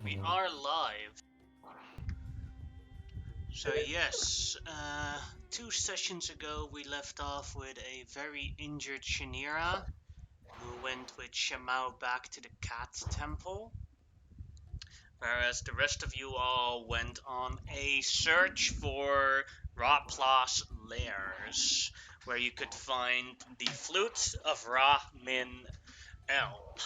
We are live. So yes, 2 sessions ago we left off with a very injured Shanira, who went with Shamao back to the cat temple. Whereas the rest of you all went on a search for Ra-Plas lairs, where you could find the flute of Ra-Min-El.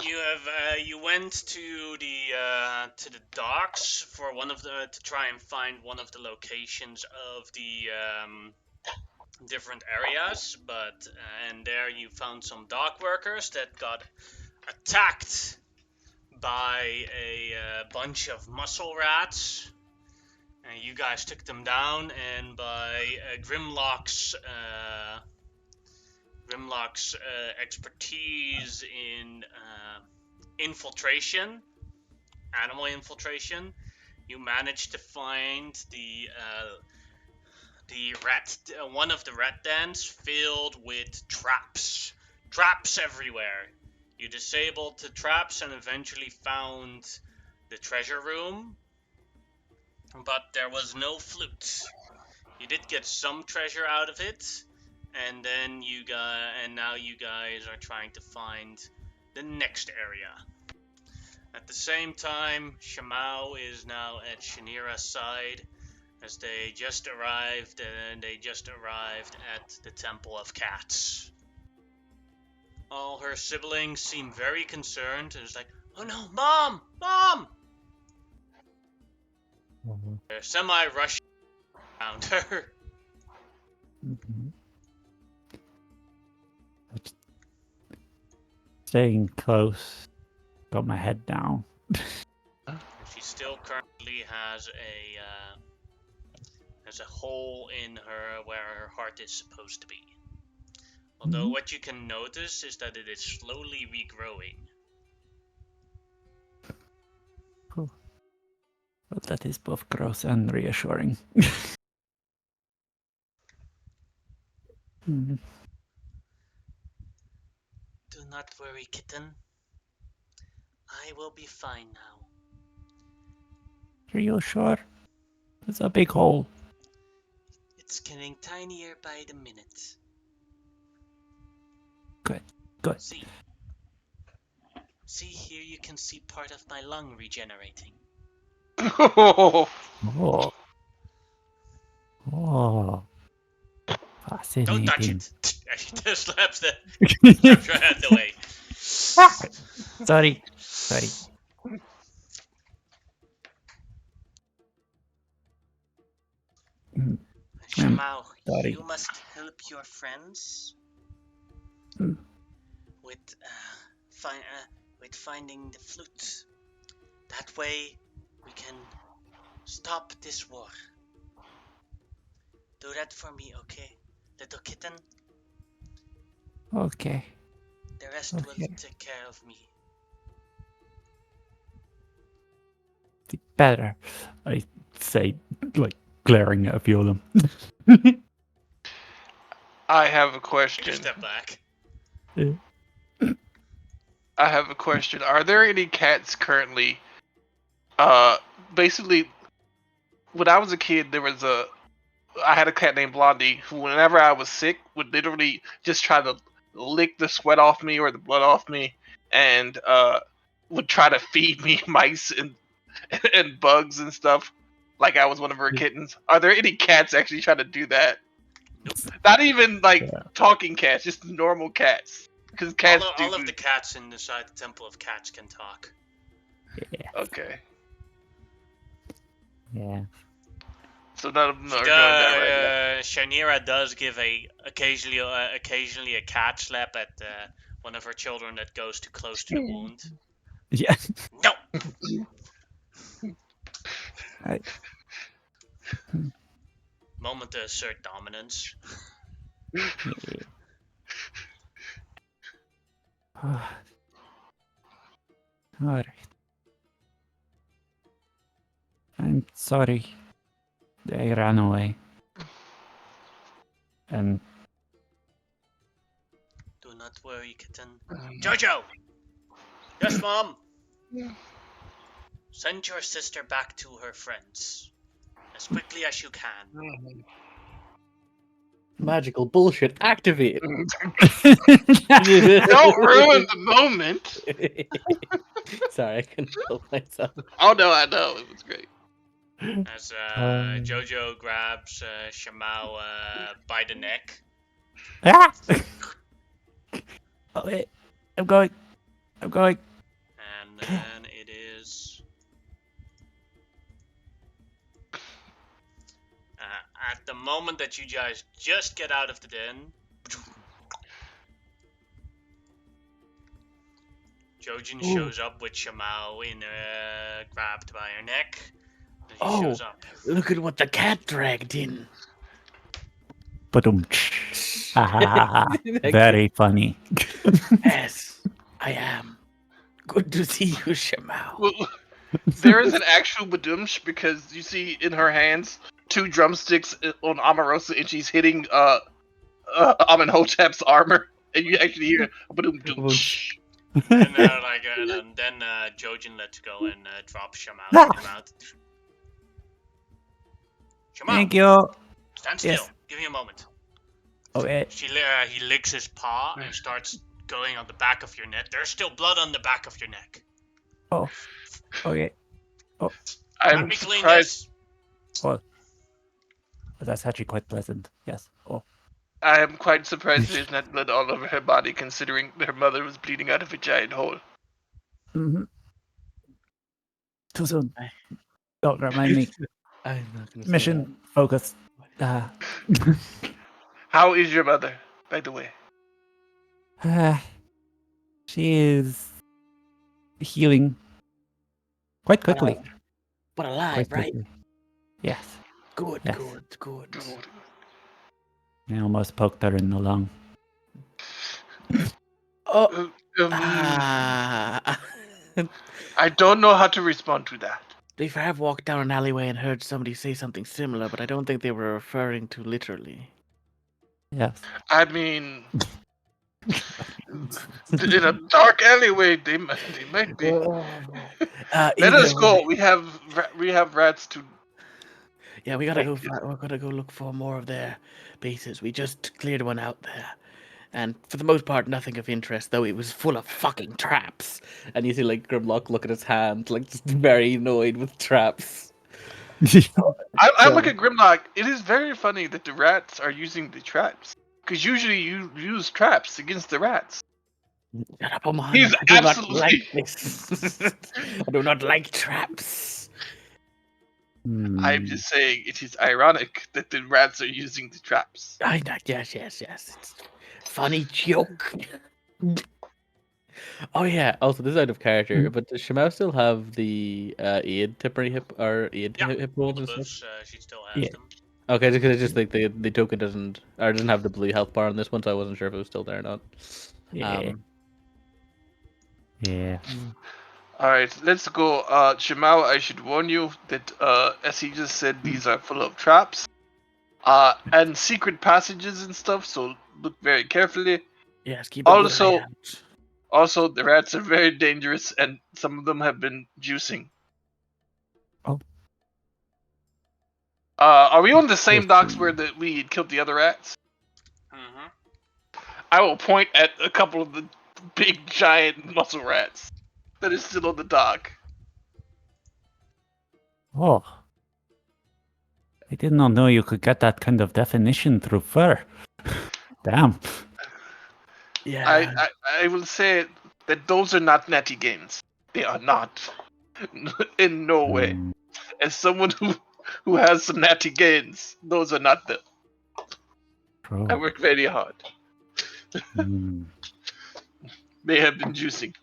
You went to the docks for to try and find one of the locations of the different areas, but and there you found some dock workers that got attacked by a bunch of muscle rats. And you guys took them down, and by Grimlock's expertise in infiltration, animal infiltration, you managed to find one of the rat dens filled with traps everywhere. You disabled the traps and eventually found the treasure room, but there was no flute. You did get some treasure out of it, and then now you guys are trying to find the next area. At the same time, Shamao is now at Shanira's side, as they just arrived at the Temple of Cats. All her siblings seem very concerned. It's like, oh no, Mom! They're semi-rushing around her. Staying close. Got my head down. She still currently has a hole in her where her heart is supposed to be. Although what you can notice is that it is slowly regrowing. Cool. Well, that is both gross and reassuring. Do not worry, kitten. I will be fine now. Are you sure? It's a big hole. It's getting tinier by the minute. Good. See here, you can see part of my lung regenerating. Oh. Fascinating. Don't touch it! She just slaps her hand away. Sorry. Shamao, you must help your friends with finding the flute. That way, we can stop this war. Do that for me, okay, little kitten? Okay. The rest will take care of me. Better, I say, like, glaring at a few of them. I have a question. Step back. Yeah. I have a question. Are there any cats currently? Basically, when I was a kid, I had a cat named Blondie who, whenever I was sick, would literally just try to lick the sweat off me or the blood off me, and would try to feed me mice and bugs and stuff, like I was one of her kittens. Are there any cats actually trying to do that? Nope. Not even talking cats, just normal cats. Because cats all of the cats inside the Temple of Cats can talk. Yeah. Okay. Yeah. So none of them are doing that right now. Shanira does give occasionally a cat slap at one of her children that goes too close to the wound. Yeah. No. Moment to assert dominance. Alright. I'm sorry. They ran away. And do not worry, kitten. Jojo! Yes, Mom. Send your sister back to her friends as quickly as you can. Magical bullshit activate. Don't ruin the moment. Sorry, I couldn't help myself. Oh no, I know it was great. As Jojo grabs Shamao by the neck. Ah! Oh, wait. I'm going. And then it is... at the moment that you guys just get out of the den, Jojin shows up with Shamao grabbed by her neck. And he shows up. Look at what the cat dragged in. Ba-dum. Very funny. Yes, I am. Good to see you, Shamao. Well, there is an actual badumsh because you see in her hands 2 drumsticks on Omarosa, and she's hitting Amenhotep's armor, and you actually hear a badum dum. And then Jojin lets go and drops Shamao to the mouth. Shamao, Thank you. stand still. Yes. Give me a moment. Okay. He licks his paw and starts going on the back of your neck. There's still blood on the back of your neck. Oh. Okay. I'm Let me clean surprised. this. Well, that's actually quite pleasant. Yes. Oh. I am quite surprised there's not blood all over her body, considering her mother was bleeding out of a giant hole. Mm-hmm. Too soon. Don't remind me. I'm not gonna say Mission focus. How is your mother, by the way? She is healing quite quickly. that. But alive, Quite right? quickly. Yes. Good, Yes. good. I almost poked her in the lung. Oh, I don't know how to respond to that. I have walked down an alleyway and heard somebody say something similar, but I don't think they were referring to literally. Yes. I mean, in a dark alleyway, they might be. Let us go. We have rats to. Yeah, we gotta go. We're gonna go look for more of their bases. We just cleared one out there, and for the most part, nothing of interest. Though it was full of fucking traps. And you see like Grimlock look at his hand, like just very annoyed with traps. I look at Grimlock. It is very funny that the rats are using the traps, because usually you use traps against the rats. Shut up, Oman. He's I do not absolutely- like this. I do not like traps. I'm just saying it is ironic that the rats are using the traps. I know. Yes. It's funny joke. Oh yeah. Also, this is out of character, but does Shemau still have the aid tippery hip or aid hip All rolls the and stuff? buffs, she still has Yeah. them. Okay, just because it's just like the token doesn't have the blue health bar on this one, so I wasn't sure if it was still there or not. Yeah. Yeah. All right, let's go. Shimao, I should warn you that, as he just said, these are full of traps, and secret passages and stuff. So look very carefully. Yes, keep a good eye out. Also, the rats are very dangerous, and some of them have been juicing. Oh. Are we on the same Yes, docks we- where we had killed the other rats? Mm-hmm. I will point at a couple of the big, giant muscle rats that is still on the dock. Oh. I did not know you could get that kind of definition through fur. Damn. Yeah. I will say that those are not natty gains. They are not. In no way. Mm, As someone who has some natty gains, those are not them. true. I work very hard. Mm. They have been juicing.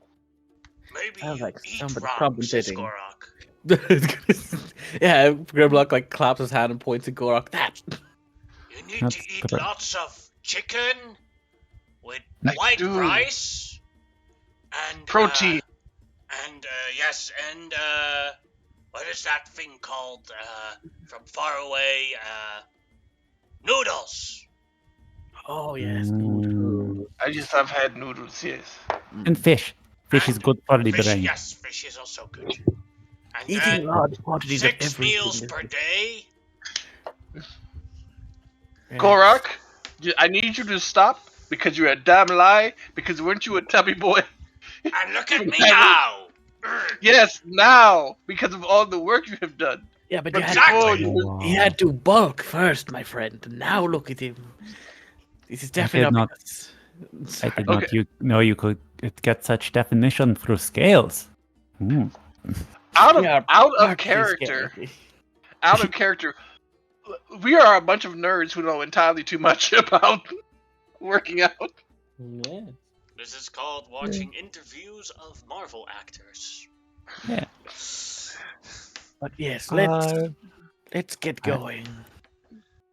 Maybe Sounds you like eat somebody rocks, compensating. Skorok. Yeah, Grimlock like claps his hand and points at Gorok. That. You need That's to eat correct. lots of chicken with I white do. rice and Protein. and what is that thing called from far away? Noodles. Oh yes. Mm. I just have had noodles, yes. And fish. Fish is good for the Fish, brain. yes, fish is also good. And Eating large quantities of 6 everything. meals per day. Gorak, I need you to stop because you're a damn lie. Because weren't you a tubby boy? And look at me now. Yes, now because of all the work you have done. Yeah, but But you had, before Exactly. you were, he had to bulk first, my friend. Now look at him. This is definitely did not- because- I did Okay. not know you could get such definition through scales. Hmm. out of We are out of partly character, scaly. out of character, we are a bunch of nerds who know entirely too much about working out. Yeah. This is called watching interviews of Marvel actors. Yeah. But yes, Uh, let's get going.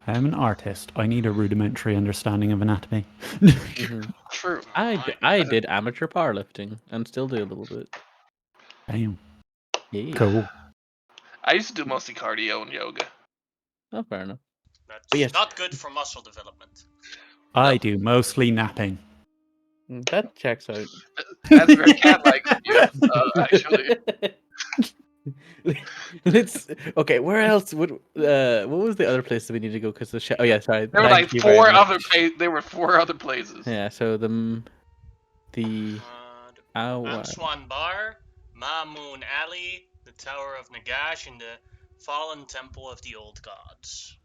I'm an artist. I need a rudimentary understanding of anatomy. True. I did amateur powerlifting and still do a little bit. Damn. Yeah. Cool. I used to do mostly cardio and yoga. Oh, fair enough. That's But yes. not good for muscle development. I do mostly napping. That checks out. That's very cat-like of you, actually. Let's. Okay, where else would? What was the other place that we need to go? Because the oh yeah, sorry. There were thank like you very much. There were 4 other places. Yeah. So the Answan Bar, Mamoon Alley, the Tower of Nagash, and the Fallen Temple of the Old Gods.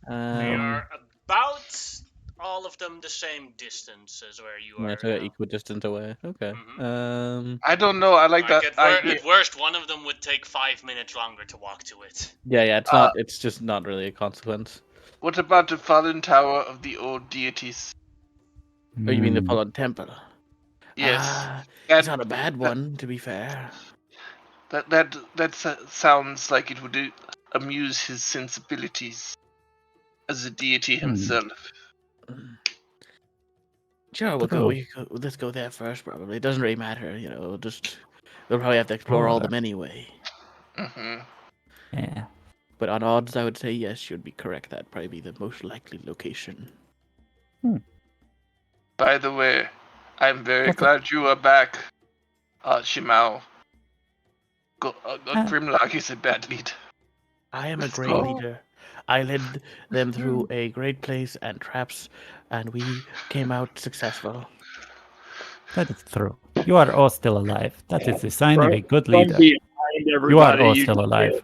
They are about all of them the same distance as where you yeah, are. so equidistant away. Okay. Mhm. I don't know. I like that idea. At worst, one of them would take 5 minutes longer to walk to it. Yeah. It's not. It's just not really a consequence. What about the fallen tower of the old deities? Oh, you mean the Hmm. Fallen Temple? Yes. It's not a bad one, to be fair. That sounds like it would amuse his sensibilities as a deity himself. Sure, let's go there first. Probably it doesn't really matter, you know. We'll probably have to explore all of them anyway. Hmm. Yeah. But on odds, I would say yes, you'd be correct. That'd probably be the most likely location. By the way, I'm very What's glad you are back, Shimao. Grimlock is a bad lead. I am a great leader. I led them through a great place and traps, and we came out successful. That is true. You are all still alive. That is the sign of a good From leader. behind You are everybody, all you still can alive.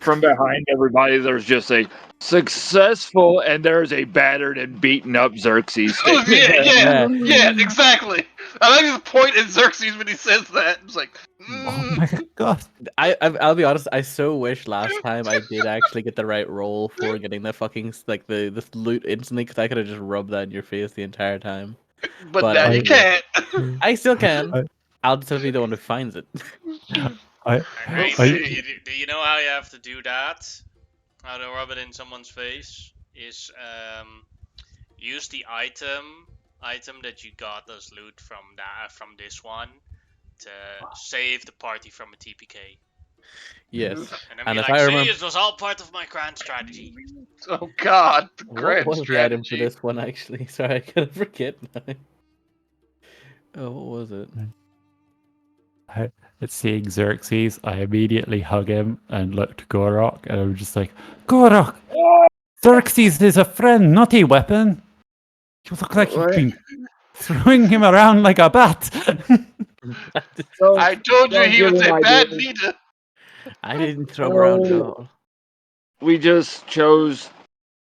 from behind everybody, there's just a successful and there's a battered and beaten up Xerxes Oh, standing there. yeah, exactly. I like his point at Xerxes when he says that. It's like, Oh my god. I'll be honest. I so wish last time I did actually get the right roll for getting the fucking the loot instantly, because I could have just rubbed that in your face the entire time. but now you can't. I still can. I'll just be the one who finds it. Do you know how you have to do that? How to rub it in someone's face is use the item that you got as loot from this one to save the party from a TPK. Yes. And then And be if like, I see, remember, it was all part of my grand strategy. Oh God, what was the item for this one actually? Sorry, I couldn't forget now. Oh, what was it? Seeing Xerxes, I immediately hug him and look to Gorok, and I'm just like, Gorok! Xerxes is a friend, not a weapon! You look like you've been throwing him around like a bat! I told you he was a bad leader. I didn't throw him around at all. We just chose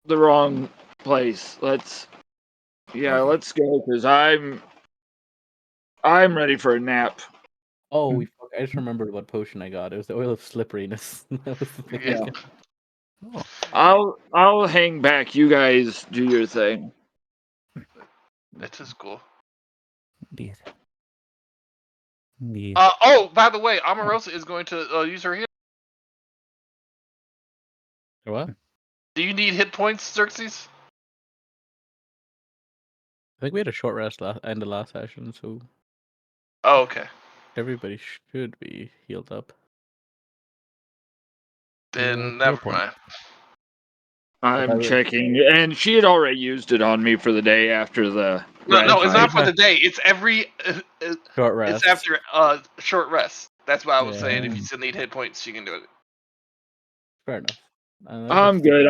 the wrong place. Let's go because I'm ready for a nap. Oh, I just remembered what potion I got. It was the oil of slipperiness. That was the thing I got. I'll hang back. You guys do your thing. That is cool. Indeed. By the way, Omarosa is going to use her heal. What? Do you need hit points, Xerxes? I think we had a short rest end of last session, so Oh, okay. everybody should be healed up. Then never mind. I'm checking, and she had already used it on me for the day after the. No, it's not fight. for the day. It's every. Short rest. It's after short rest. That's why I was saying if Yeah. you still need hit points, you can do it. Fair enough. I'm good.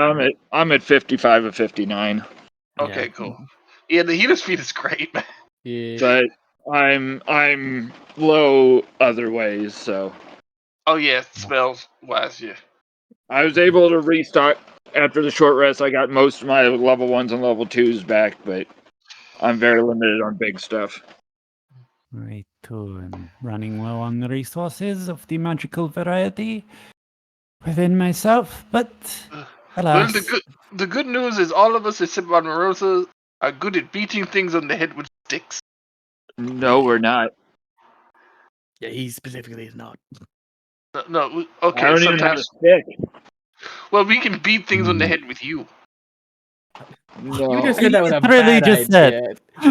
I'm at 55 of 59, Okay, cool. Yeah, the healer's feat is great, man. Yeah. but I'm low other ways, so Oh yeah, spells wise, yeah. I was able to restock after the short rest. I got most of my level 1s and level 2s back, but I'm very limited on big stuff. Right, too. I'm running low on the resources of the magical variety within myself, but Well, alas. the good news is all of us except Barbarossa are good at beating things on the head with sticks. No, we're not. Yeah, he specifically is not. No, I okay, don't even have a sometimes. stick. Well, we can beat things on the Hmm. head with you. No. You just said that with a literally bad just idea.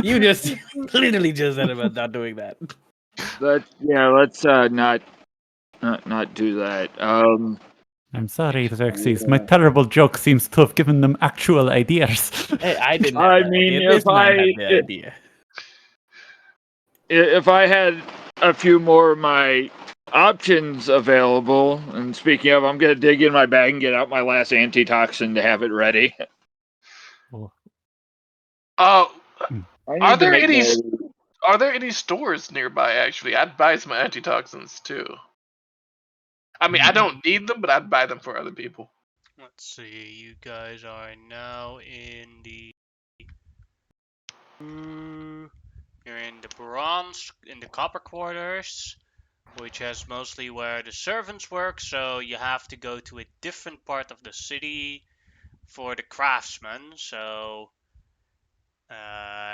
You just literally just said about not doing that. Let's not do that. I'm sorry, Xerxes. My terrible joke seems to have given them actual ideas. Hey, I didn't have I that mean, idea. This man had the idea. if I had a few more of my options available, and speaking of, I'm gonna dig in my bag and get out my last antitoxin to have it ready. Uh, I are need to there make any more. are there any stores nearby? Actually, I'd buy some antitoxins too. I mean, I don't need them, but I'd buy them for other people. Let's see. You guys are now in the. You're in the bronze, in the copper quarters, which has mostly where the servants work. So you have to go to a different part of the city for the craftsmen. So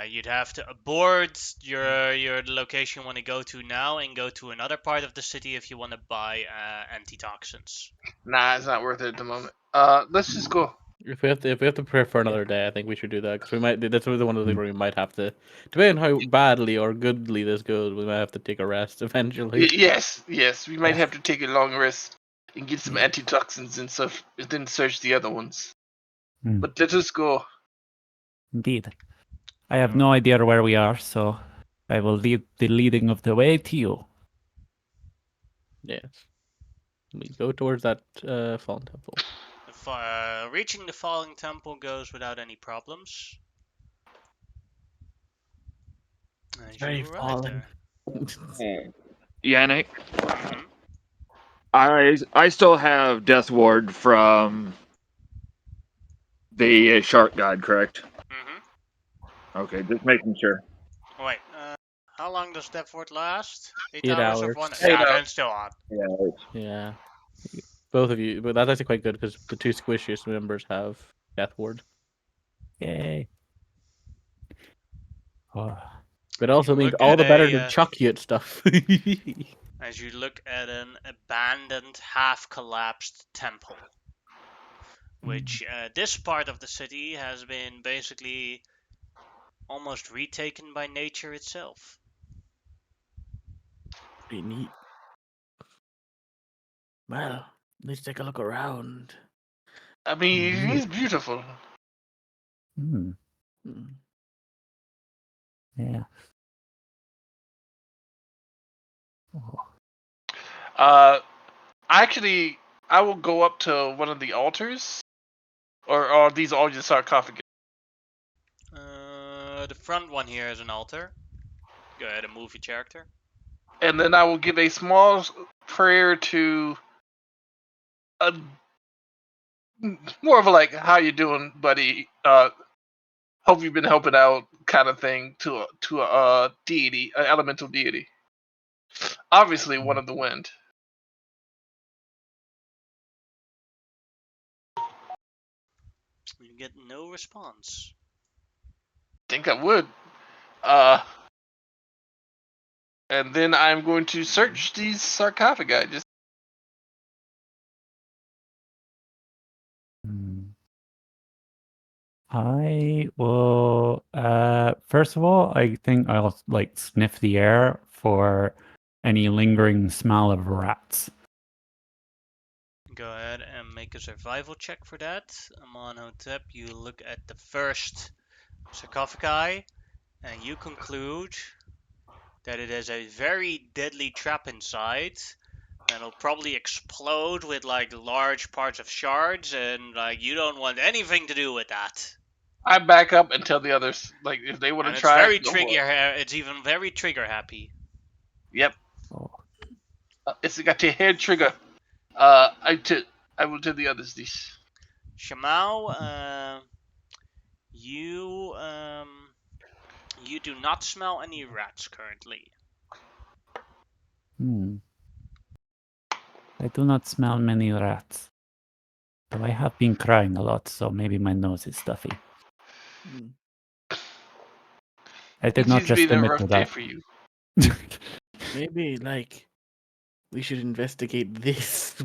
you'd have to abort your location you want to go to now and go to another part of the city if you want to buy antitoxins. Nah, it's not worth it at the moment. Let's just go. If we have to prepare for another day, I think we should do that because we might. That's one of the things where we might have to, depending on how badly or goodly this goes, we might have to take a rest eventually. Yes, we might have to take a long rest and get some Yeah. antitoxins and stuff, and then search the other ones. Hmm. But let us go. Indeed. I have no idea where we are, so I will leave the leading of the way to you. Yes. We go towards that fallen temple. Reaching the falling temple goes without any problems. As Very you arrive fallen. there. Yannick, Mhm. I still have Death Ward from the Shark God, correct? Mhm. Okay, just making sure. Wait. How long does that fort last? 8 8 hours of hours. one. 8 Yeah, hours. then still on. Yeah. Yeah. Both of you, but that's actually quite good because the two squishiest members have Death Ward. Yay. Oh. But it also You means look all at the better a, to chuck you at stuff. As you look at an abandoned, half-collapsed temple, which this part of the city has been basically almost retaken by nature itself. Pretty neat. Well, let's take a look around. I mean, he's beautiful. Hmm. Hmm. Yeah. Oh. Actually, I will go up to one of the altars, or are these all just sarcophagus? The front one here is an altar. Go ahead and move your character. And then I will give a small prayer to a more of a like, "How you doing, buddy? Hope you've been helping out," kind of thing to a deity, an elemental deity. Obviously, one of the wind. You get no response. Think I would. And then I'm going to search these sarcophagi. Just I will. First of all, I think I'll like sniff the air for any lingering smell of rats. Go ahead and make a survival check for that. Amonhotep, you look at the first sarcophagi, and you conclude that it has a very deadly trap inside. That'll probably explode with like large parts of shards, and like you don't want anything to do with that. I back up and tell the others, like, if they want to And it's try very it, go for it. trigger. It's even very trigger happy. Yep. Oh. It's got your head trigger. I will tell the others this. Shamao, you do not smell any rats currently. I do not smell many rats. Though I have been crying a lot, so maybe my nose is stuffy. I did It not seems to just be a admit rough to day that. for you. Maybe like we should investigate this.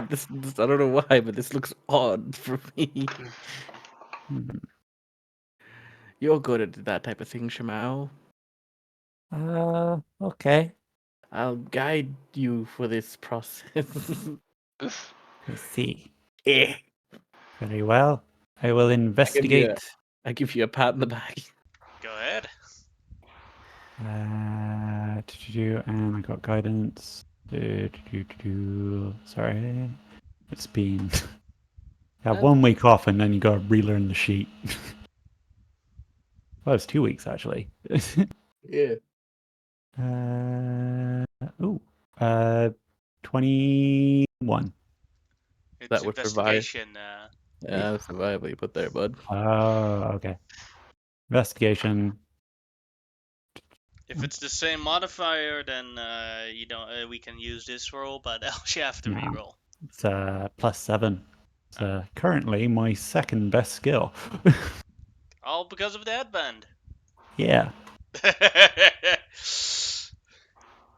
this. I don't know why, but this looks odd for me. Hmm. You're good at that type of thing, Shamao. Okay. I'll guide you for this process. I see. Eh. Very well. I will investigate. I give you a pat in the back. Go ahead. And I got guidance. Sorry. It's been. Yeah, 1 week off and then you gotta relearn the sheet. Well, it's 2 weeks actually. Yeah. 21. It's That would investigation. Yeah, survival you put there, bud. Oh, okay. Investigation. If it's the same modifier, then you don't. We can use this roll, but else you have to No. reroll. It's +7. It's currently my second best skill. All because of the headband. Yeah,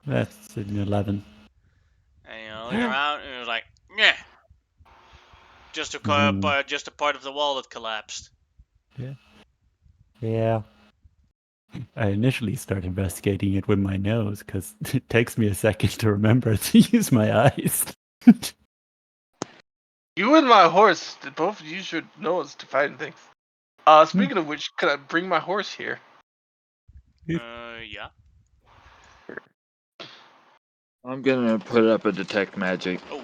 that's an 11. And you look around and you're like, yeah. Just a part of the wall that collapsed. Yeah. I initially started investigating it with my nose because it takes me a second to remember to use my eyes. You and my horse, both use your nose to find things. Speaking of which, could I bring my horse here? Yeah. I'm gonna put up a detect magic. Oh.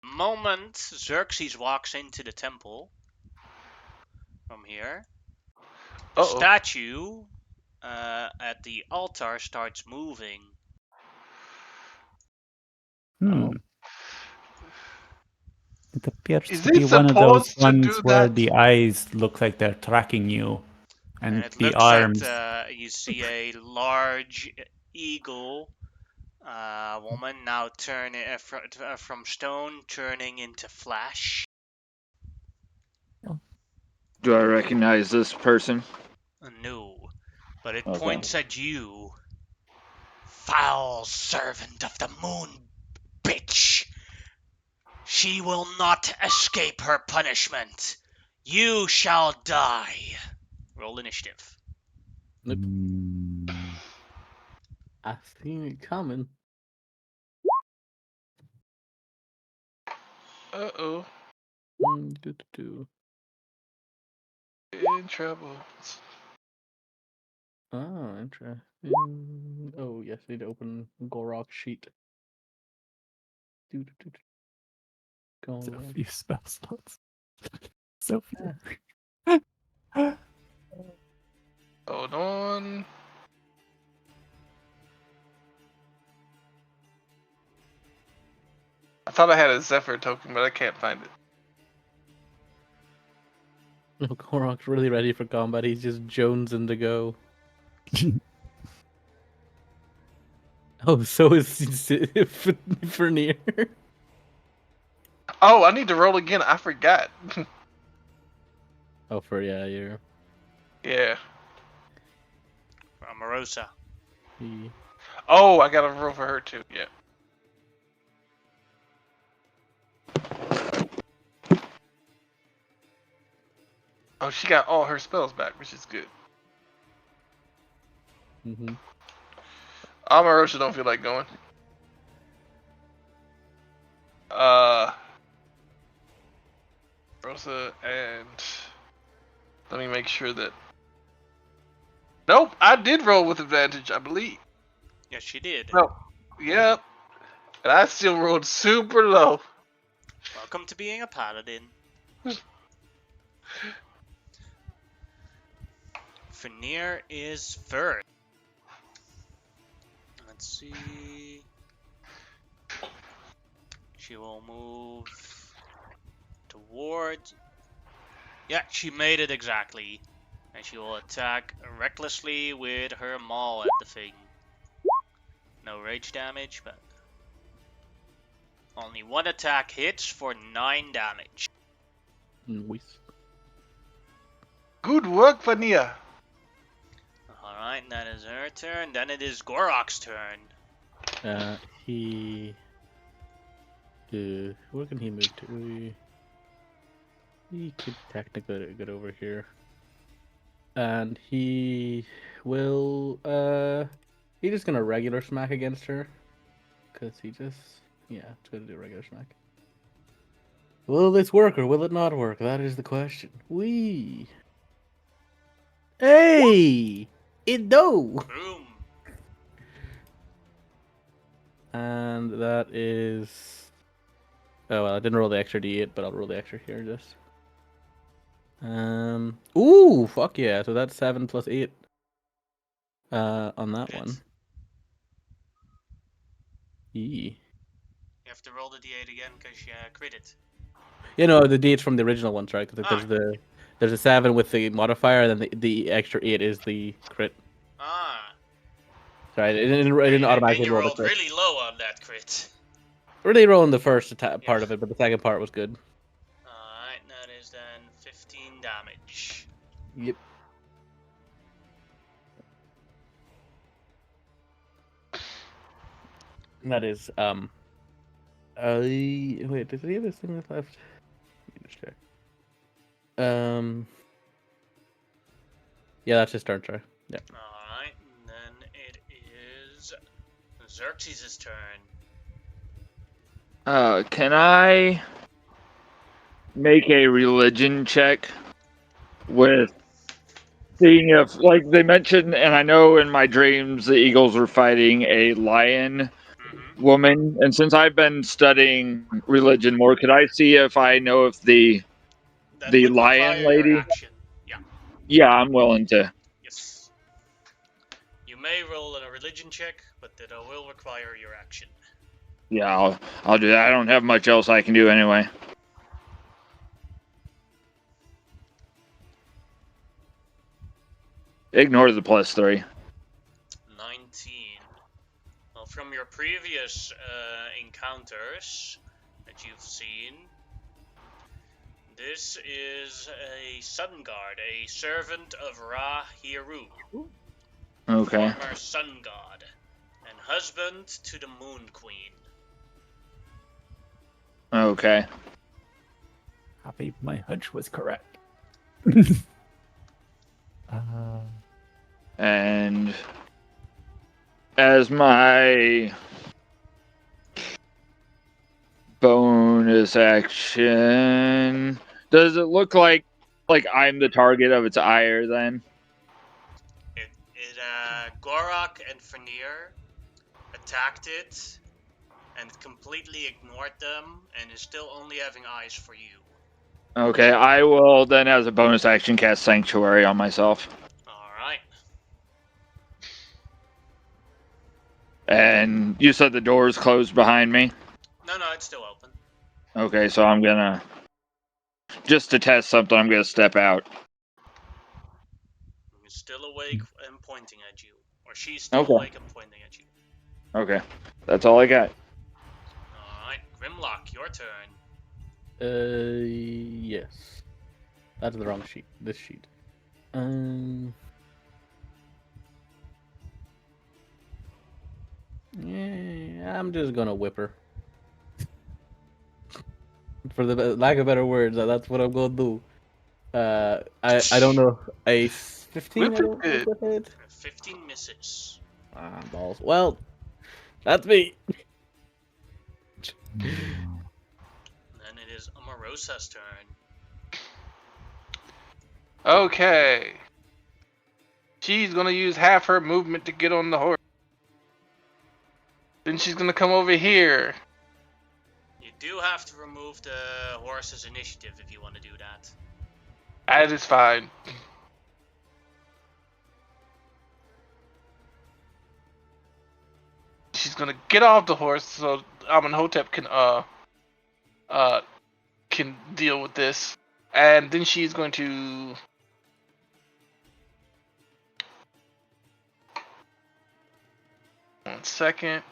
Moment Xerxes walks into the temple from here. The statue at the altar starts moving. It appears Is to be it one of those supposed to ones do where that? the eyes look like they're tracking you, and it the looks arms. like you see a large eagle woman now turning from stone turning into flesh. Do I recognize this person? No, but it Okay. points at you. Foul servant of the moon, bitch! She will not escape her punishment. You shall die. Roll initiative. I seen it coming. Uh-oh. In trouble. Oh, interesting. Oh, yes, I need to open Gorok sheet. So few spell slots. So few. Hold on. I thought I had a Zephyr token, but I can't find it. Gorok's really ready for combat. He's just jonesing to go. Oh, so is Fernier. Oh, I need to roll again. I forgot. Oh, you're. Yeah. Amorosa. Oh, I gotta roll for her too. Yeah. Oh, she got all her spells back, which is good. Omarosa don't feel like going. Rosa, and let me make sure that. Nope, I did roll with advantage, I believe. Yes, she did. No, yep, and I still rolled super low. Welcome to being a paladin. Fenrir is first. Let's see. She will move towards. Yeah, she made it exactly. And she will attack recklessly with her maul at the thing. No rage damage, but only one attack hits for 9 damage. Nice. Good work, Fania. Alright, that is her turn. Then it is Gorok's turn. Where can he move to? He could technically get over here. And he will, he's just gonna regular smack against her. Cause it's gonna do regular smack. Will this work or will it not work? That is the question. Wee. Hey! It do! Boom. And that is... Oh, well, I didn't roll the extra d8, but I'll roll the extra here just. Ooh, fuck yeah. So that's 7 plus 8. On that Hit. one. Yee. You have to roll the d8 again because you crit it. You know, the d8's from the original ones, right? Because Ah. there's a 7 with the modifier, and then the extra 8 is the crit. Ah. Sorry, it didn't automatically And you roll the rolled crit. really low on that crit. Really rolling the first part of it, but the second part was good. Alright, that is then 15 damage. Yep. That is, wait, does he have this thing left? Let me just check. Yeah, that's his turn, sorry. Yeah. Alright, and then it is Xerxes' turn. Can I make a religion check with seeing if, like they mentioned, and I know in my dreams the eagles were fighting a lion woman, and since I've been studying religion more, could I see if I know if the That would lion require your lady? action. Yeah. Yeah, I'm willing to. Yes. You may roll a religion check, but it will require your action. Yeah, I'll do that. I don't have much else I can do anyway. Ignore the +3. 19. Well, from your previous encounters that you've seen, this is a sun guard, a servant of Ra-Hiru, Okay. former sun god, and husband to the Moon Queen. Okay. Happy my hunch was correct. And as my bonus action, does it look like I'm the target of its ire then? Gorok and Fenrir attacked it and completely ignored them and is still only having eyes for you. Okay, I will then as a bonus action cast Sanctuary on myself. Alright. And you said the door is closed behind me? No, it's still open. Okay, so I'm gonna, just to test something, I'm gonna step out. He's still awake and pointing at you. Or she's still awake and pointing at you. Okay, that's all I got. Alright, Grimlock, your turn. Yes. That's the wrong sheet. This sheet. Yeah, I'm just gonna whip her. For the lack of better words, that's what I'm gonna do. I don't know. A 15. Whip it good. With it. 15 misses. Ah, balls. Well, that's me. Then it is Omarosa's turn. Okay. She's gonna use half her movement to get on the horse. Then she's gonna come over here. You do have to remove the horse's initiative if you want to do that. That is fine. She's gonna get off the horse so Amenhotep can deal with this. And then she's going to one second.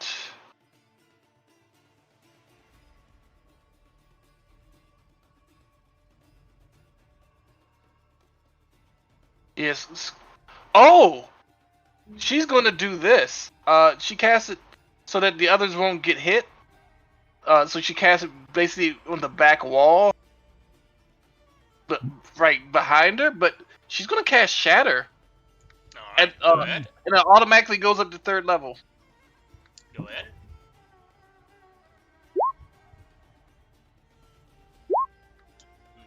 Yes. Oh! She's going to do this. She casts it so that the others won't get hit. So she casts it basically on the back wall, but right behind her. But she's going to cast Shatter, Alright, go ahead. and it automatically goes up to 3rd level. Go ahead.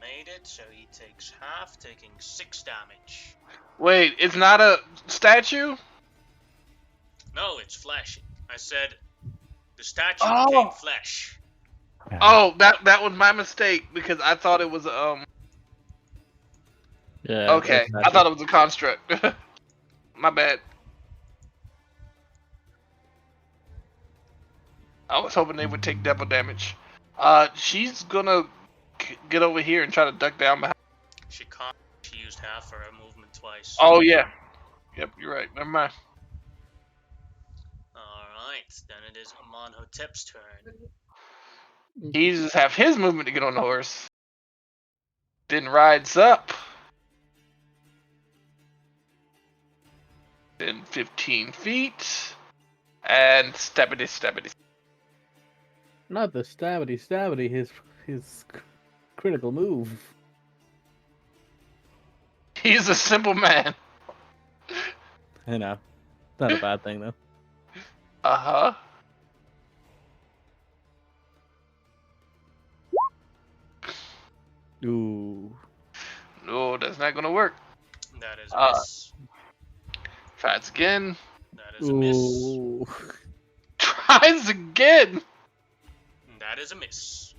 Made it, so he takes half, taking 6 damage. Wait, it's not a statue? No, it's flesh. I said the statue Oh. became flesh. Oh, that was my mistake because I thought it was Yeah. okay. I thought it was a construct. My bad. I was hoping they would take double damage. She's gonna get over here and try to duck down behind. She can't. She used half her movement twice. Oh yeah. Yep, you're right. Never mind. Alright, then it is Amenhotep's turn. He just have his movement to get on the horse. Then rides up. Then 15 feet. And stabbity. Not the stabbity. His critical move. He's a simple man. I know. Not a bad thing though. Uh-huh. Ooh. No, that's not gonna work. That is a miss. Tries again. That is a miss. Ooh. Tries again. That is a miss.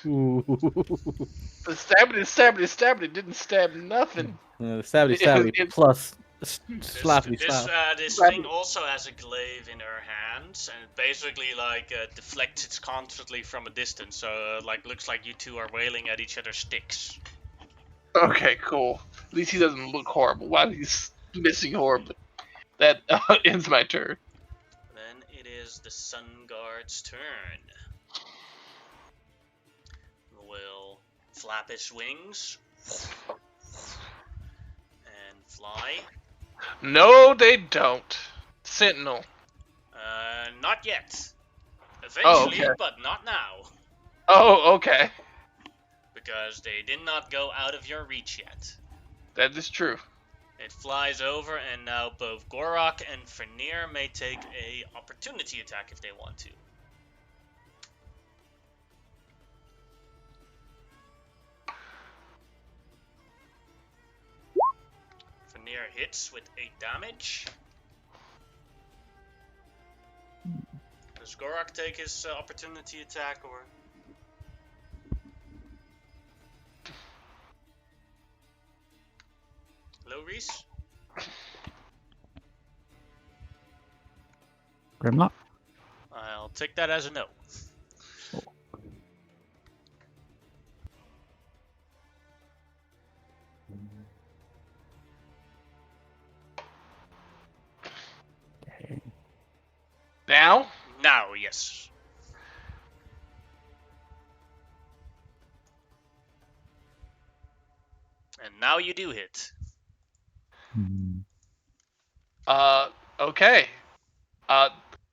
Ooh. The stabbity didn't stab nothing. The stabbity plus slappity This slap. this thing also has a glaive in her hands, and it basically like deflects it constantly from a distance. So like looks like you two are wailing at each other's sticks. Okay, cool. At least he doesn't look horrible. While he's missing horribly. That ends my turn. Then it is the Sun Guard's turn. Will flap his wings and fly. No, they don't. Sentinel. Not yet. Eventually, okay. but not now. Oh, okay. Because they did not go out of your reach yet. That is true. It flies over, and now both Gorok and Fenrir may take a opportunity attack if they want to. Fenrir hits with 8 damage. Does Gorok take his opportunity attack, or? Hello, Reese? Grimlock? I'll take that as a no. Now? Now, yes. And now you do hit. Okay.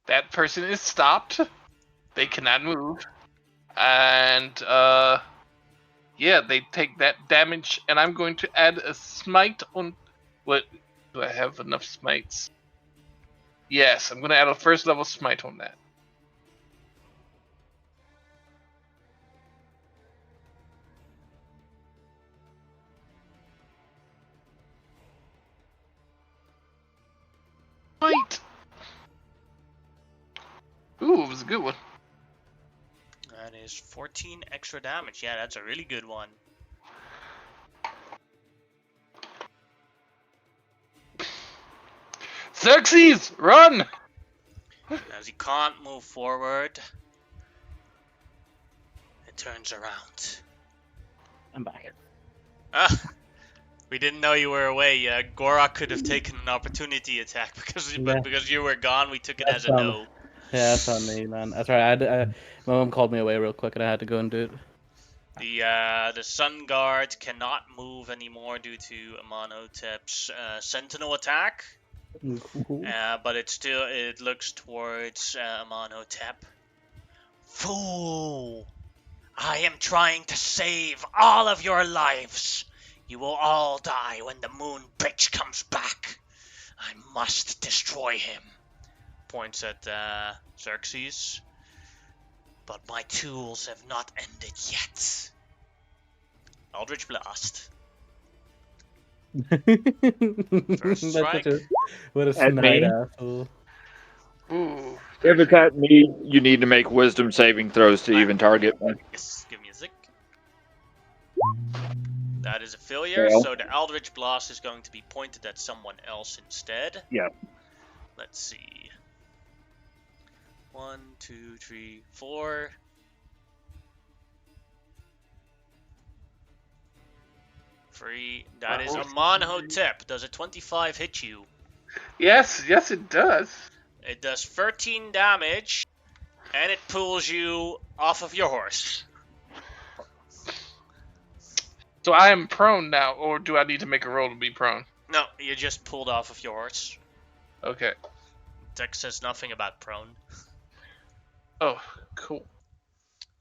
That person is stopped. They cannot move. And, yeah, they take that damage, and I'm going to add a smite on... What? Do I have enough smites? Yes, I'm going to add a 1st level smite on that. Fight! Ooh, it was a good one. That is 14 extra damage. Yeah, that's a really good one. Xerxes, run! As he can't move forward, it turns around. I'm back. Ah, we didn't know you were away. Gorak could have taken an opportunity attack Yeah. because you were gone. We took it That's as a no. Yeah, that's on me, man. That's right. My mom called me away real quick, and I had to go and do it. The Sun Guard cannot move anymore due to Amonhotep's Sentinel attack. But it looks towards Amonhotep. Fool! I am trying to save all of your lives. You will all die when the moon bitch comes back. I must destroy him. Points at Xerxes. But my tools have not ended yet. Eldritch Blast. First strike. What a At me? snide asshole. Ooh. If it's at me, you need to make wisdom saving throws to even target me. Yes, give me a zick. That is a failure, Fail. so the Eldritch Blast is going to be pointed at someone else instead. Yeah. Let's see. 1, 2, 3, 4. Free. That is Amonhotep. Does a 25 hit you? Yes, it does. It does 13 damage, and it pulls you off of your horse. So I am prone now, or do I need to make a roll to be prone? No, you just pulled off of your horse. Okay. Text says nothing about prone. Oh, cool.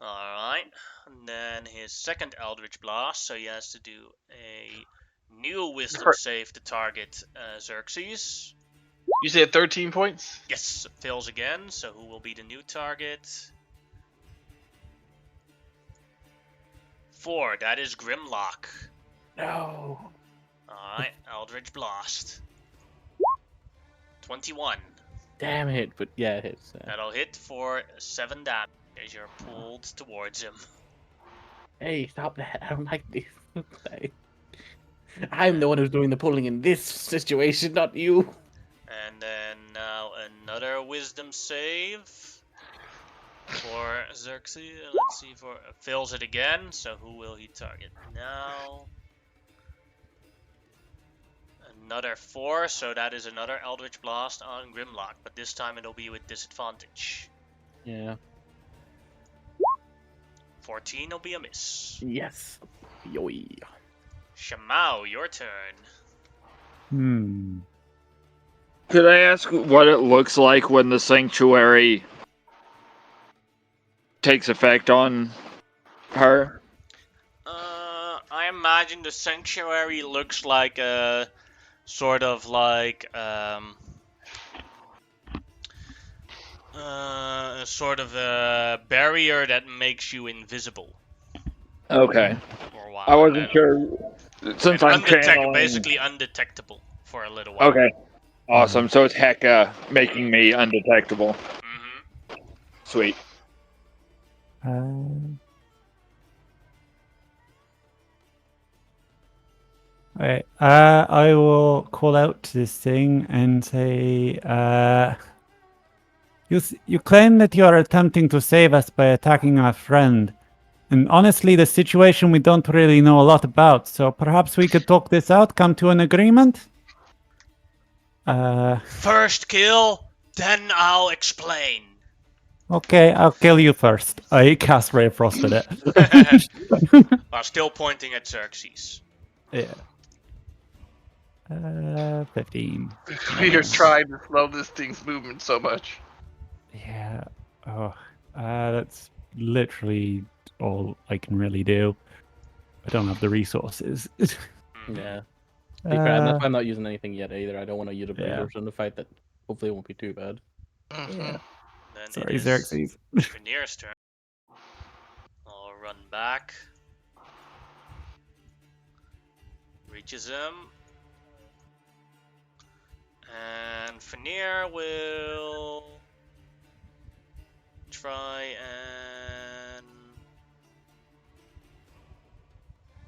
Alright. And then his second Eldritch Blast, so he has to do a new Wisdom save to target Xerxes. You said 13 points? Yes, fails again, so who will be the new target? 4, that is Grimlock. No. Alright, Eldritch Blast. 21. Damn it, but yeah, it hits. That'll hit for 7 damage as you're pulled towards him. Hey, stop that. I don't like this. I'm the one who's doing the pulling in this situation, not you. And then now another Wisdom save for Xerxes. Let's see, fails it again. So who will he target now? Another 4, so that is another Eldritch Blast on Grimlock, but this time it'll be with disadvantage. Yeah. 14 will be a miss. Yes. Yoy. Shamao, your turn. Could I ask what it looks like when the sanctuary takes effect on her? I imagine the sanctuary looks like a sort of like a sort of a barrier that makes you invisible. Okay. For a while. I wasn't sure. Since I'm channeling... basically undetectable for a little while. Okay. Awesome. So it's Hecka making me undetectable. Mm-hmm. Sweet. Alright, I will call out to this thing and say, you claim that you are attempting to save us by attacking our friend. And honestly, the situation we don't really know a lot about, so perhaps we could talk this out, come to an agreement? First kill, then I'll explain. Okay, I'll kill you first. I cast Ray of Frost at it. While still pointing at Xerxes. Yeah. 15. We are trying to slow this thing's movement so much. Yeah. Oh, that's literally all I can really do. I don't have the resources. Yeah. That's why I'm not using anything yet either. I don't want to use a bruiser in the fight that hopefully won't be too bad. Then Sorry, Xerxes. Rhaenyra's turn. I'll run back. Reaches him. And Fenrir will try and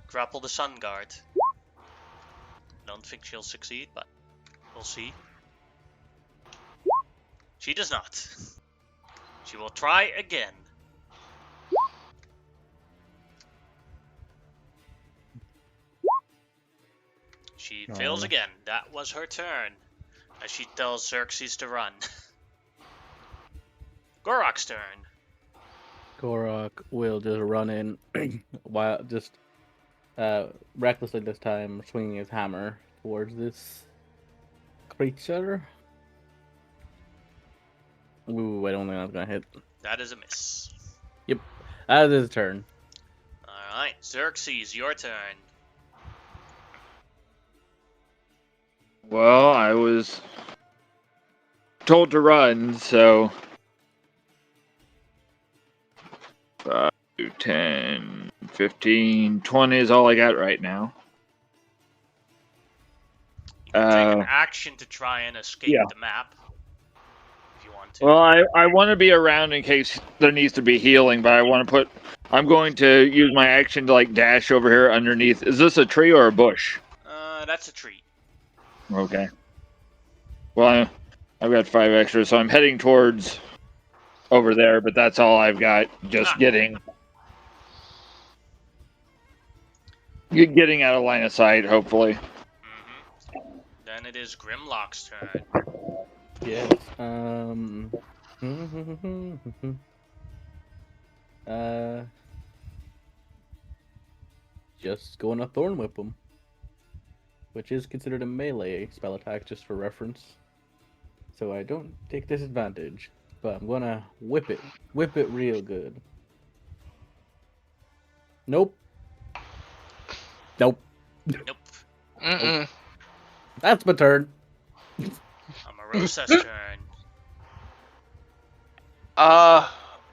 grapple the Sun Guard. Don't think she'll succeed, but we'll see. She does not. She will try again. She fails again. That was her turn. As she tells Xerxes to run. Gorok's turn. Gorok will just run in, while just recklessly this time, swinging his hammer towards this creature. Ooh, I don't think that's gonna hit. That is a miss. Yep, that is his turn. Alright, Xerxes, your turn. Well, I was told to run, so 5, 10, 15, 20 is all I got right now. You can take an action to try and escape the map. If you want to. Well, I want to be around in case there needs to be healing, but I'm going to use my action to like dash over here underneath. Is this a tree or a bush? That's a tree. Okay. Well, I've got 5 extra, so I'm heading towards over there, but that's all I've got. Just getting out of line of sight, hopefully. Then it is Grimlock's turn. Yes. Just going to Thorn Whip him, which is considered a melee spell attack, just for reference. So I don't take disadvantage, but I'm gonna whip it real good. Nope. Nope. Mm-mm. That's my turn. Amarosa's turn.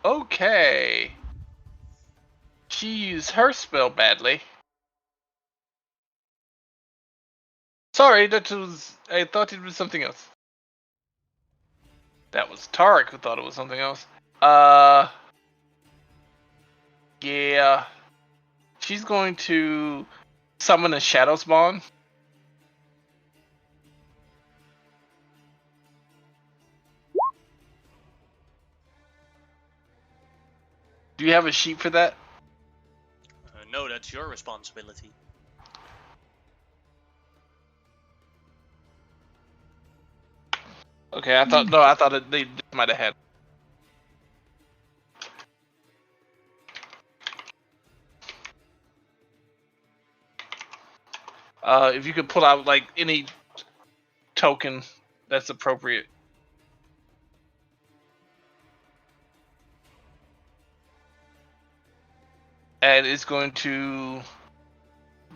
Okay. She used her spell badly. Sorry, I thought it was something else. That was Tarek who thought it was something else. Yeah. She's going to summon a Shadow Spawn. Do you have a sheet for that? No, that's your responsibility. Okay, I thought they might have had. If you could pull out like any token that's appropriate. And it's going to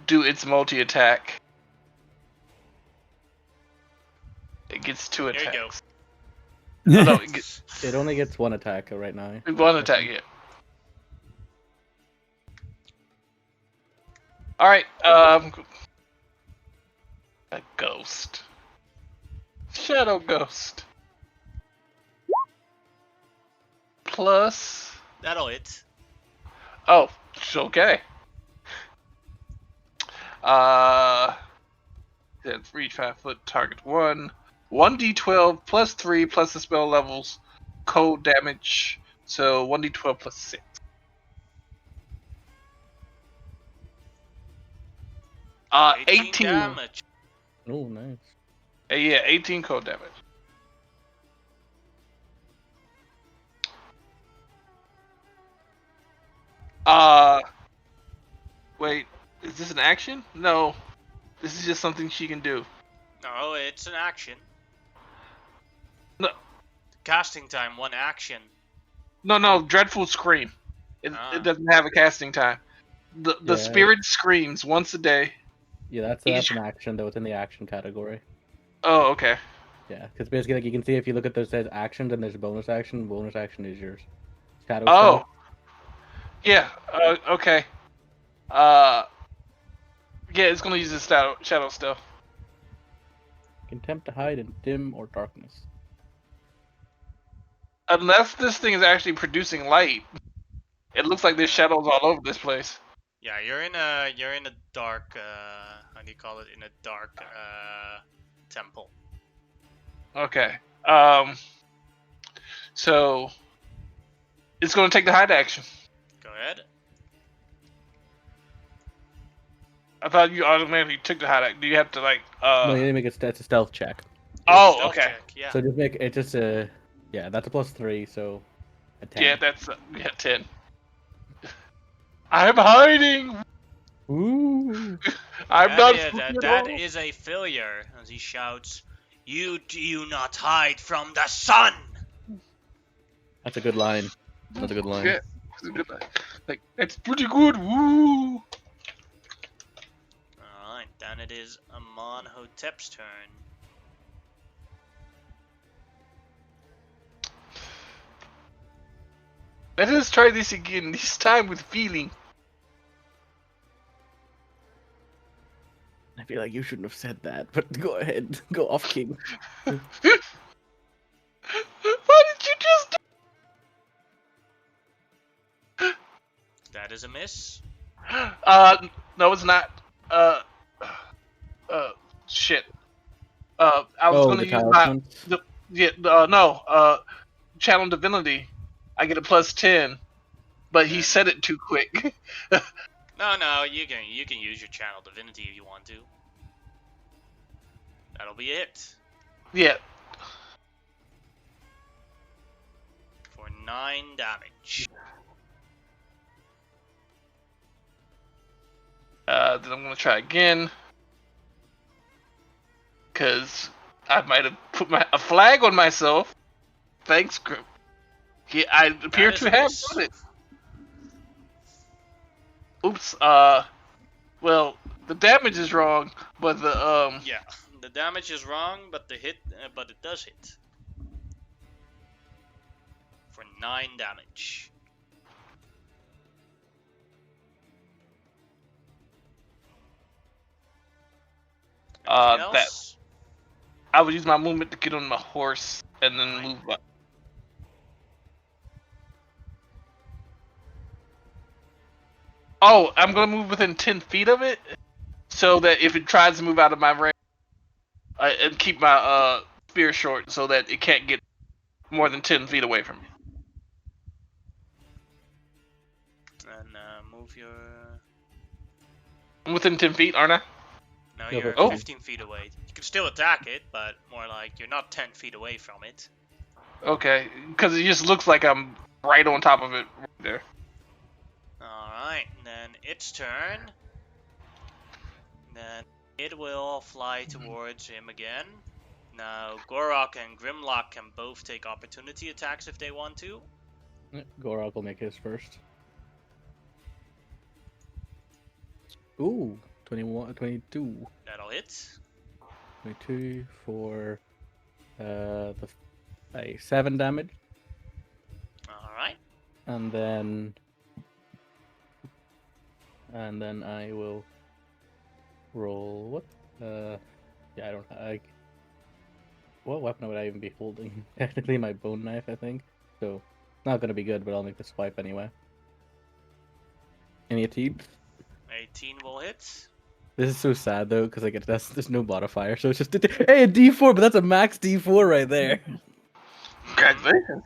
do its multi-attack. It gets 2 attacks. There you go. Oh, no, It only gets 1 attack right now. 1 attack, yeah. Alright, a ghost. Shadow Ghost. Plus... That'll hit. Oh, okay. Then reach 5 foot, target 1. 1d12 plus 3 plus the spell levels, cold damage. So 1d12 plus 6. Uh, 18 damage. Oh, nice. Yeah, 18 cold damage. Wait, is this an action? No, this is just something she can do. No, it's an action. No. Casting time, 1 action. No, Dreadful Scream. It doesn't have a casting time. The spirit screams once a day. Yeah, that's an action, though. It's in the action category. Oh, okay. Yeah, because basically, like, you can see if you look at those, says actions, and there's a bonus action. Bonus action is yours. Shadow Oh. spell. Yeah, okay. Yeah, it's gonna use the shadow still. attempt to hide in dim or darkness. Unless this thing is actually producing light, it looks like there's shadows all over this place. Yeah, you're in a dark how do you call it? In a dark temple. Okay. So it's gonna take the hide action. Go ahead. I thought you automatically took the hide action. Do you have to like? No, you need to make it's a stealth check. Oh, Stealth okay. check, yeah. So just make it just a yeah. That's a +3, so a 10. Yeah, that's 10. I'm hiding. Ooh. I'm not. That is a failure, as he shouts, "You do not hide from the sun!" That's a good line. That's a good line. Yeah, it's a good line. Like that's pretty good. Woo. Alright, then it is Amonhotep's turn. Let us try this again. This time with feeling. I feel like you shouldn't have said that, but go ahead. Go off, King. What did you just do? That is a miss. No, it's not. Shit. I was gonna the use tower my punch. channel divinity. I get a +10, but he said it too quick. No, you can use your channel divinity if you want to. That'll be it. Yeah. For 9 damage. Then I'm gonna try again, cause I might have put a flag on myself. Thanks, Grim. Yeah, I appear is to a have miss. done it. Oops. Well, the damage is wrong, but the Yeah, the damage is wrong, but but it does hit. For 9 damage. Anything that else? I would use my movement to get on my horse and then move up. Oh, I'm gonna move within 10 feet of it, so that if it tries to move out of my range, and keep my spear short, so that it can't get more than 10 feet away from me. And move your... I'm within 10 feet, aren't I? No, Go you're for it. 15 feet away. You can still attack it, but more like you're not 10 feet away from it. Okay, because it just looks like I'm right on top of it right there. Alright, then its turn. Then it will fly towards him again. Now, Gorok and Grimlock can both take opportunity attacks if they want to. Gorok will make his first. Ooh, 21, 22. That'll hit. 22 for 7 damage. Alright. And then I will roll what? Yeah, I don't like. What weapon would I even be holding? Technically, my bone knife, I think. So, not gonna be good, but I'll make the swipe anyway. Any attempts? 18 will hit. This is so sad though, because like there's no modifier, so it's just hey, a D4, but that's a max D4 right there. Congratulations.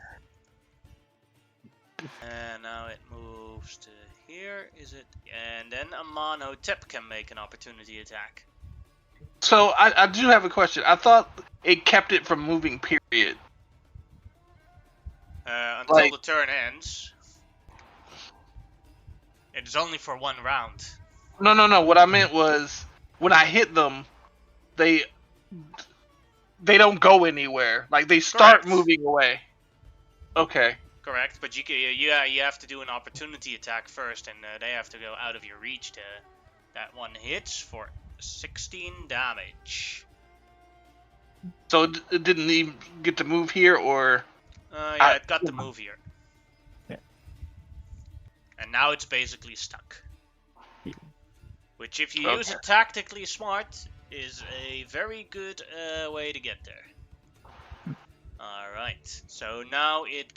And now it moves to here, is it? And then Amonhotep can make an opportunity attack. So I do have a question. I thought it kept it from moving. Period. Until the turn ends. It is only for 1 round. No. What I meant was when I hit them, they don't go anywhere. Like they start Correct. moving away. Okay. Correct, but you have to do an opportunity attack first, and they have to go out of your reach to... That one hits for 16 damage. So it didn't even get to move here, or Yeah, it got the move here. Yeah. And now it's basically stuck. Which, if you use Okay. it tactically smart, is a very good way to get there. Alright, so now it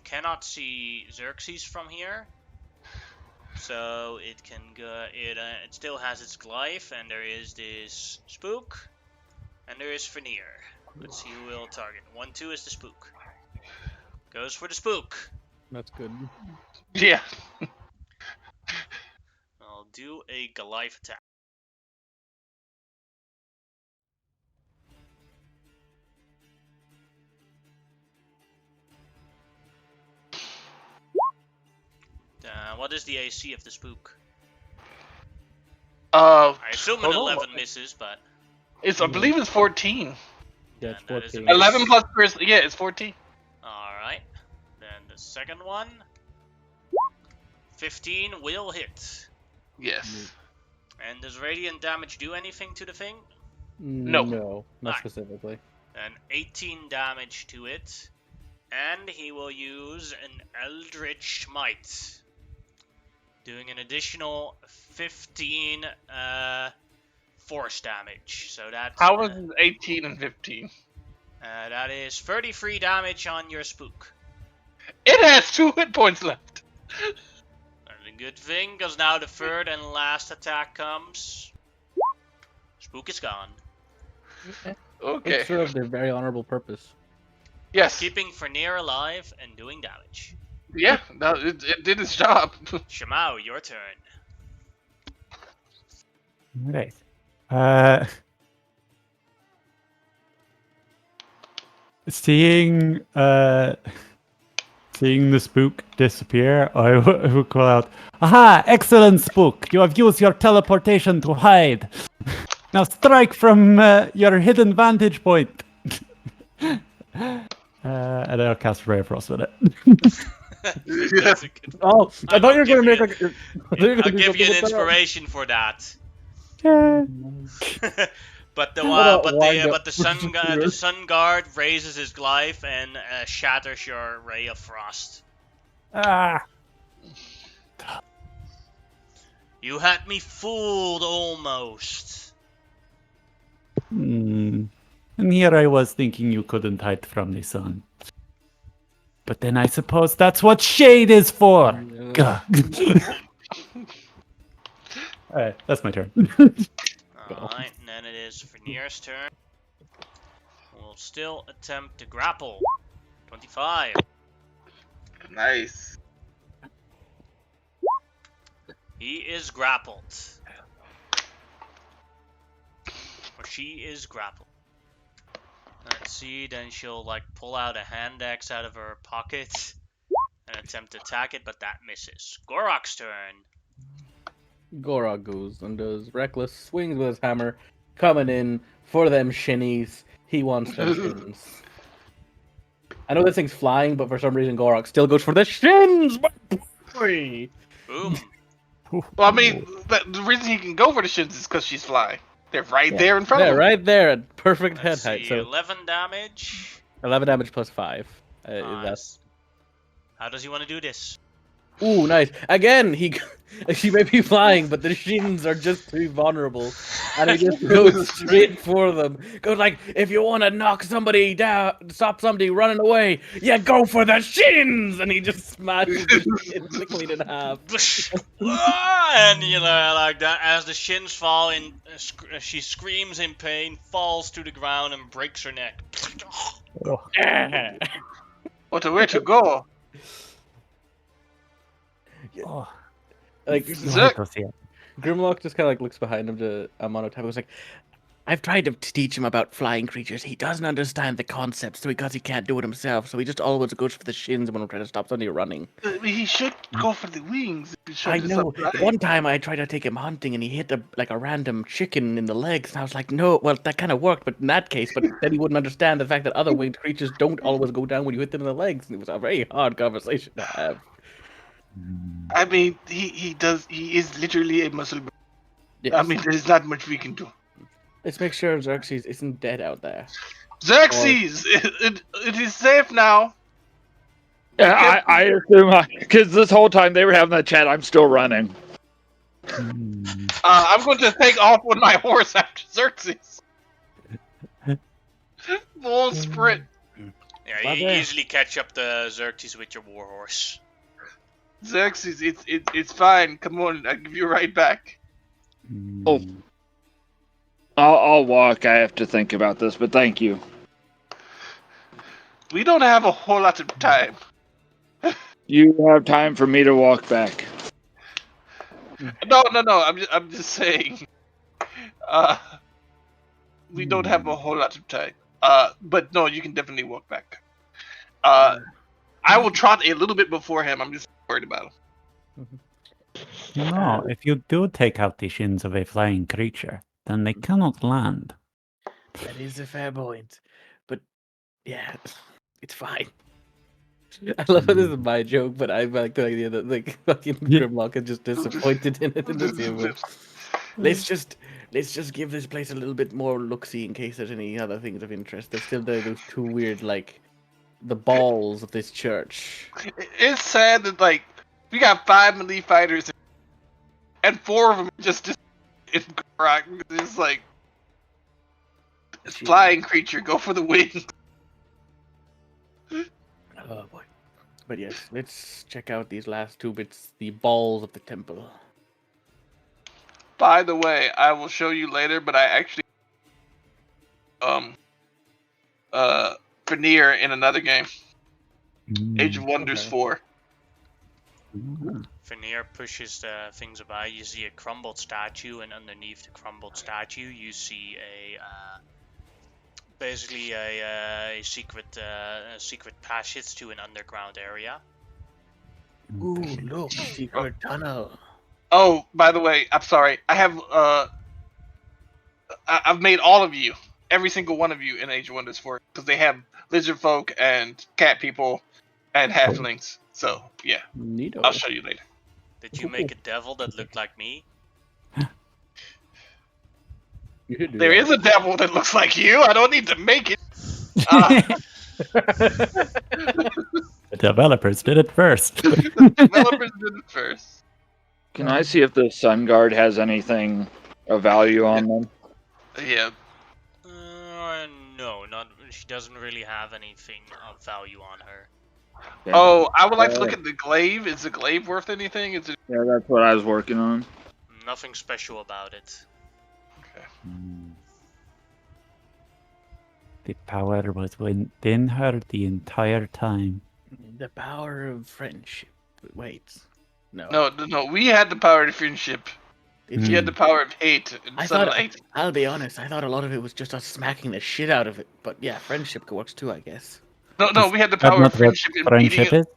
cannot see Xerxes from here. So it can go, it still has its glyph, and there is this spook, and there is Fenir. Let's see who will target. 1-2 is the spook. Goes for the spook. That's good. Yeah. I'll do a Goliath attack. What is the AC of the spook? I assume an 11 misses, but I believe it's 14. Yeah, it's that is a 14. miss. 11 plus first. Yeah, it's 14. Alright. Then the second one. 15 will hit. Yes. And does radiant damage do anything to the thing? No. No, not Alright. specifically. And 18 damage to it. And he will use an Eldritch Smite. Doing an additional 15 force damage. So that's... How was it 18 and 15? that is 33 damage on your spook. It has 2 hit points left. And a good thing, because now the third and last attack comes. Spook is gone. Okay. It served a very honorable purpose. Yes. Keeping Fenir alive and doing damage. Yeah, no, it did its job. Shamao, your turn. Right. Seeing the spook disappear, I will call out, "Aha! Excellent, spook! You have used your teleportation to hide. Now strike from your hidden vantage point." And I'll cast Ray of Frost with it. That's a good. Oh, I I'll thought you were give going to you- make like. I thought you were gonna I'll do give you an something with that. inspiration for that. Yeah. But the What about wind up but the Fenrir? sun guard raises his glyph and shatters your ray of frost. Ah. You had me fooled almost. And here I was thinking you couldn't hide from the sun. But then I suppose that's what shade is for. Gah. Alright, that's my turn. Alright, and then it is Fenir's turn. We'll still attempt to grapple. 25. Nice. He is grappled. Or she is grappled. Let's see, then she'll like pull out a hand axe out of her pocket and attempt to attack it, but that misses. Gorok's turn. Gorok goes and does reckless swings with his hammer, coming in for them shinnies. He wants them shins. I know this thing's flying, but for some reason Gorok still goes for the shins. Boy. Boom. Well, I mean, the reason he can go for the shins is because she's flying. They're right there in front Yeah, of him. right there at perfect head Let's height. see, So 11 damage. 11 damage plus 5. That's... Nice. How does he want to do this? Ooh, nice. Again, she may be flying, but the shins are just too vulnerable, and he just goes straight for them. Goes like, if you want to knock somebody down, stop somebody running away, yeah, go for the shins, and he just smashes the shins clean in half. And you know, like that, as the shins fall in, she screams in pain, falls to the ground, and breaks her neck. What a way to go. Oh, Like Zerk. Grimlock just kind of like looks behind him to Monotype and goes like, I've tried to teach him about flying creatures. He doesn't understand the concepts because he can't do it himself. So he just always goes for the shins when I'm trying to stop somebody running. He should go for the wings. I know. One time I tried to take him hunting and he hit a random chicken in the legs. And I was like, no, well, that kind of worked, but in that case, but then he wouldn't understand the fact that other winged creatures don't always go down when you hit them in the legs. And it was a very hard conversation to have. I mean, he is literally a muscle. Yes. I mean, there's not much we can do. Let's make sure Xerxes isn't dead out there. Xerxes, it is safe now. Yeah, I assume because this whole time they were having that chat, I'm still running. I'm going to take off with my horse after Xerxes. Full sprint. Yeah, Bye you there. easily catch up the Xerxes with your warhorse. Xerxes, it's fine. Come on, I'll give you a ride back. Oh. I'll walk. I have to think about this, but thank you. We don't have a whole lot of time. You have time for me to walk back. No. I'm just saying. We don't have a whole lot of time. But no, you can definitely walk back. I will trot a little bit before him. I'm just worried about him. No, if you do take out the shins of a flying creature, then they cannot land. That is a fair point. But yeah, it's fine. I love that this is my joke, but I like the idea that like fucking Grimlock is just disappointed in it in the same way. Let's just give this place a little bit more look-see in case there's any other things of interest. There's still those two weird like the balls of this church. It's sad that like we got 5 melee fighters, and 4 of them just in Gorak. It's like flying creature, go for the win. Oh boy. But yes, let's check out these last 2 bits, the balls of the temple. By the way, I will show you later, but I actually Veneer in another game. Age of Wonders 4. Veneer pushes the things by. You see a crumbled statue, and underneath the crumbled statue, you see basically a secret passage to an underground area. Ooh, look, secret tunnel. Oh, by the way, I'm sorry. I have I've made all of you, every single one of you in Age of Wonders 4, because they have lizard folk and cat people and halflings. So yeah, Neato. I'll show you later. Did you make a devil that looked like me? There is a devil that looks like you. I don't need to make it. The developers did it first. The developers did it first. Can I see if the Sun Guard has anything of value on them? Yeah. No, not. She doesn't really have anything of value on her. Yeah. Oh, I would like to look at the glaive. Is the glaive worth anything? Is it? Yeah, that's what I was working on. Nothing special about it. Okay. The power was within her the entire time. The power of friendship. Wait. No. No. We had the power of friendship. If you had the power of hate and sunlight. I'll be honest, I thought a lot of it was just us smacking the shit out of it. But yeah, friendship works too, I guess. No, we had the That's power not of friendship what and beating friendship it. is.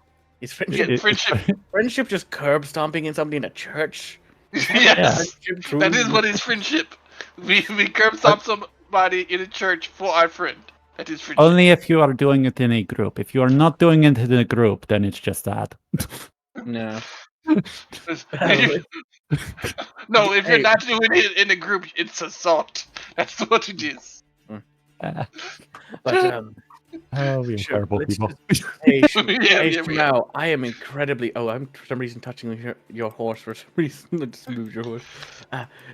Is friendship Yeah, friendship. friendship just curb stomping in somebody in a church? Yes, Friendship that is truly- what is friendship. We curb stomp somebody in a church for our friend. That is friendship. Only if you are doing it in a group. If you are not doing it in a group, then it's just that. No. No, if you're Hey. not doing it in a group, it's assault. That's what it is. But Oh, we're Sure, horrible let's people. Yeah, we Shimao, I am incredibly. Oh, I'm for some reason touching your horse for some reason. I just moved your horse.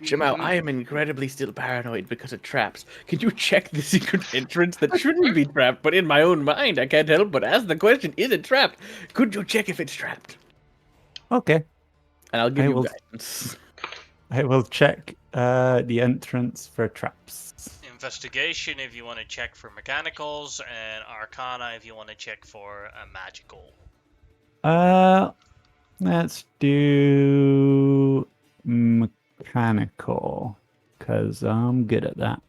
Shimao, I am incredibly still paranoid because of traps. Can you check the secret entrance that shouldn't be trapped, but in my own mind I can't help but ask the question: is it trapped? Could you check if it's trapped? Okay. And I'll give I you will- guidance. I will check the entrance for traps. Investigation if you want to check for mechanicals, and Arcana if you want to check for magical. Let's do mechanical, because I'm good at that.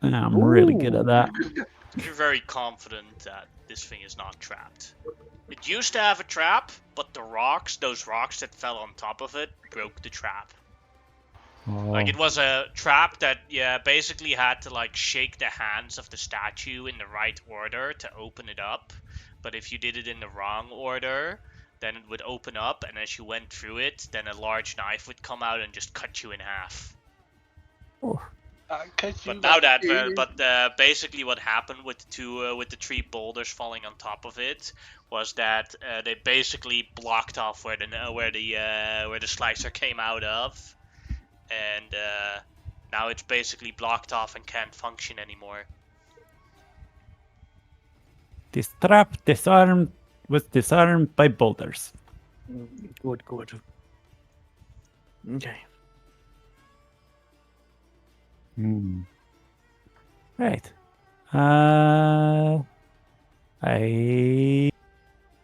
I'm really good at that. You're very confident that this thing is not trapped. It used to have a trap, but those rocks that fell on top of it, broke the trap. Like, it was a trap that, basically had to, like, shake the hands of the statue in the right order to open it up. But if you did it in the wrong order, then it would open up, and as you went through it, then a large knife would come out and just cut you in half. Basically what happened with the 3 boulders falling on top of it was that they basically blocked off where the slicer came out of, and now it's basically blocked off and can't function anymore. This trap was disarmed by boulders. Good. Okay. Right. I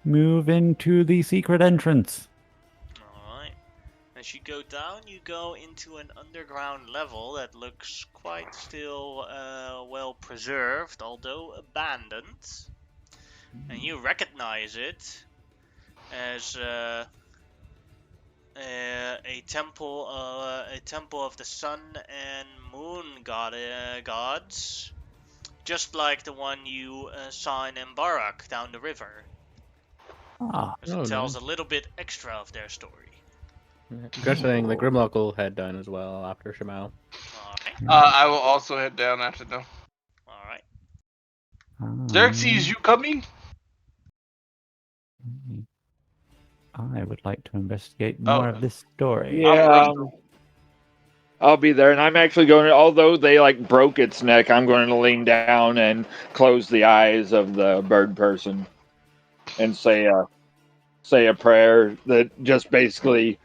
move into the secret entrance. Alright. As you go down, you go into an underground level that looks quite still well preserved, although abandoned. And you recognize it as a temple of the sun and moon gods, just like the one you saw in Embarak down the river. As it tells a little bit extra of their story. Guessing the Grimlock will head down as well after Shimao. Okay. I will also head down after them. Alright. Xerxes, you coming? I would like to investigate more of this story. Yeah, I'll be there, and I'm actually going to, although they like broke its neck, I'm going to lean down and close the eyes of the bird person and say a prayer that just basically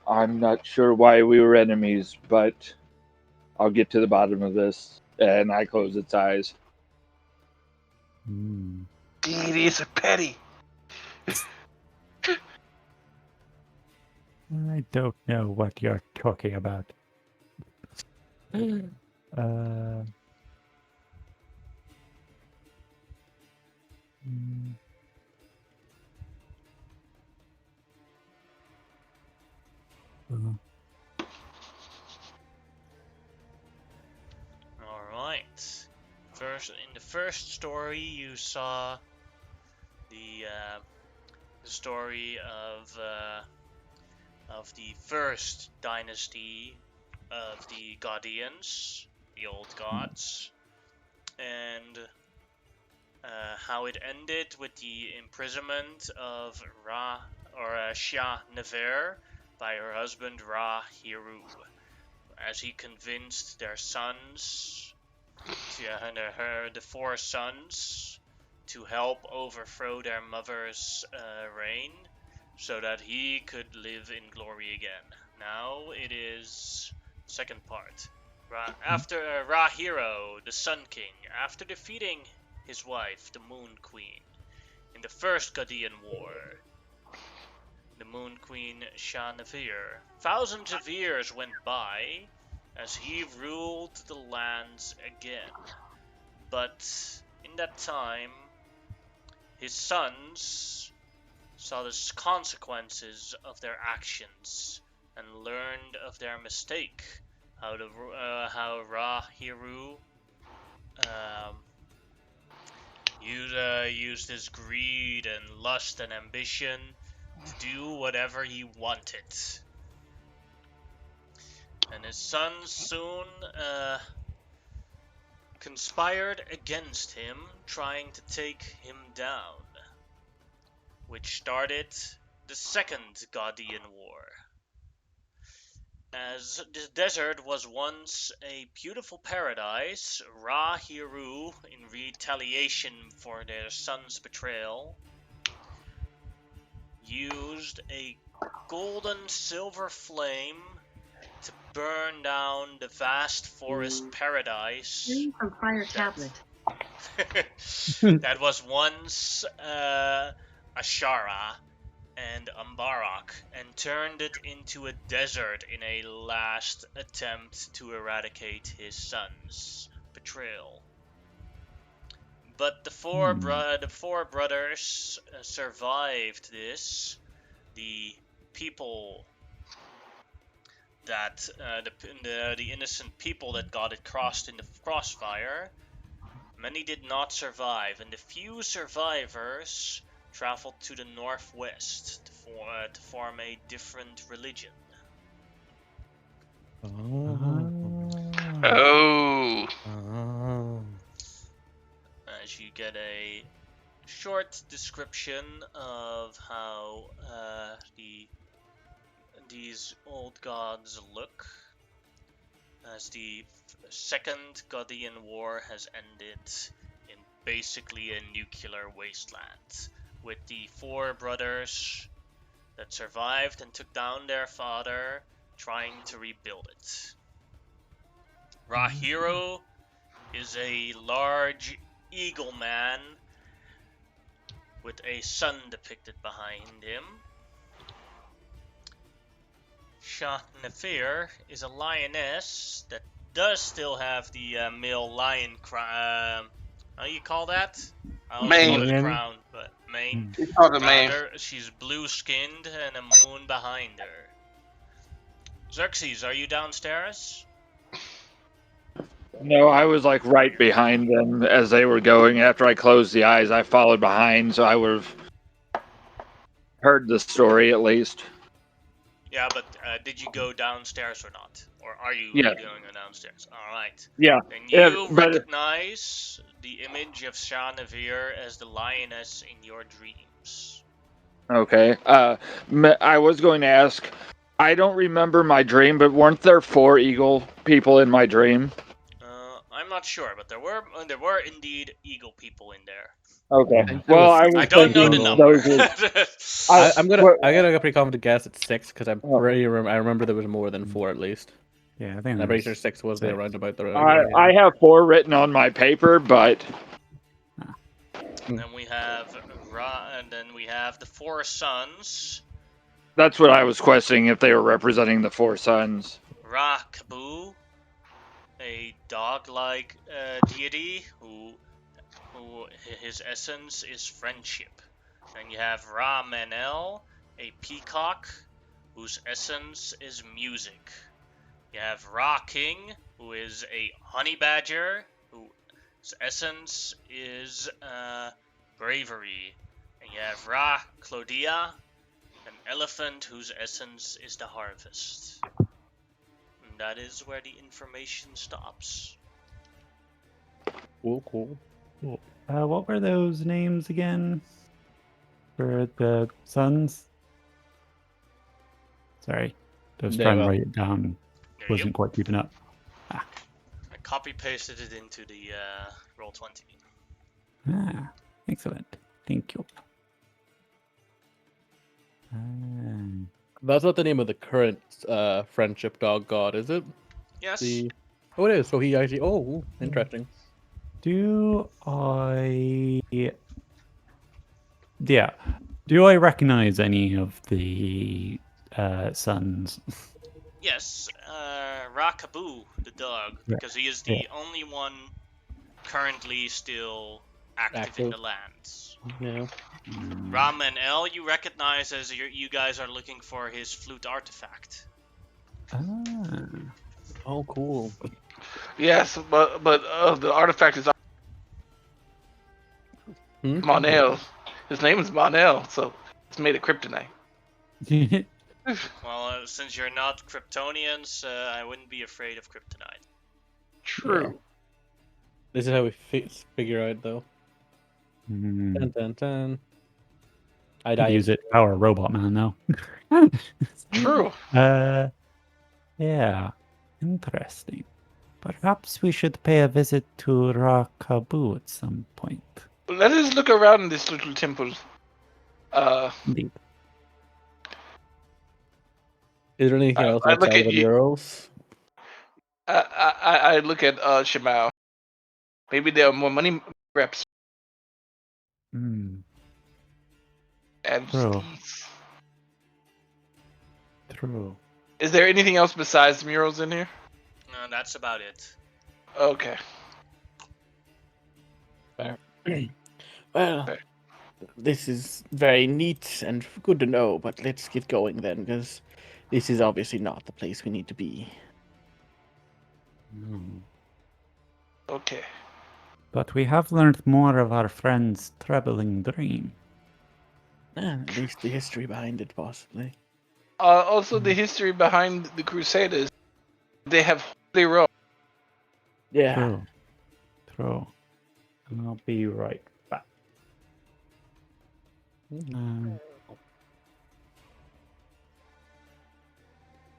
I'm not sure why we were enemies, but I'll get to the bottom of this. And I close its eyes. Deities are petty. I don't know what you're talking about. Alright. In the first story, you saw the story of the first dynasty of the Gaudians, the old gods, and how it ended with the imprisonment of Shah Nefer by her husband Ra Hiru, as he convinced their sons, the 4 sons, to help overthrow their mother's reign, so that he could live in glory again. Now it is second part. After Ra Hero, the Sun King, after defeating his wife, the Moon Queen, in the first Gaudian War, the Moon Queen Shah Nefer, thousands of years went by as he ruled the lands again. But in that time, his sons saw the consequences of their actions and learned of their mistake. How Ra Hiru used his greed and lust and ambition to do whatever he wanted. And his sons soon conspired against him, trying to take him down, which started the Second Gaudian War. As the desert was once a beautiful paradise, Ra Hiru, in retaliation for their son's betrayal, used a golden silver flame to burn down the vast forest paradise From prior tablet. that was once Asherah and Embarak, and turned it into a desert in a last attempt to eradicate his son's betrayal. But the four brothers survived this. The people that the innocent people that got it crossed in the crossfire, many did not survive, and the few survivors traveled to the northwest to form a different religion. Oh. Oh. As you get a short description of how these old gods look, as the Second Godian War has ended in basically a nuclear wasteland, with the 4 brothers that survived and took down their father trying to rebuild it. Rahiro is a large eagle man with a sun depicted behind him. Shah Nefir is a lioness that does still have the male lion crown. How do you call that? I always call it a Mane. crown, but mane. It's called a Around mane. her. She's blue-skinned and a moon behind her. Xerxes, are you downstairs? No, I was like right behind them as they were going. After I closed the eyes, I followed behind, so I would have heard the story at least. Yeah, but did you go downstairs or not? Or are you Yeah. going downstairs? Alright. Yeah. Then Yeah, you but- recognize the image of Shah Navir as the lioness in your dreams. Okay. I was going to ask. I don't remember my dream, but weren't there 4 eagle people in my dream? I'm not sure, but there were indeed eagle people in there. Okay. think Well, there was- I was I don't know the thinking number. those I'm gonna what- I got a pretty confident guess at 6 because I'm Oh. pretty I remember there was more than 4 at least. Yeah, I think And I'm pretty sure 6 was the six. around about the. I have 4 written on my paper, but Then we have and then we have the 4 sons. that's what I was questioning if they were representing the 4 sons. Ra Kabu, a dog-like deity who his essence is friendship. Then you have Ra Manel, a peacock whose essence is music. You have Ra King, who is a honey badger whose essence is bravery. And you have Ra Clodia, an elephant whose essence is the harvest. And that is where the information stops. Cool. Cool. What were those names again? For the sons? Sorry. I was Yeah, trying well. to write it down. There you Wasn't quite keeping up. I copy-pasted it into the Roll20. Ah, excellent. Thank you. Ah. That's not the name of the current friendship dog god, is it? Yes. Oh, it is. So he actually. Oh, interesting. Do I... Yeah. Do I recognize any of the sons? Yes, Rakabu, the dog, Yeah. because he is the only one currently still active in the lands. Yeah. Ram and El, you recognize as you guys are looking for his flute artifact. Ah. Oh, cool. Yes, but the artifact is Hmm? Monel. His name is Monel, so it's made of kryptonite. Well, since you're not Kryptonians, I wouldn't be afraid of kryptonite. True. This is how we figure out, though. Hmm. Dun, dun, dun. I Could die. use it to power a robot man, though. True. Yeah. Interesting. Perhaps we should pay a visit to Rakabu at some point. Let us look around in this little temple. Indeed. Is there anything else I look outside at of the you. murals? I look at Shimao. Maybe there are more money reps Hmm. and True. skis. True. Is there anything else besides murals in here? No, that's about it. Okay. Well, Okay. this is very neat and good to know, but let's get going then, because this is obviously not the place we need to be. Hmm. Okay. But we have learned more of our friend's troubling dream. At least the history behind it, possibly. Also, the history behind the Crusaders. They have holy road. Yeah. Throw. And I'll be right back.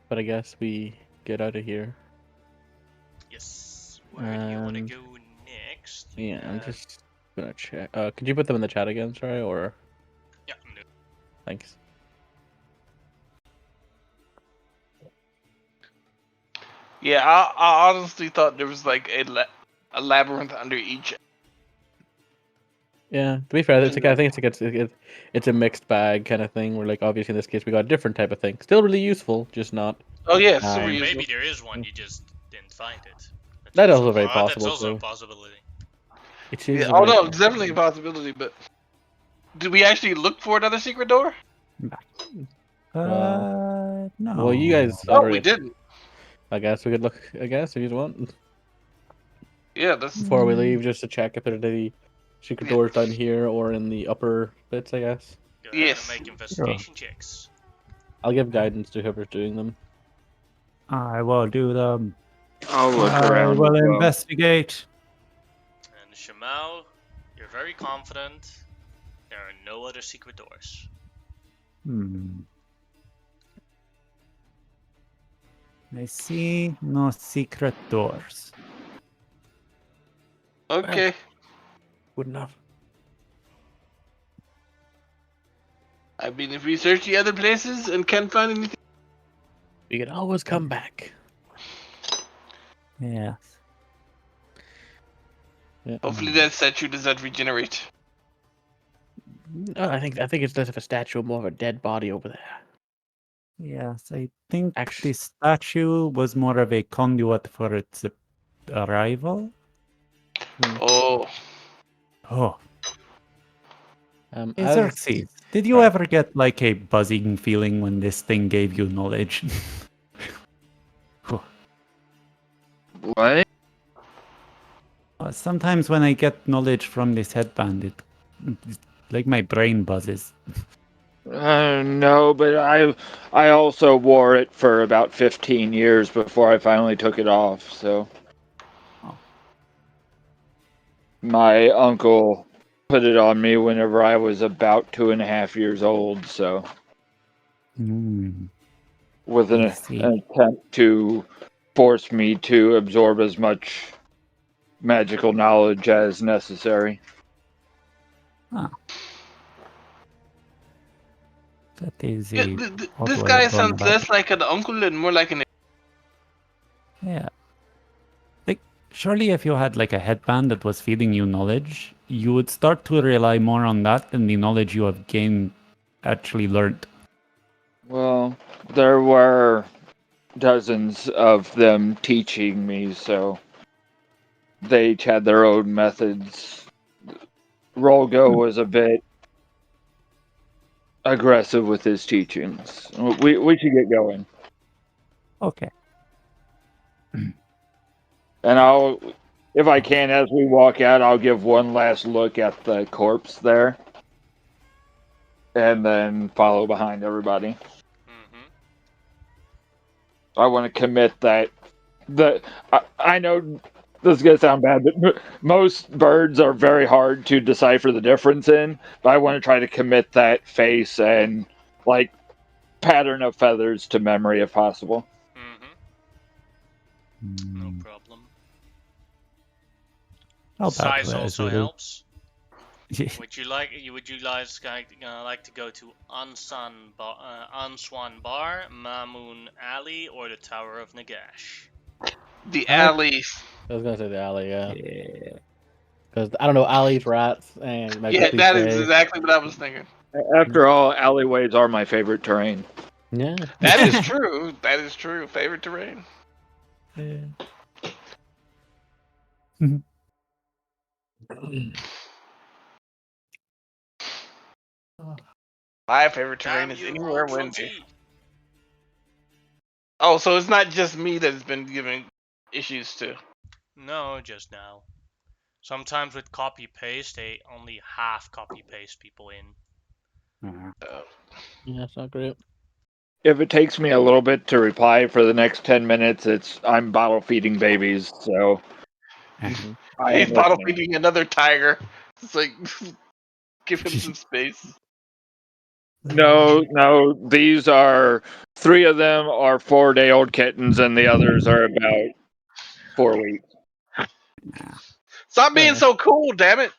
But I guess we get out of here. Yes. Where do you want to And- go next? Yeah, I'm just gonna check. Could you put them in the chat again, sorry, or Yeah. No. thanks. Yeah, I honestly thought there was like a labyrinth under each. Yeah, to be fair, I think it's a mixed bag kind of thing. Where like obviously in this case we got a different type of thing, still really useful, just not. Oh yeah, super Or useful. Maybe there is one, you just didn't find it. That's also very That's possible, also a too. possibility. It Yeah, is. oh no, it's definitely a possibility. But did we actually look for another secret door? No. Well, you guys. Oh, we didn't. I guess we could look. I guess if you want Yeah, that's before we leave, just to check if there's any secret doors down here or in the upper bits. I guess Go ahead Yes. and make investigation checks. I'll give guidance to whoever's doing them. I will do them. I'll look I around. will as well. investigate. And Shamal, you're very confident. There are no other secret doors. I see no secret doors. okay. Good enough. I mean, if we search the other places and can't find anything, We can always come back. Yes. Yeah. hopefully that statue does not regenerate. I think it's less of a statue, more of a dead body over there. Yes, I think Actually- the statue was more of a conduit for its arrival. Oh, Oh, As- Xerxes, did you Sorry. ever get like a buzzing feeling when this thing gave you knowledge? What? Sometimes when I get knowledge from this headband, like my brain buzzes. No, but I also wore it for about 15 years before I finally took it off. So Oh. my uncle put it on me whenever I was about 2.5 years old. So with I an see. attempt to force me to absorb as much magical knowledge as necessary. That is yeah, a odd this way guy of going sounds about less it. like an uncle and more like an. Yeah. Like, surely if you had like a headband that was feeding you knowledge, you would start to rely more on that than the knowledge you have gained actually learned. Well, there were dozens of them teaching me, so they each had their own methods. Rolgo was a bit aggressive with his teachings. We should get going. Okay. And I'll, if I can, as we walk out, I'll give one last look at the corpse there. And then follow behind everybody. I want to commit that. I know this is going to sound bad, but most birds are very hard to decipher the difference in. But I want to try to commit that face and, like, pattern of feathers to memory if possible. No problem. I'll bow to Size it as also we do. helps. Would you guys like to go to Answan Bar, Mamoon Alley, or the Tower of Nagash? The alley. I was gonna say the alley, yeah. Yeah. Because I don't know, alleys, rats, and it might be Yeah, that is cliche. exactly what I was thinking. After all, alleyways are my favorite terrain. Yeah. That is true. That is true. Favorite terrain. My favorite terrain Damn is you, anywhere Roll windy. 20. Oh, so it's not just me that has been giving issues to. No, just now. Sometimes with copy paste, they only half copy paste people in. Yeah, it's not great. If it takes me a little bit to reply for the next 10 minutes, I'm bottle feeding babies, so And I He's am bottle listening. feeding another tiger. It's like, give him some space. No, these are 3 of them are 4-day-old kittens, and the others are about 4 weeks. Stop being so cool, damn it!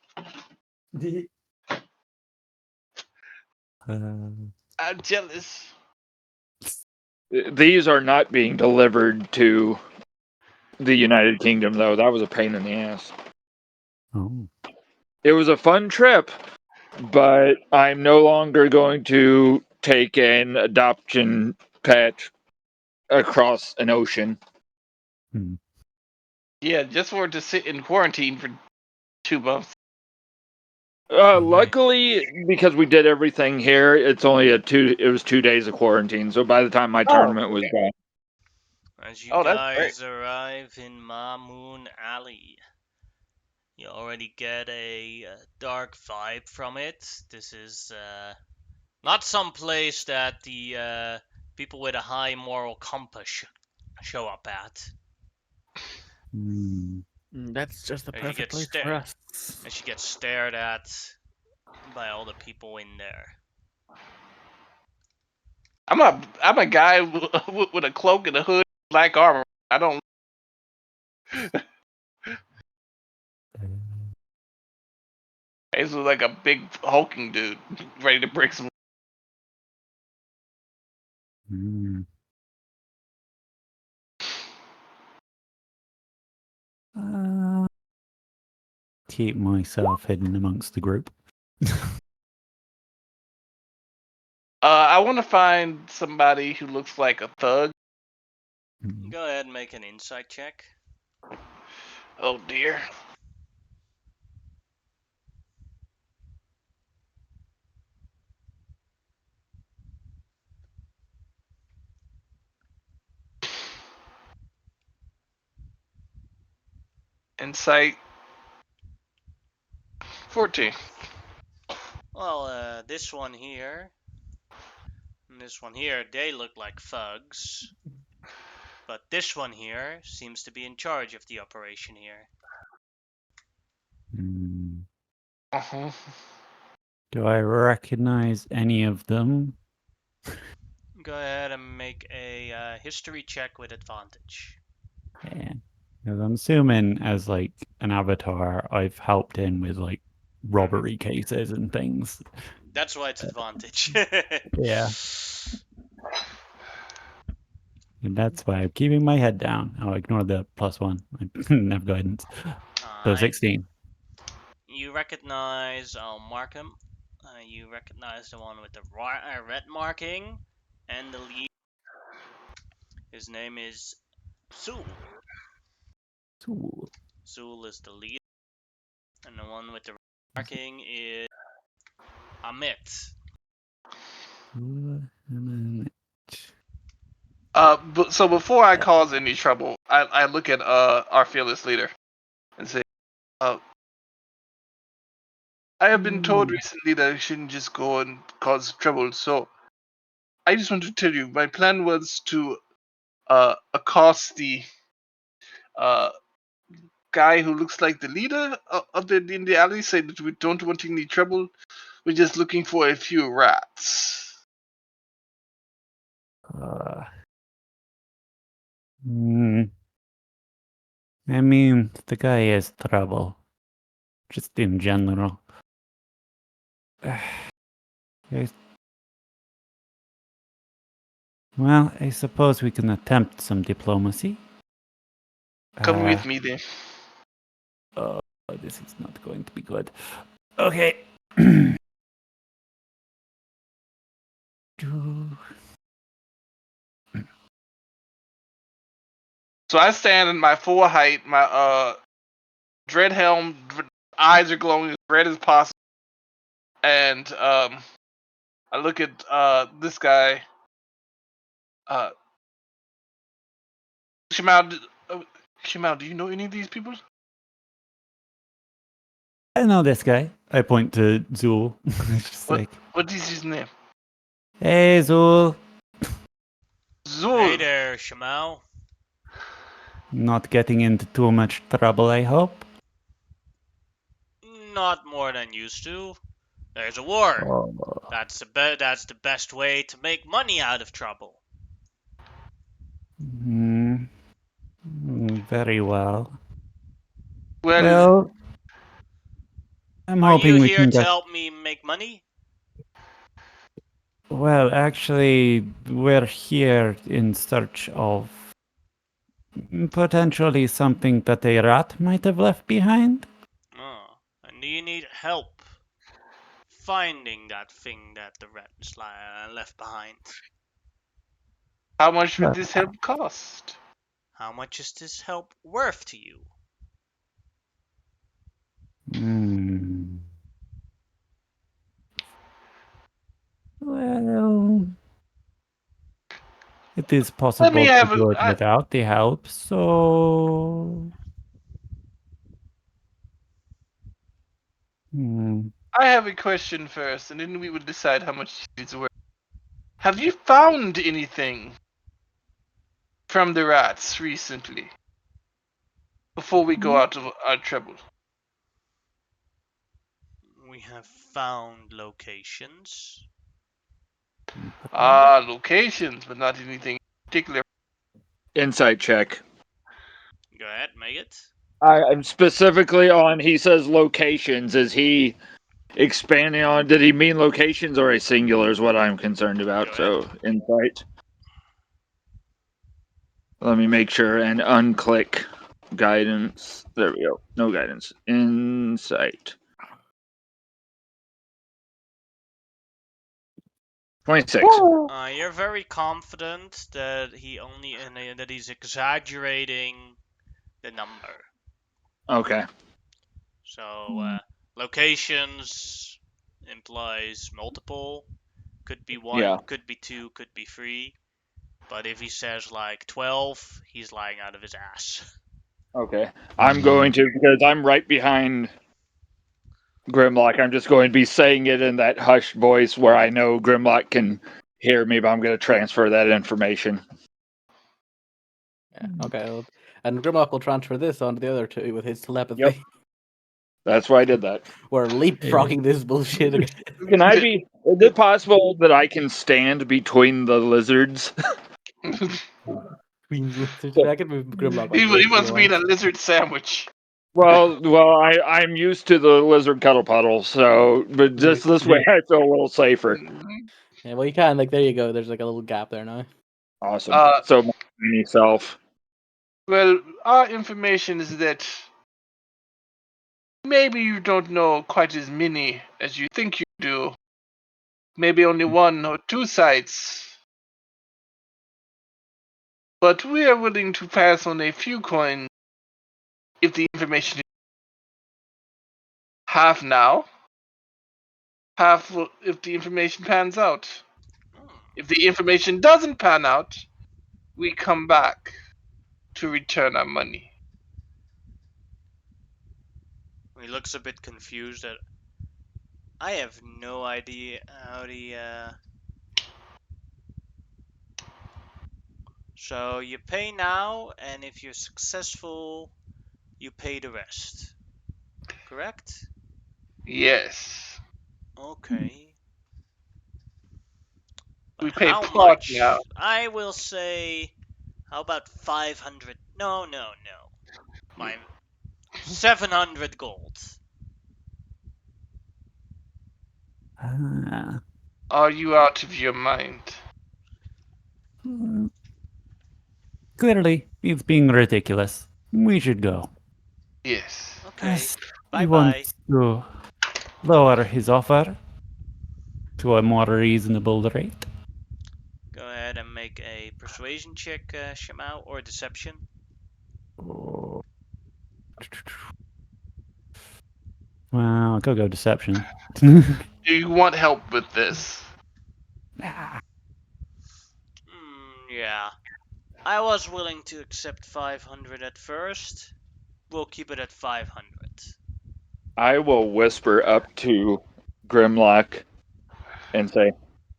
I'm jealous. These are not being delivered to the United Kingdom, though. That was a pain in the ass. oh. It was a fun trip, but I'm no longer going to take an adoption pet across an ocean. Hmm. Yeah, just for it to sit in quarantine for 2 months. Luckily, because we did everything here, it's only it was 2 days of quarantine. So by the time my tournament was done, As you Oh, that's great. guys arrive in Mamoon Alley, you already get a dark vibe from it. This is not some place that the people with a high moral compass show up at. Hmm. That's just the As you perfect get place stared, for us. as you get stared at by all the people in there. I'm a guy with a cloak and a hood, black armor. I don't. This was like a big hulking dude, ready to break some. Hmm. Keep myself hidden amongst the group. I want to find somebody who looks like a thug. Hmm. Go ahead and make an insight check. Oh dear. Insight 14. Well, this one here and this one here, they look like thugs. But this one here seems to be in charge of the operation here. Hmm. Uh-huh. Do I recognize any of them? Go ahead and make a history check with advantage. Yeah. 'Cause I'm assuming as like an avatar, I've helped in with like robbery cases and things. That's why it's advantage. Yeah. And that's why I'm keeping my head down. I'll ignore the +1. I didn't have guidance. So Alright. 16. You recognize Markham. You recognize the one with the red marking. And the lead. His name is Zool. Ooh. Zool is the lead. And the one with the red marking is Amit. So before I cause any trouble, I look at our fearless leader and say, I have been told recently that I shouldn't just go and cause trouble, so I just want to tell you, my plan was to accost the guy who looks like the leader of in the alley, say that we don't want any trouble. We're just looking for a few rats. I mean, the guy is trouble. Just in general. Well, I suppose we can attempt some diplomacy. Come with me then. Oh, this is not going to be good. Okay. So I stand in my full height, my dread helm, eyes are glowing as red as possible, and I look at this guy. Shimao, Shimao, do you know any of these people? I know this guy. I point to Zool. Just like, What is his name? hey, Zool. Zul. Hey there, Shamao. Not getting into too much trouble, I hope. Not more than used to. There's a war. Oh. That's the best way to make money out of trouble. Very well. Well, Well, I'm Are you hoping we here can to get. help me make money? Well, actually, we're here in search of potentially something that a rat might have left behind. Oh, and do you need help finding that thing that the rat left behind? how much would this help cost? How much is this help worth to you? Hmm. Well, it is Let me possible to have do it a, without the help, so. I have a question first, and then we will decide how much it's worth. Have you found anything from the rats recently? Before we go out of our trouble. We have found locations. Locations, but not anything in particular. Insight check. Go ahead, make it. I'm specifically on. He says locations. Is he expanding on? Did he mean locations or a singular? Is what I'm concerned about. Go ahead. So insight. Let me make sure and unclick guidance. There we go. No guidance. Insight. 26. You're very confident that that he's exaggerating the number. Okay. So locations implies multiple. Could be one, Yeah. could be two, could be three. But if he says like 12, he's lying out of his ass. Okay. I'm going to, because I'm right behind Grimlock, I'm just going to be saying it in that hushed voice where I know Grimlock can hear me, but I'm going to transfer that information. Yeah. Okay. Well, and Grimlock will transfer this onto the other two with his telepathy. Yep. That's why I did that. We're leapfrogging this bullshit again. Can I be? Is it possible that I can stand between the lizards? Queen's lizard. I can move Grimlock like He this if wants you to be in a want. lizard sandwich. Well, I'm used to the lizard cuddle puddle, so but just this way I feel a little safer. Yeah, well, you can. Like, there you go. There's like a little gap there now. Awesome. Uh, So my tiny self. Well, our information is that maybe you don't know quite as many as you think you do. Maybe only one or two sites. But we are willing to pass on a few coins if the information is half now, half if the information pans out. If the information doesn't pan out, we come back to return our money. He looks a bit confused. I have no idea how the. So you pay now, and if you're successful, you pay the rest. Correct? Yes. Okay. But We pay how part now. much? I will say, how about 500? No. My 700 gold. Ah. Are you out of your mind? Clearly, he's being ridiculous. We should go. Yes. Okay. He Bye. wants to lower his offer to a more reasonable rate. Go ahead and make a persuasion check, Shamao, or deception. Well, I'll go deception. Do you want help with this? Yeah. I was willing to accept 500 at first. We'll keep it at 500. I will whisper up to Grimlock and say,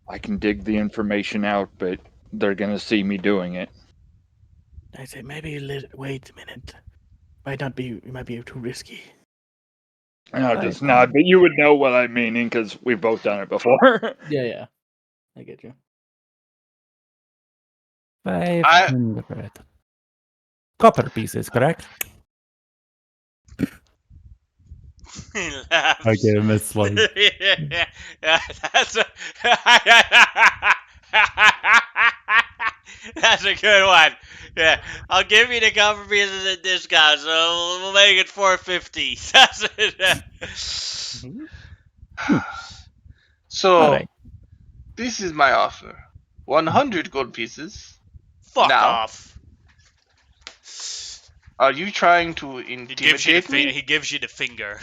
I can dig the information out, but they're going to see me doing it. I say maybe wait a minute. It might be too risky. And I'll just nod, but you would know what I'm meaning because we've both done it before. Yeah. I get you. 500 copper pieces, correct? He laughs. I gave him a slice. Yeah, that's a that's a good one. Yeah, I'll give you the cover pieces at discount, so we'll make it 450. That's it. So, Alright. this is my offer. 100 gold pieces. Fuck Now, off. are you trying to He gives you the intimidate me? he gives you the finger.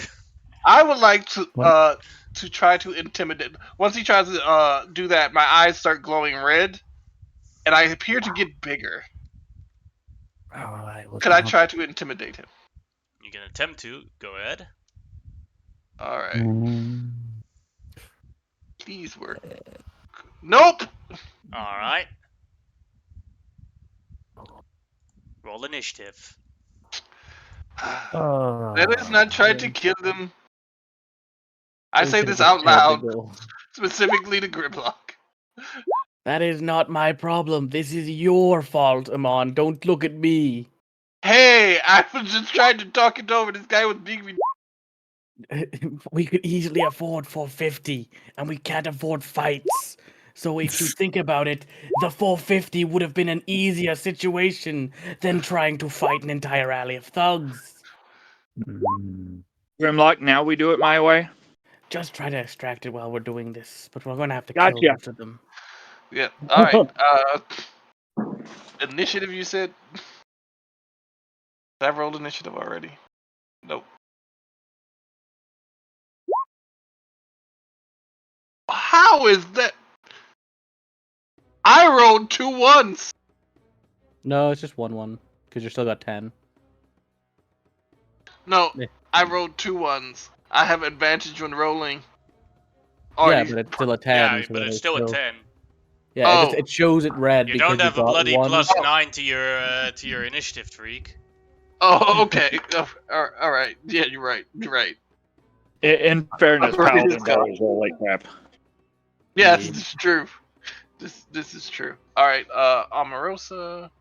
I would like What? to try to intimidate. Once he tries to do that, my eyes start glowing red, and I appear to get bigger. Oh, I would Could I not. try to intimidate him? You can attempt to. Go ahead. All right, Mm. please work. Nope. All right. Roll initiative. Let us not try to kill them. I We say could've this just out tried to loud, go. specifically to Grimlock. That is not my problem. This is your fault, Amon. Don't look at me. Hey, I was just trying to talk it over. This guy was being We could easily afford 450, and we can't afford fights. So if you think about it, the 450 would have been an easier situation than trying to fight an entire alley of thugs. Mm. Grimlock, now we do it my way. Just try to extract it while we're doing this, but we're gonna have to Gotcha. kill most of them. Yeah. All right. Initiative. You said. I've rolled initiative already. Nope. How is that? I rolled 2 1s. No, it's just 1-1 because you still got 10. No, Yeah. I rolled 2 1s. I have advantage when rolling. Yeah, Already. but it's still a 10. Yeah, so but then it's still a 10. Yeah, Oh. it shows it red You because don't have you a got bloody one. +9 to your initiative, Tariq. Oh, okay. All right. Yeah, you're right. You're right. In fairness, I've already Paladins discovered. always roll like crap. Yes, Yeah. this is true. This is true. All right. Omarosa.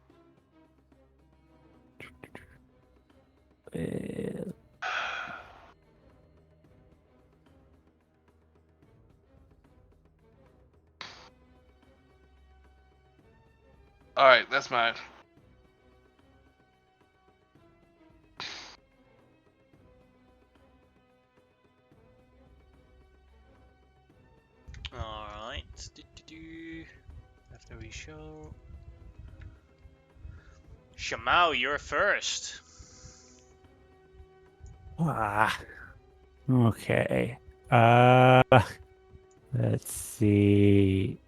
All right, that's mine. Alright. After we show. Shamao, you're first. Ah. Okay. Let's see.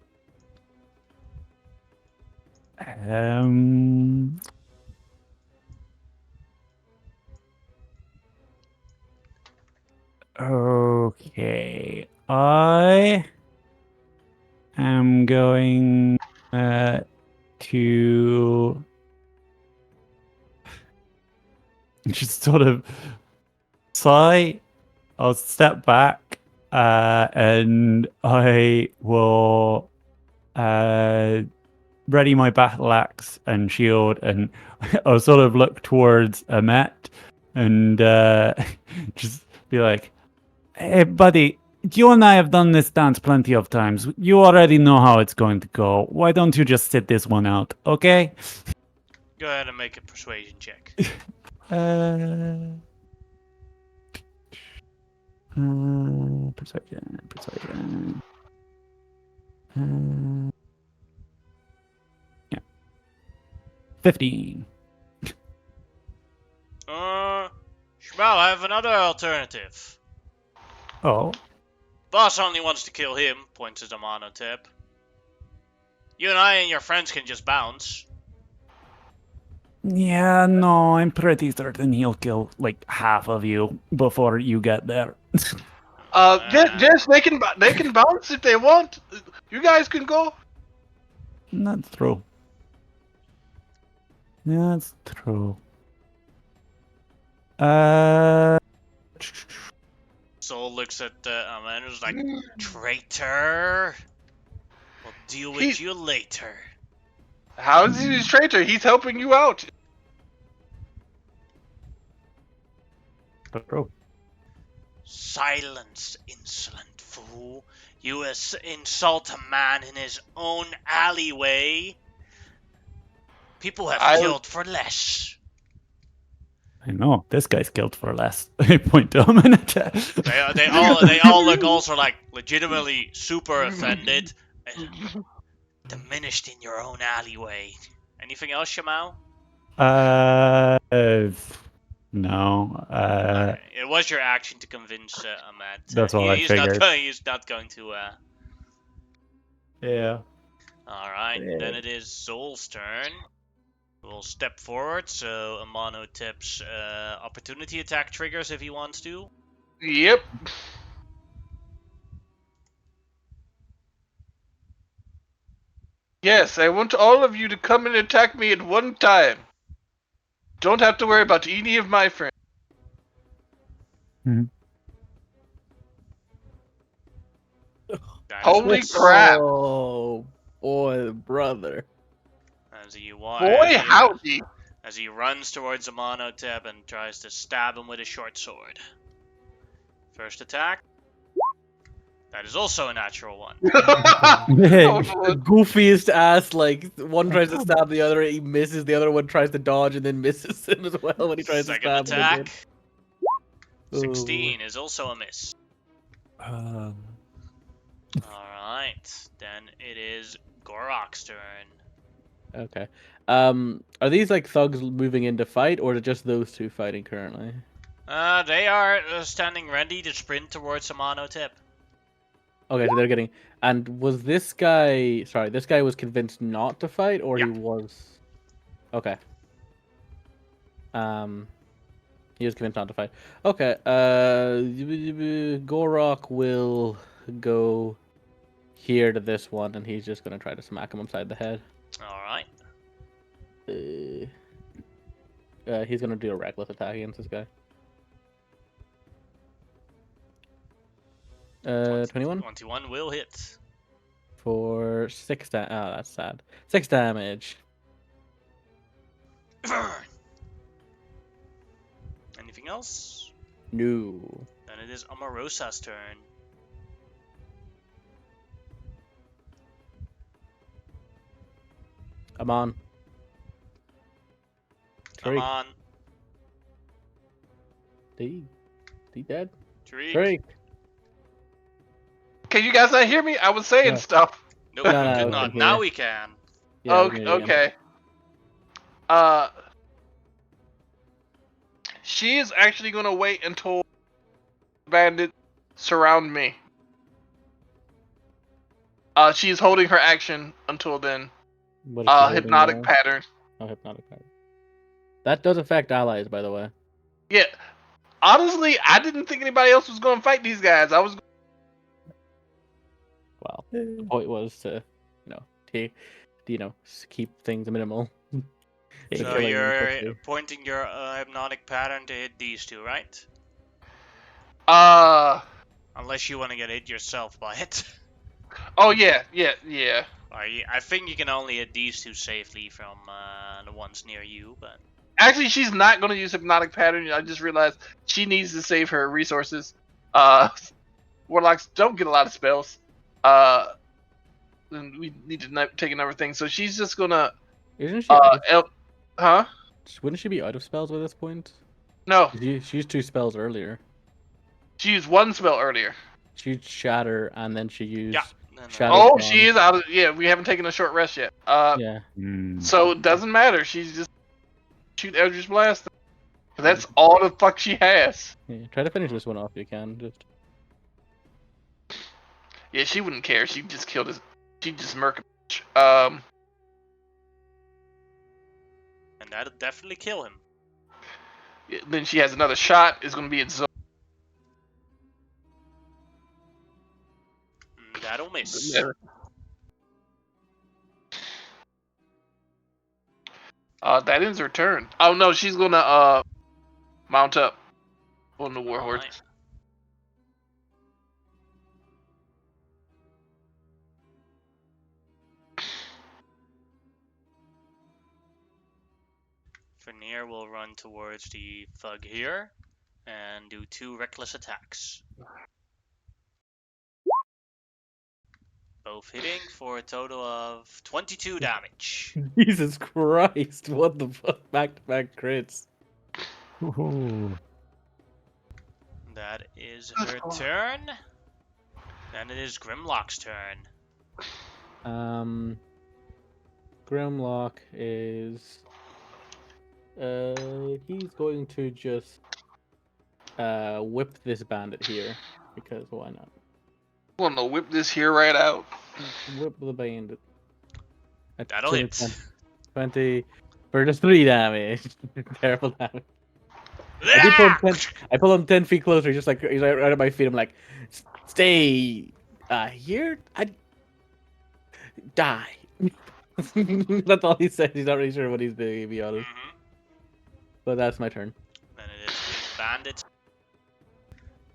Okay. I am going to just sort of sigh. I'll step back and I will ready my battle axe and shield, and I'll sort of look towards Amet and just be like, "Hey, buddy, you and I have done this dance plenty of times. You already know how it's going to go. Why don't you just sit this one out, okay?" Go ahead and make a persuasion check. Persuasion. Yeah. 15. Shmuel, I have another alternative. Oh. Boss only wants to kill him, points at Amonotep. You and I and your friends can just bounce. Yeah, no, I'm pretty certain he'll kill like half of you before you get there. Yes, they can bounce if they want. You guys can go. That's true. Yeah, that's true. Uh, Soul looks at Ahmed and is like, traitor. We'll deal with He- you later. How is he a traitor? He's helping you out. true. Silence, insolent fool. You insult a man in his own alleyway. People have I killed for less. I know this guy's killed for less. I point to him in a chat. They all look also like legitimately super offended. Diminished in your own alleyway. Anything else, Shamao? No. Alright, it was your action to convince Ahmed. That's what I He's not figured. going. He's not going to. Yeah. All right, then it is Zol's turn. We'll step forward, so Amano tips opportunity attack triggers if he wants to. Yep. Yes, I want all of you to come and attack me at one time. Don't have to worry about any of my friends. That is a Holy miss. crap. Oh boy, brother. As Boy, howdy. as he runs towards Amonotep and tries to stab him with a short sword. First attack. That is also a natural one. The goofiest ass, like one tries to stab the other, he misses, the other one tries to dodge and then misses him as well when he tries Second to stab him again. attack. 16 is also a miss. Alright, then it is Gorok's turn. Okay. Are these like thugs moving in to fight, or are it just those two fighting currently? They are standing ready to sprint towards Amonotep. Okay, so they're getting. And was this guy? Sorry, this guy was convinced not to fight, or Yeah. he was. Okay. He was convinced not to fight. Okay. Gorok will go here to this one, and he's just gonna try to smack him upside the head. Alright. He's gonna do a reckless attack against this guy. 21 21 will hit. for 6 damage. Oh, that's sad. 6 damage. Anything else? No. Then it is Amarosa's turn. I'm on. Come Tariq. on. He dead? Tariq. Tariq. Can you guys not hear me? I was saying No. stuff. Nope, No, we we could can not. hear Now you. we can. Yeah, we can hear you again. Okay. She is actually gonna wait until bandits surround me. She's holding her action until then. What is she holding Hypnotic now? pattern. Oh, hypnotic pattern. That does affect allies, by the way. Yeah. Honestly, I didn't think anybody else was gonna fight these guys. I was. Well, the point was to, keep things minimal. So Killing them you're quickly. pointing your hypnotic pattern to hit these two, right? Unless you want to get hit yourself by it. Oh yeah. I think you can only hit these two safely from the ones near you, but... Actually, she's not gonna use hypnotic pattern. I just realized she needs to save her resources. Warlocks don't get a lot of spells. And we need to take another thing. So she's just gonna. Isn't she out of, Huh? wouldn't she be out of spells by this point? No, She used 2 spells earlier. she used one spell earlier. She used Shatter, and then she used Yeah. Shatter. Oh, Dawn. she is out of. Yeah, we haven't taken a short rest yet. Yeah. So it doesn't matter. She's just shoot Eldritch Blast. That's all the fuck she has. Yeah. Try to finish this one off if you can. Just. Yeah, she wouldn't care. She just killed his. She just murked. And that'll definitely kill him. Then she has another shot. It's gonna be at Zoe. That'll miss. That ends her turn. Oh no, she's gonna mount up on the warhorse. Alright. Vernier will run towards the thug here and do 2 reckless attacks. Both hitting for a total of 22 damage. Jesus Christ! What the fuck? Back-to-back crits. Ooh. That is her turn. Then it is Grimlock's turn. Grimlock is he's going to just whip this bandit here because why not? I'm gonna whip this here right out. Whip the bandit. That'll hit. 20 for just 3 damage. Terrible damage. I pull him 10 feet closer, just like he's right at my feet. I'm like, stay here. I die. That's all he said. He's not really sure what he's doing, to be honest. But that's my turn. Then it is the bandit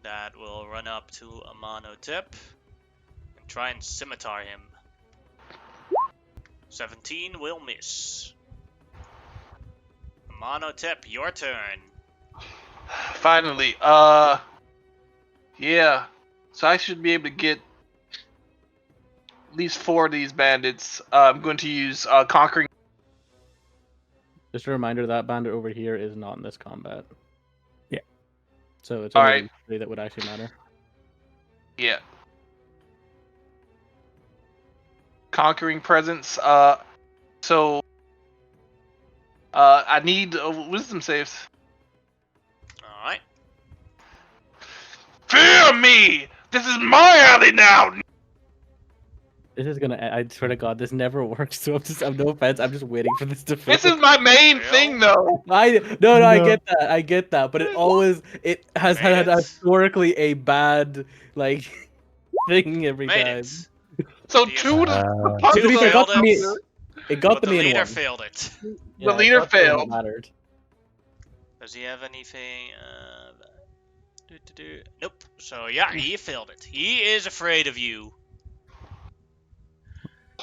that will run up to Amonotep and try and scimitar him. 17 will miss. Amonotep, your turn. Finally, yeah. So I should be able to get at least 4 of these bandits. I'm going to use conquering. Just a reminder that bandit over here is not in this combat. Yeah. So it's All only right. 3 that would actually matter. Yeah. Conquering presence. So I need wisdom saves. Alright. Fear me! This is my alley now! This is gonna. I swear to God, this never works. So I'm no offense. I'm just waiting for this to fail. This is my main thing, though! I No. get that, but it has had Made it. historically a bad like thing every Made time. it. So The- 2 to To be fair, it got failed to me. it. It got But to the me in leader one. failed it. Yeah, the leader it got to me when it failed. mattered. Does he have anything? Nope. So yeah, he failed it. He is afraid of you.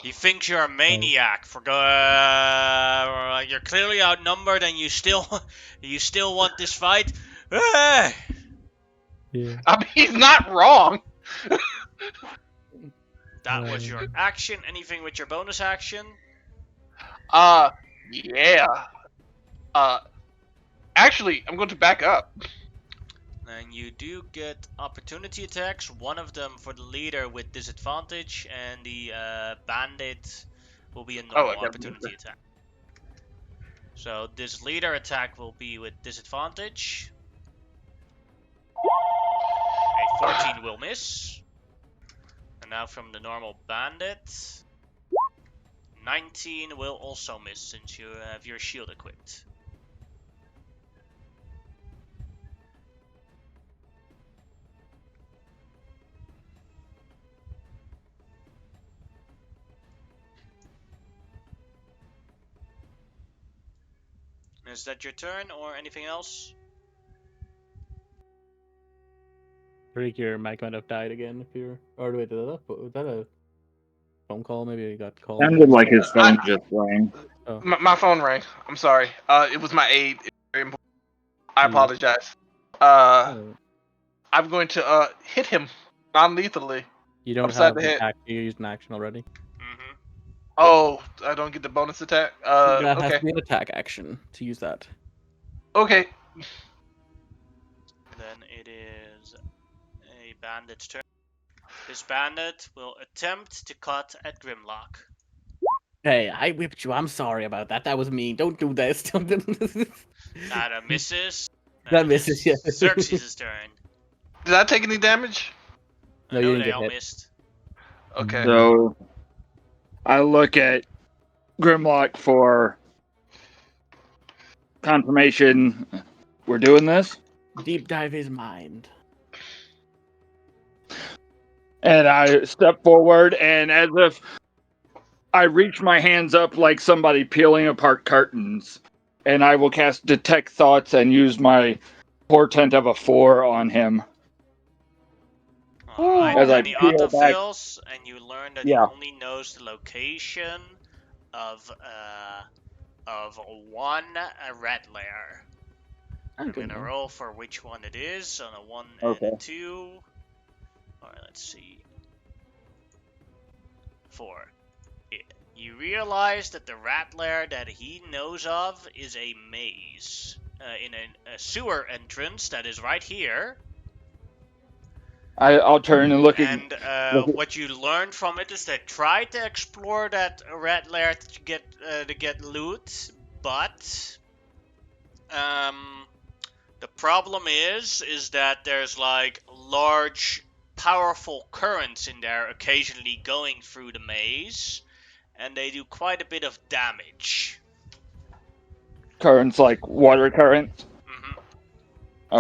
He thinks you're a maniac. You're clearly outnumbered, and you still want this fight. Ah! Yeah. I mean, he's not wrong. That was your action. Anything with your bonus action? Yeah. Actually, I'm going to back up. And you do get opportunity attacks. One of them for the leader with disadvantage, and the bandit will be a normal opportunity attack. So this leader attack will be with disadvantage. A 14 will miss. And now from the normal bandit, 19 will also miss since you have your shield equipped. Is that your turn or anything else? I think your mic might have died again if you're. Or wait, was that a phone call? Maybe you got called. Sounded like his phone just rang. My phone rang. I'm sorry. It was my aide. It's very important. I Hmm. apologize. Oh, I'm going to hit him non-lethally. you don't upside have the an head. action. You used an action already. Mm-hmm. Oh, I don't get the bonus attack. That has Okay. to be an attack action to use that. Okay. Then it is a bandit's turn. This bandit will attempt to cut at Grimlock. Hey, I whipped you. I'm sorry about that. That was mean. Don't do this. That misses. That misses, yeah. Xerxes' turn. Did I take any damage? No, I you know didn't they get all hit. missed. Okay. So I look at Grimlock for confirmation. We're doing this, Deep dive his mind. and I step forward, and as if I reach my hands up like somebody peeling apart curtains, and I will cast Detect Thoughts and use my portent of a 4 on him. Alright, As I and he peel back. autofills, and you learn that Yeah. he only knows the location of one rat lair. I'm gonna roll for which one it is on a 1 and a 2. Alright, let's see. 4. You realize that the rat lair that he knows of is a maze in a sewer entrance that is right here. I'll turn and look at. And what you learned from it is that try to explore that rat lair to get loot, but the problem is that there's like large, powerful currents in there occasionally going through the maze, and they do quite a bit of damage. Currents like water currents. Mm-hmm.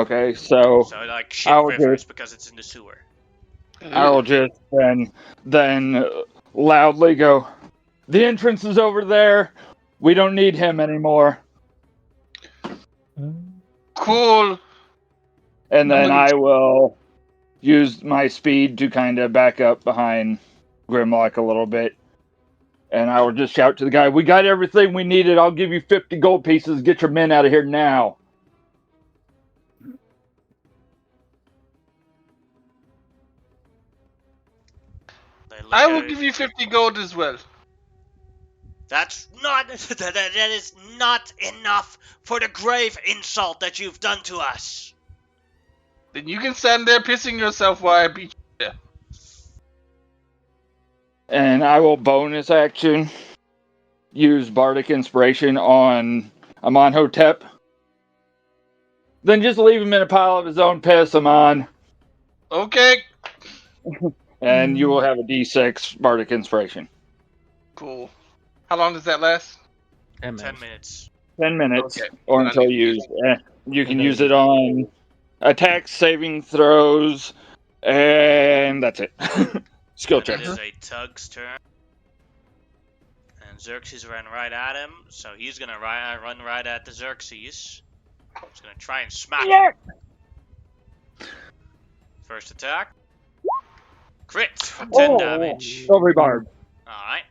Okay, so like shit I'll rivers because it's in the sewer. I'll just then loudly go. The entrance is over there. We don't need him anymore. Cool. And then I will use my speed to kind of back up behind Grimlock a little bit. And I will just shout to the guy, we got everything we needed. I'll give you 50 gold pieces. Get your men out of here now. I will give you 50 gold as well. That's not that is not enough for the grave insult that you've done to us. Then you can stand there pissing yourself while I beat you there. And I will bonus action use Bardic Inspiration on Amonhotep. Then just leave him in a pile of his own piss, Amon. Okay. And you will have a D6 Bardic Inspiration. Cool. How long does that last? 10 minutes. 10 minutes, Okay. or until you use. You can use it on attacks, saving throws, and that's it. Skill And checks. it is a Tug's turn. And Xerxes ran right at him, so he's gonna run right at the Xerxes. He's gonna try and smack him. First attack. Crit for 10 damage. Silvery Barb. Alright.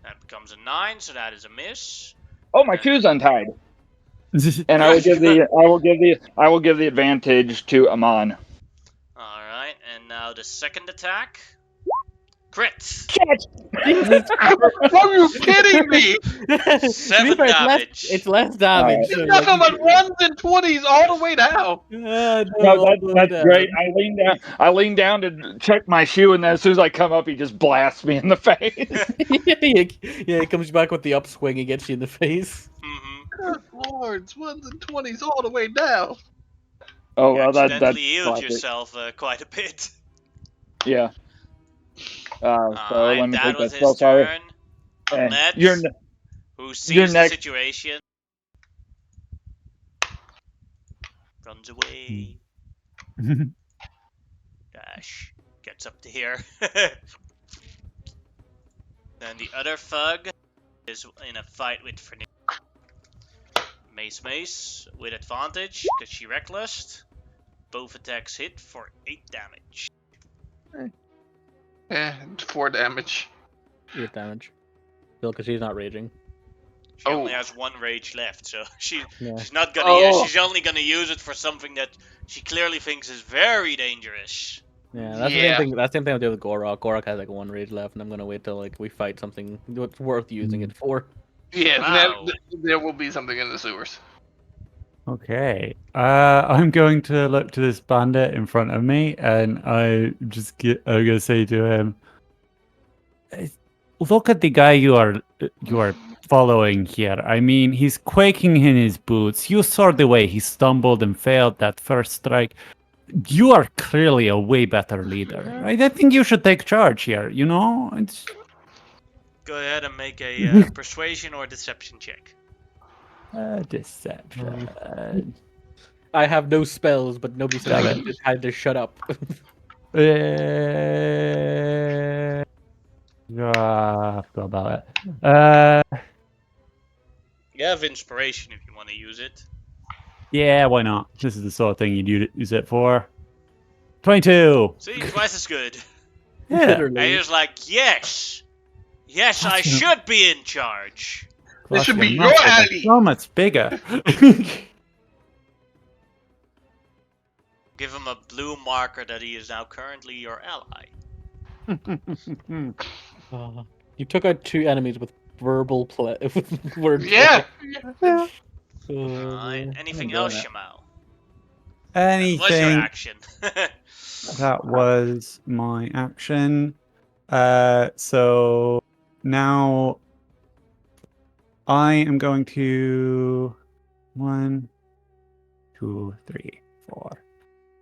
That becomes a 9, so that is a miss. Oh, my shoe's untied. And I will give the advantage to Amon. Alright, and now the second attack. Crit. Jesus Are you kidding me? 7 damage. It's less damage. You're talking about 1s and 20s all the way down. No, that's great. I lean down to check my shoe, and then as soon as I come up, he just blasts me in the face. Yeah, he comes back with the upswing and gets you in the face. Good lords, 1s and 20s all the way down. Oh, You well, that's accidentally healed classic. yourself quite a bit. Yeah. So let me that take was that his spell. turn. And Ahmed, who sees the next. situation, runs away. Dash gets up to here. Then the other thug is in a fight with Fernand. Mace with advantage because she reckless. Both attacks hit for 8 damage. 4 damage. 8 damage. Still, because she's not raging. She only has 1 rage left, so she's not gonna. Oh. She's only gonna use it for something that she clearly thinks is very dangerous. Yeah, that's the same thing. That's the same thing I do with Gorok. Gorok has like 1 rage left, and I'm gonna wait till like we fight something what's worth using it for. Yeah, Wow. there will be something in the sewers. Okay. I'm going to look to this bandit in front of me, and I'm gonna say to him, "Look at the guy you are following here. I mean, he's quaking in his boots. You saw the way he stumbled and failed that first strike. You are clearly a way better leader. I think you should take charge here. You know." Go ahead and make a persuasion or deception check. Deception. I have no spells, but nobody said I had to shut up. I forgot about it. You have inspiration if you want to use it. Yeah, why not? This is the sort of thing you'd use it for. 22. See, twice as good. Yeah. And Literally. he was like, yes, yes, I That's your- should be in charge. This should Plus, be your your muscles are alley. so much bigger. Give him a blue marker that he is now currently your ally. You took out 2 enemies with verbal play. With word Yeah. play. Alright, anything doing else, it. Shamal? That was your Anything. action. That was my action. So now I am going to 1, 2, 3, 4,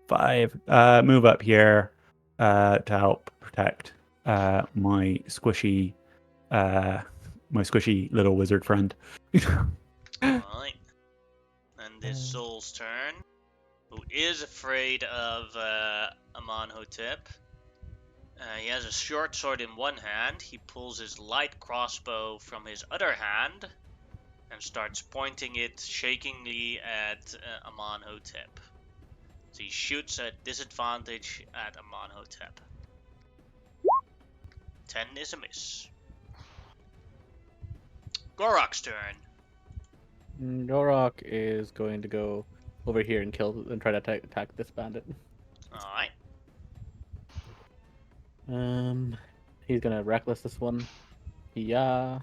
5. Move up here to help protect my squishy little wizard friend. Alright. And this Zul's turn, who is afraid of Amonhotep. He has a short sword in one hand. He pulls his light crossbow from his other hand and starts pointing it shakingly at Amonhotep. So he shoots at disadvantage at Amonhotep. 10 is a miss. Gorok's turn. Gorok is going to go over here and try to attack this bandit. Alright. He's gonna reckless this one. Yeah,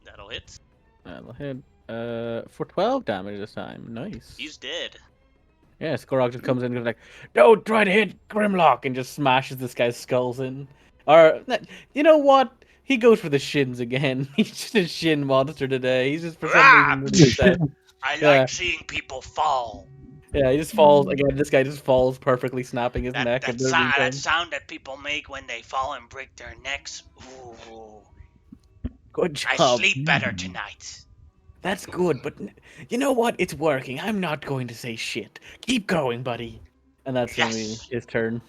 That'll hit. that'll hit. For 12 damage this time. Nice. He's dead. Yeah, Skorok just comes in and goes like, "Don't try to hit Grimlock," and just smashes this guy's skulls in. Or, you know what? He goes for the shins again. He's just a shin monster today. He's just for some reason really upset. I Yeah. like seeing people fall. Yeah, he just falls again. This guy just falls perfectly, snapping his neck. That, and doesn't even that turn. sound that people make when they fall and break their necks. Ooh, Good job. I sleep better tonight. That's good, but you know what? It's working. I'm not going to say shit. Keep going, buddy. And that's gonna be Yes. his turn.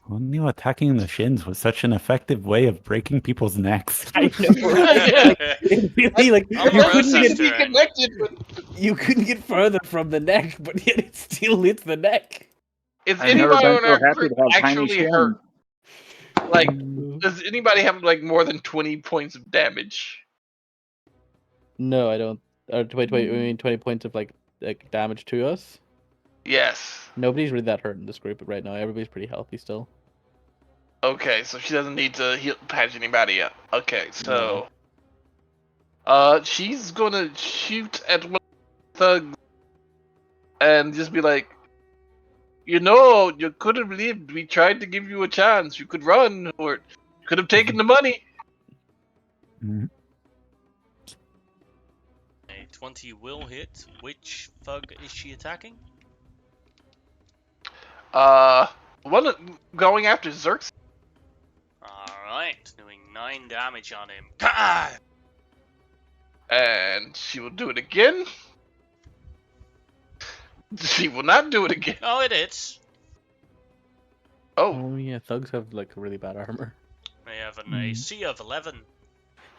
Who knew attacking the shins was such an effective way of breaking people's necks? I know, right? It really, like, Omarosa's be turn. connected with. you couldn't get further from the neck, but yet it still hits the neck. Is I've never anybody been on so our happy group to have tiny actually shins. hurt? Like, does anybody have like more than 20 points of damage? No, I don't. Wait, I mean 20 points of like damage to us. Yes. Nobody's really that hurt in this group right now. Everybody's pretty healthy still. Okay, so she doesn't need to patch anybody up. Okay, so she's gonna shoot at one of the thugs and just be like, you know, you could have lived. We tried to give you a chance. You could run, or you could have taken the money. Mhm. A 20 will hit. Which thug is she attacking? One going after Zerx. Alright, doing 9 damage on him. God! And she will do it again. She will not do it again. Oh, it hits. Oh, Oh yeah, thugs have like really bad armor. They have an AC of 11.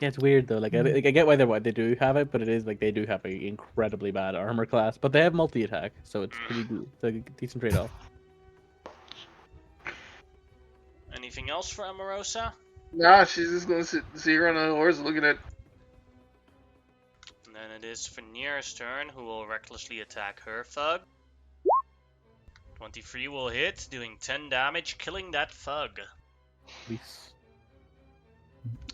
Yeah, it's weird though. Like I get why they do have it, but it is like they do have a incredibly bad armor class. But they have multi attack, so it's pretty good. It's like a decent trade off. Anything else for Amorosa? nah, she's just gonna sit here on a horse looking at. And then it is Fanier's turn, who will recklessly attack her thug. 23 will hit, doing 10 damage, killing that thug. Please.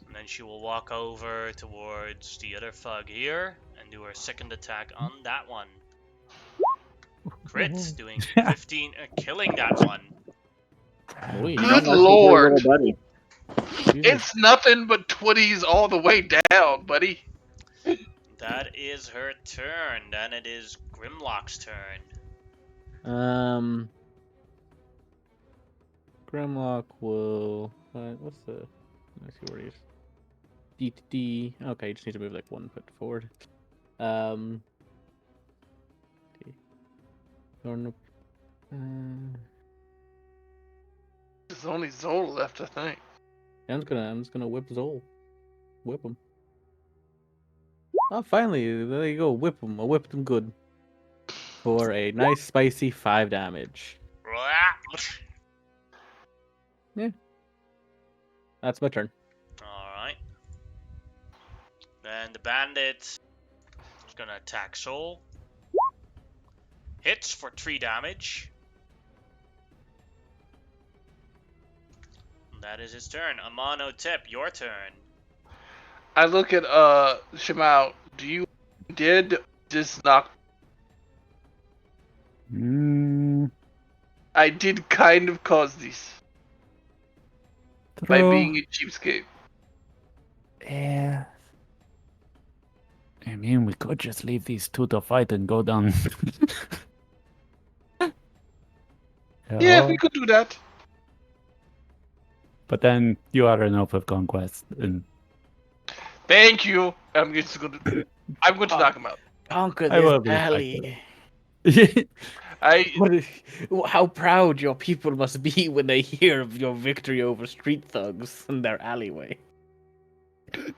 And then she will walk over towards the other thug here and do her second attack on that one. Crit, doing 15, killing that one. Oh, yeah. Good That's a lord. little buddy. It's nothing but 20s all the way down, buddy. That is her turn. Then it is Grimlock's turn. Grimlock will. What's the? Let's see where he is. D to D. Okay, just need to move like 1 foot forward. Okay. There's only Zola left, I think. I'm just gonna whip Zol. Whip him. Oh, finally, there you go. Whip him. I whipped him good. For a nice spicy 5 damage. That's my turn. Alright. Then the bandit is gonna attack Soul. Hits for 3 damage. And that is his turn. Amano Tip, your turn. I look at Shimao. Do you did just knock? I did kind of cause this by being a cheapskate. Yeah. I mean, we could just leave these two to fight and go down. Yeah, we could do that. But then you are an oath of conquest, and Thank you. I'm going to knock him out. Conquer I will this be alley. I How proud your people must be when they hear of your victory over street thugs in their alleyway.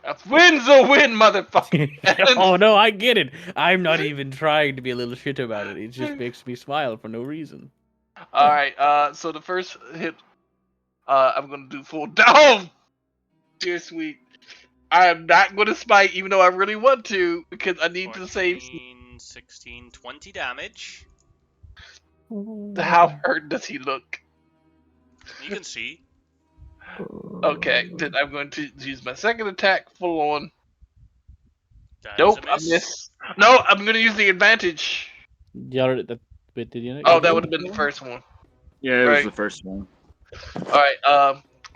a win's a win, motherfucker. Oh no, I get it. I'm not even trying to be a little shit about it. It just makes me smile for no reason. All right. So the first hit, I'm gonna do full down. Dear sweet. I am not gonna smite, even though I really want to, because I need 14, to save. 16, 20 damage. How hurt does he look? You can see. Okay, then I'm going to use my second attack full on. That is Nope, a I miss. miss. No, I'm gonna use the advantage. You already, wait, did you? Oh, that would have been the first one. Yeah, it was Right. the first one. Alright,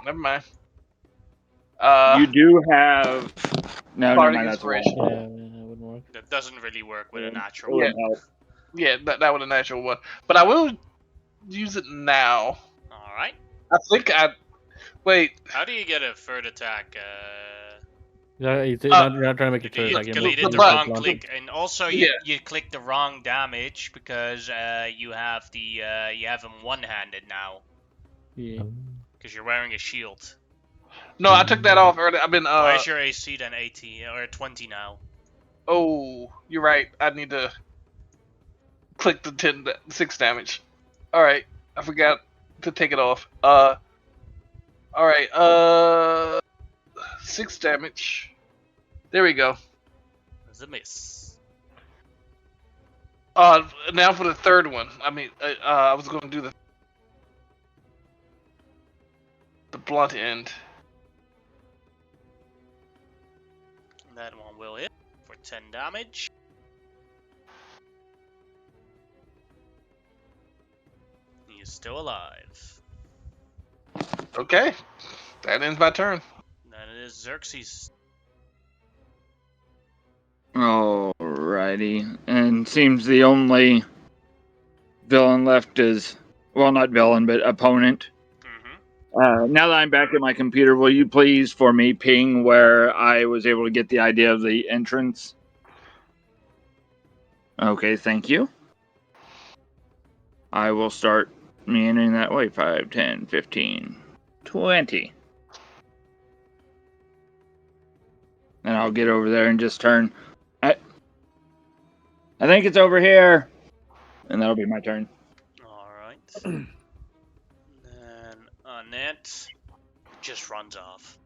never mind. You do have. No, never Bardic mind. That's wrong. Inspiration. Yeah, that wouldn't work. That doesn't really work with a It natural Yeah. wouldn't help. Yeah, that was a natural one. But I will use it now. Alright. I think wait. How do you get a third attack? You're not trying to make You it third attack. deleted the but- wrong click, and also Yeah. you clicked the wrong damage because you have him one-handed now Yeah. because you're wearing a shield. No, I took that off earlier. I've been Why is your AC then 18 or 20 now? Oh, you're right. I need to click the 6 damage. Alright. I forgot to take it off. Alright, 6 damage. There we go. That's a miss. Now for the third one. I mean, I was going to do the blunt end. That one will hit for 10 damage. He is still alive. Okay. That ends my turn. Then it is Xerxes. Alrighty. And seems the only villain left is. Well, not villain, but opponent. Now that I'm back at my computer, will you please, for me, ping where I was able to get the idea of the entrance? Okay, thank you. I will start meandering that way. 5, 10, 15, 20. And I'll get over there and just turn. I think it's over here. And that'll be my turn. Alright. Then Annette just runs off.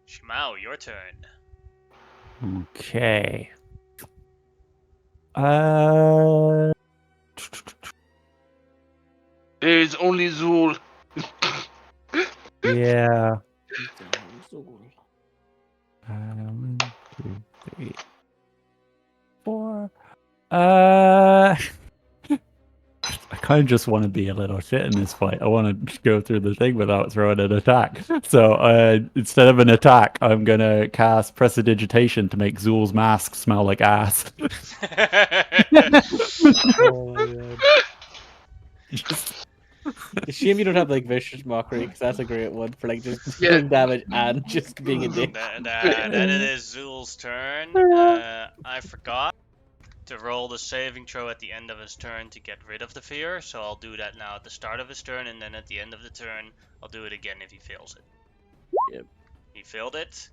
Shimao, your turn. Okay. There is only Zul. Yeah. 1, 2, 3, 4. I kind of just want to be a little shit in this fight. I want to go through the thing without throwing an attack. So instead of an attack, I'm gonna cast Prestidigitation to make Zul's mask smell like ass. Oh my god. Just- It's a shame you don't have like vicious mockery, because that's a great one for like just Yeah. doing damage and just being a dick. Then it is Zul's turn. I forgot. to roll the saving throw at the end of his turn to get rid of the fear, so I'll do that now at the start of his turn, and then at the end of the turn, I'll do it again if he fails it. Yep. He failed it,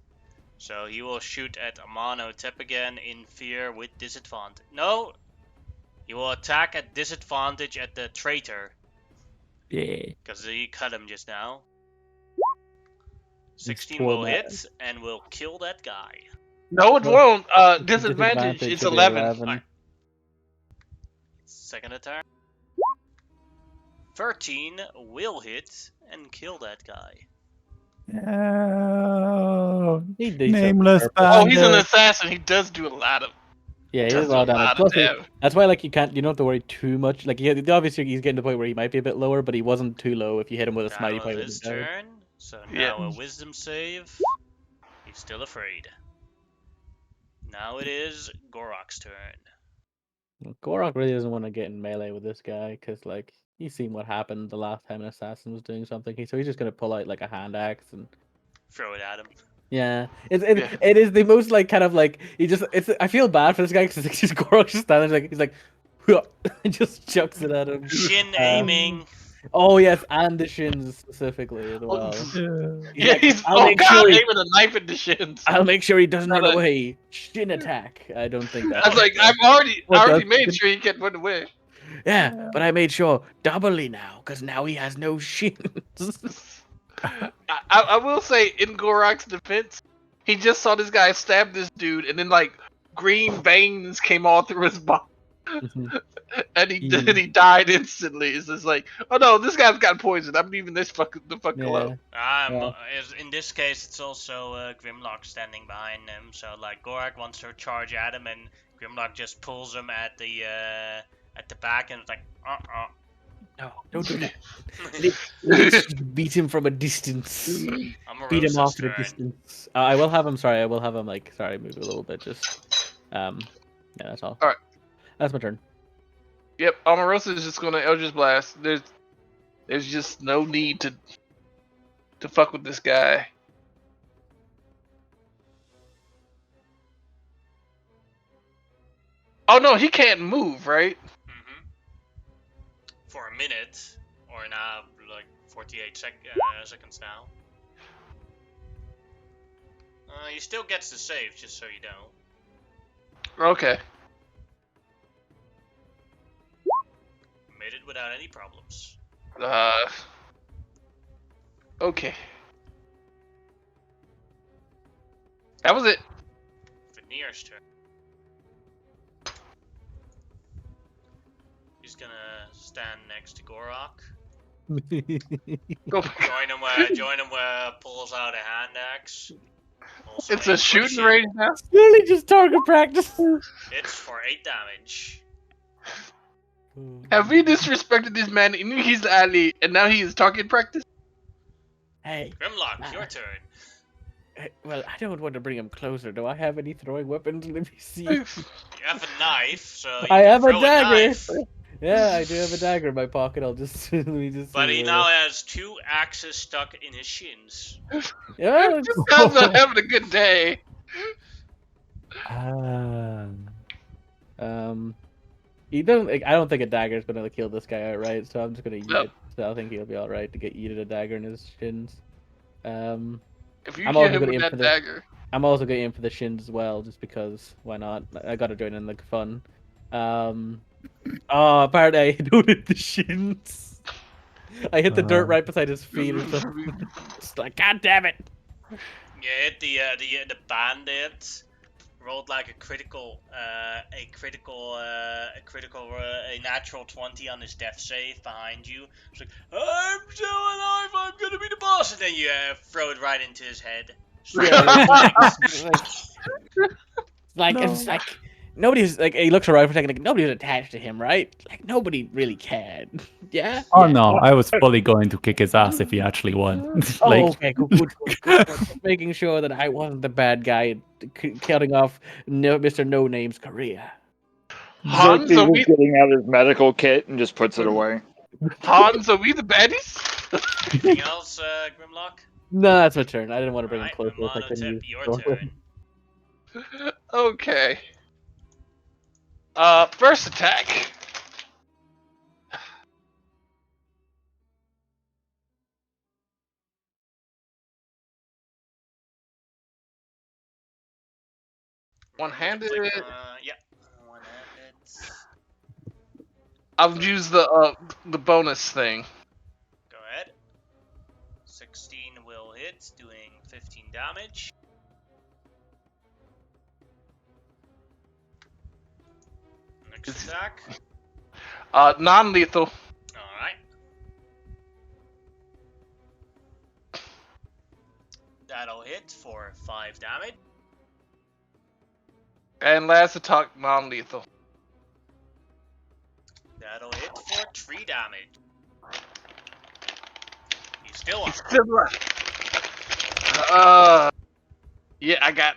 so he will shoot at Amonotep again in fear with disadvantage. No! He will attack at disadvantage at the traitor, Yeah. because he cut him just now. 16 poor will man. hit, and will kill that guy. No, it Well, won't. Disadvantage. It's should be 11. Alright. Second attack. 13 will hit and kill that guy. Oh, He did nameless something. Oh, he's an bandit. assassin. He does do a lot of. Yeah, he does does a lot of do a damage. lot of Plus, damage. that's why like you don't have to worry too much. Like obviously he's getting to the point where he might be a bit lower, but he wasn't too low. If you hit him with a smite, he That was probably his wouldn't die. turn. So Yeah. now a wisdom save. He's still afraid. Now it is Gorok's turn. Gorok really doesn't want to get in melee with this guy because like he's seen what happened the last time an assassin was doing something. So he's just gonna pull out like a hand axe and Throw it at him. yeah, Yeah. it is the most like kind of like I feel bad for this guy because just Gorok just standing there, like he's like and just chucks it at him. Shin aiming. Oh yes, and the shins specifically as well. Yeah, like, he's I'll make sure he- aiming a knife at the shins. I'll make sure he doesn't Not run a- away. Shin attack. I don't think I that. was like, I already does- made sure he can't run away. Yeah, but I made sure doubly now because now he has no shins. I will say, in Gorok's defense, he just saw this guy stab this dude, and then like green veins came all through his body, and he died instantly. It's just like, oh no, this guy's got poison. I'm leaving this the fuck alone. In this case, it's also Grimlock standing behind him. So like Gorok wants to charge at him, and Grimlock just pulls him at the back, and it's like, No, don't do that. Let's beat him from a distance. Beat him off at a distance. I will have him. Sorry, I will have him. Like, sorry, move a little bit. Just, yeah, that's all. All right. That's my turn. Yep, Omarosa is just gonna Eldritch Blast. There's just no need to fuck with this guy. Oh no, he can't move, right? For a minute, or now like 48 seconds now. He still gets the save, just so you know. Okay. Made it without any problems. Okay. That was it. Veneer's turn. He's gonna stand next to Gorok. Go. Join him where pulls out a hand axe. Also It's a aims for the shooting shin. range now. Literally just target practice. It's for 8 damage. Have we disrespected this man? He knew he's the alley, and now he is target practice. Hey, Grimlock, your turn. well, I don't want to bring him closer. Do I have any throwing weapons? Let me see. You have a knife, so you I can have a throw dagger. knife. Yeah, I do have a dagger in my pocket. I'll just let me just. But see he where- now has 2 axes stuck in his shins. Yeah. This guy's not having a good day. He doesn't. Like, I don't think a dagger is gonna kill this guy outright, so I'm just gonna eat Nope. it. So I think he'll be all right to get eaten a dagger in his shins. If you I'm hit also him gonna with aim that for the- dagger. I'm also gonna aim for the shins as well, just because. Why not? I gotta join in the fun. Apparently I don't hit the shins. I hit the dirt right beside his feet or something. Just like, God damn it! Yeah, the bandit rolled like a natural 20 on his death save behind you. It's like, I'm still alive, I'm gonna be the boss, and then you throw it right into his head. It's like nobody's like he looks around for a second, like nobody's attached to him, right? Like nobody really cared. Yeah. Oh Yeah. no, I was fully going to kick his ass if he actually won. Oh, Like, okay, good. Just making sure that I wasn't the bad guy cutting off Mr. No Name's career. Hans, Xerxes are is we, getting out his medical kit and just puts it away. Hans, are we the baddies? Anything else, Grimlock? No, that's my turn. I didn't want to bring him Alright, closer. If I couldn't Monotip, use your Thor. turn. Okay. First attack. One-handed. Yeah, one-handed. I'll use the bonus thing. Go ahead. 16 will hit, doing 15 damage. Next attack. Non-lethal. Alright. That'll hit for 5 damage. And last attack, non-lethal. That'll hit for 3 damage. He's still up. Still alive. Yeah, I got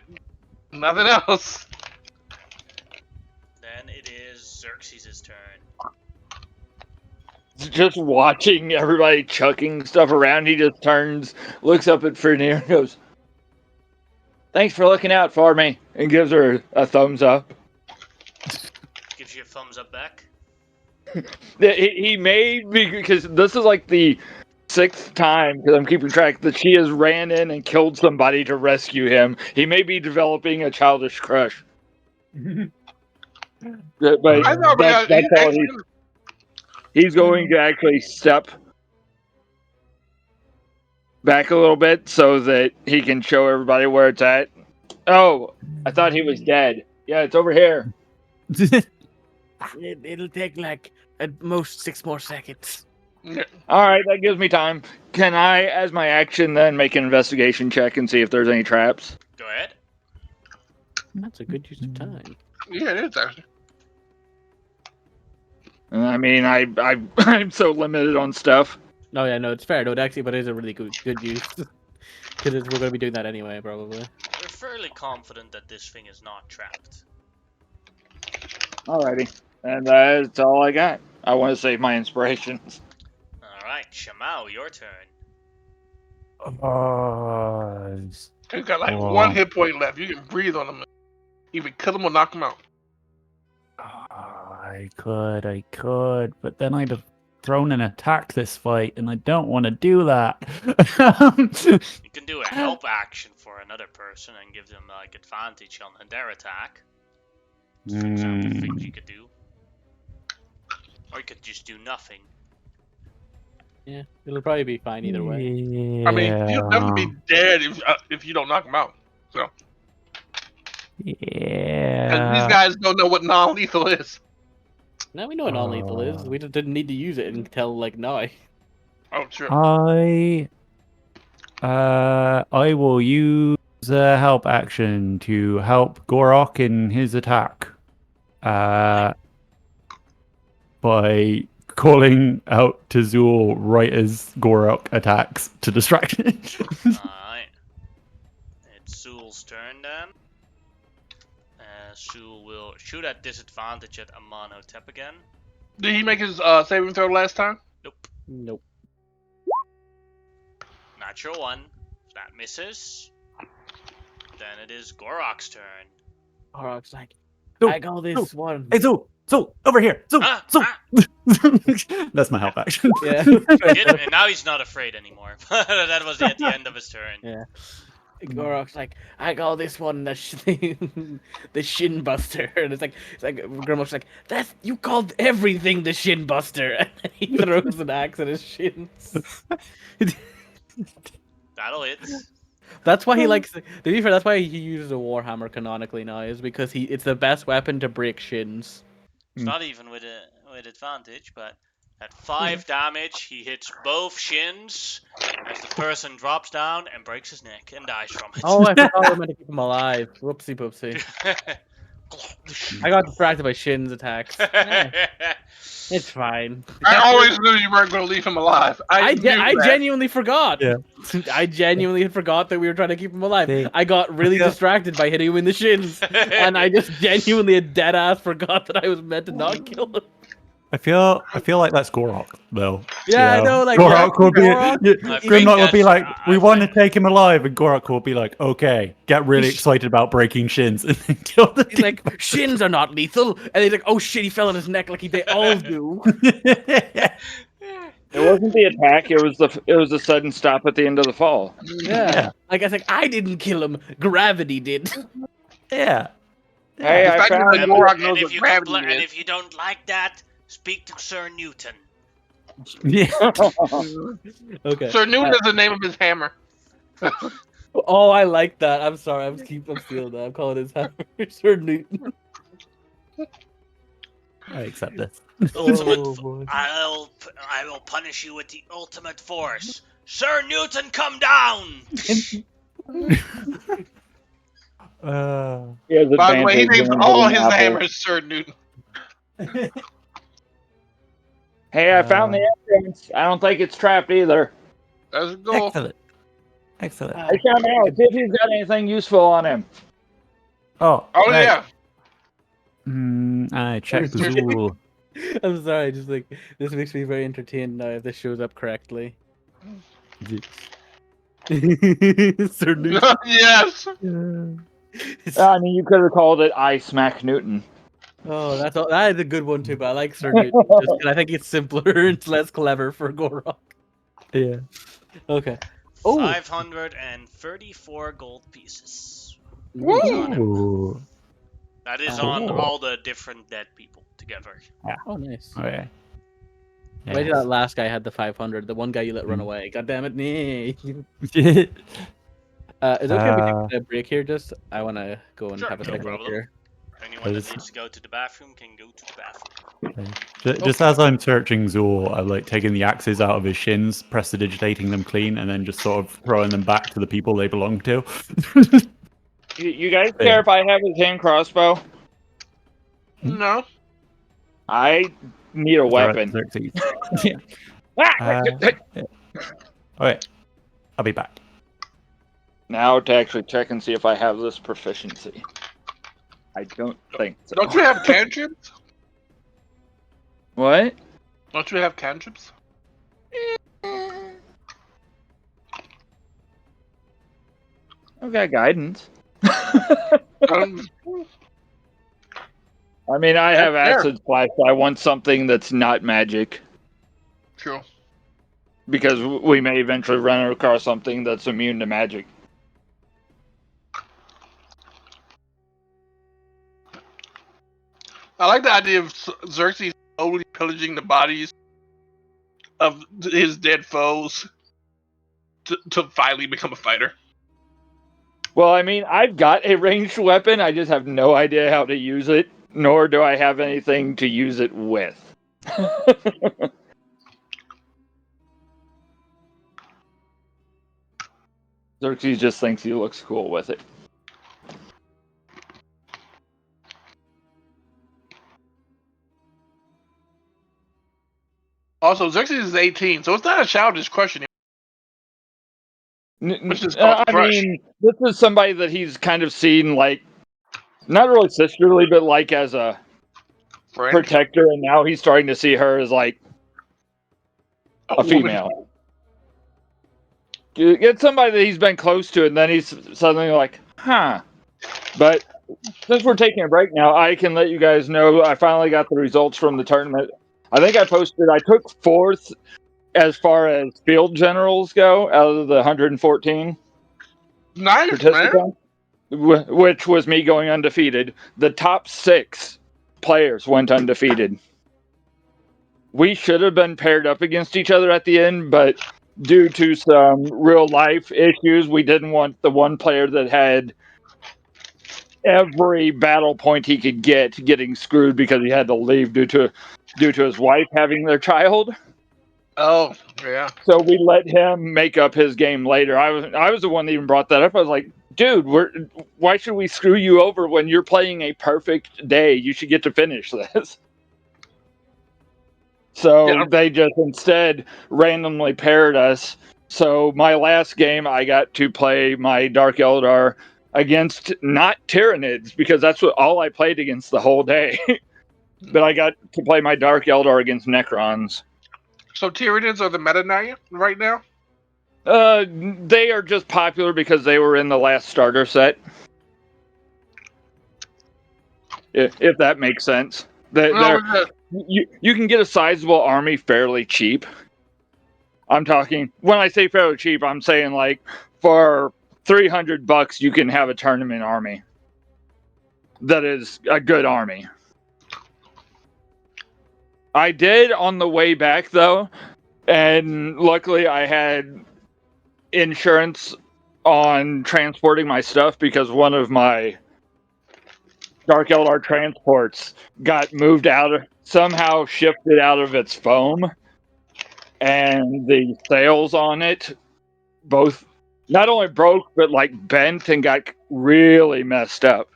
nothing else. Then it is Xerxes' turn. Just watching everybody chucking stuff around, he just turns, looks up at Fernier and goes, "Thanks for looking out for me," and gives her a thumbs up. Gives you a thumbs up back. He made me, because this is like the 6th time, because I'm keeping track, that she has ran in and killed somebody to rescue him. He may be developing a childish crush. But I know, but that's all he's going to actually step back a little bit so that he can show everybody where it's at. Oh, I thought he was dead. Yeah, it's over here. It'll take like at most 6 more seconds. All right, that gives me time. Can I, as my action, then make an investigation check and see if there's any traps? Go ahead. That's a good use of time. Yeah, it is actually. I mean, I'm so limited on stuff. No, yeah, no, it's fair. No, it actually, but it is a really good use. Because we're going to be doing that anyway, probably. We're fairly confident that this thing is not trapped. Alrighty, and that's all I got. I want to save my inspirations. Alright, Shamao, your turn. You got like Oh. 1 hit point left. You can breathe on him. Either kill him or knock him out. I could, but then I'd have thrown an attack this fight, and I don't want to do that. You can do a help action for another person and give them like advantage on their attack. For example, things you could do. Or you could just do nothing. Yeah, it'll probably be fine either way. Yeah. I mean, you'll never be dead if you don't knock him out. So, Yeah. and these guys don't know what non-lethal is. Now we know what non-lethal is. We just didn't need to use it until like now. Oh, sure. I will use a help action to help Gorok in his attack. By calling out to Zool right as Gorok attacks to distract him. Alright. It's Zool's turn then. Zool will shoot at disadvantage at Amonhotep again. Did he make his saving throw last time? Nope. Nope. Natural 1. That misses. Then it is Gorok's turn. Oroc's like, Zool, I got this one. Hey, Zool! Zool! Over here! Zool! Ah, Zool! That's my help action. Yeah. And now he's not afraid anymore. That was at the end of his turn. Yeah. Gorok's like, I got this one, the Shin Buster, and it's like Grimlock's like, you called everything the Shin Buster, and then he throws an axe at his shins. That'll hit. That's why he likes. To be fair, that's why he uses a warhammer canonically now, is because it's the best weapon to break shins. It's not even with advantage, but at 5 damage, he hits both shins as the person drops down and breaks his neck and dies from it. Oh, I forgot we meant to keep him alive. Whoopsie poopsie. I got distracted by shins attacks. It's fine. I always knew you weren't going to leave him alive. I genuinely forgot. Yeah. I genuinely forgot that we were trying to keep him alive. I got really distracted by hitting him in the shins, and I just genuinely a dead ass forgot that I was meant to not kill him. I feel like that's Gorok though. Yeah, I know, like, Gorok will be. Gorok, I even- think Grimlock will be that's- like, I we want to think- take him alive, and Gorok will be like, okay, get really excited about breaking shins and then kill the. He's like, shins are not lethal, and he's like, oh shit, he fell on his neck like they all do. It wasn't the attack. It was the sudden stop at the end of the fall. Yeah. Like I was like, I didn't kill him. Gravity did. Yeah. Hey, I fact is found that And, more. Gorok knows and what if you gravity compl- and is. if you don't like that, speak to Sir Newton. Yeah. Okay. Sir Newton is the name of his hammer. Oh, I like that. I'm sorry. I'm stealing that. I'm calling his hammer Sir Newton. I accept this. Oh, boy. I will punish you with the ultimate force. Sir Newton, come down! He has By the way, he advantage names when all hitting his apples. hammers Sir Newton. Hey, I found the entrance. I don't think it's trapped either. Let's go. Excellent. Hey, come out. See if he's got anything useful on him. Oh. Oh right. yeah. I checked the Zool. I'm sorry. Just like this makes me very entertained now if this shows up correctly. Sir Newton. Yes. I mean, you could have called it I Smack Newton. Oh, that's all. That is a good one too. But I like Sir Newton. Just 'cause I think it's simpler and less clever for Gorok. Yeah. Okay. Oh. 534 gold pieces. Woo! Ooh. That is Oh. on all the different dead people together. Oh, nice. Okay. Wait till that last guy had the 500. The one guy you let run away. God damn it, nee. Is it okay if we take a break here? Just I want to go and Sure, have a no second problem. here. Anyone that Is- needs to go to the bathroom can go to the bathroom. Just as I'm searching Zool, I'm like taking the axes out of his shins, prestidigitating them clean, and then just sort of throwing them back to the people they belong to. You guys care if I have his hand crossbow? No. I need a weapon. Xerxes. Ah! Okay, I'll be back. Now to actually check and see if I have this proficiency. I don't think so. Don't you have cantrips? What? Don't you have cantrips? I've got guidance. Um, I mean, I have That's fair. acid splash. I want something that's not magic true. because we may eventually run across something that's immune to magic. I like the idea of Xerxes slowly pillaging the bodies of his dead foes to finally become a fighter. Well, I mean, I've got a ranged weapon. I just have no idea how to use it, nor do I have anything to use it with. Xerxes just thinks he looks cool with it. Also, Xerxes is 18, so it's not a childish question. Which is called I crush. mean, this is somebody that he's kind of seen, like, not really sisterly, but like as a Friend. protector, and now he's starting to see her as like a woman. female. Get somebody that he's been close to, and then he's suddenly like, huh. But since we're taking a break now, I can let you guys know I finally got the results from the tournament. I think I posted, I took 4th as far as field generals go out of the 114 Nice, man. participants, which was me going undefeated. The top 6 players went undefeated. We should have been paired up against each other at the end, but due to some real life issues, we didn't want the one player that had every battle point he could get getting screwed because he had to leave due to his wife having their child. Oh, yeah. So we let him make up his game later. I was the one that even brought that up. I was like, dude, why should we screw you over when you're playing a perfect day? You should get to finish this. So Yeah. they just instead randomly paired us. So my last game, I got to play my Dark Eldar against not Tyranids, because that's all I played against the whole day. but I got to play my Dark Eldar against Necrons. So Tyranids are the meta now, right now? They are just popular because they were in the last starter set. If that makes sense. You can get a sizable army fairly cheap. I'm talking, when I say fairly cheap, I'm saying like for $300 you can have a tournament army. That is a good army. I did on the way back though, and luckily I had insurance on transporting my stuff because one of my Dark Eldar transports got moved somehow shifted out of its foam, and the sails on it both not only broke but like bent and got really messed up.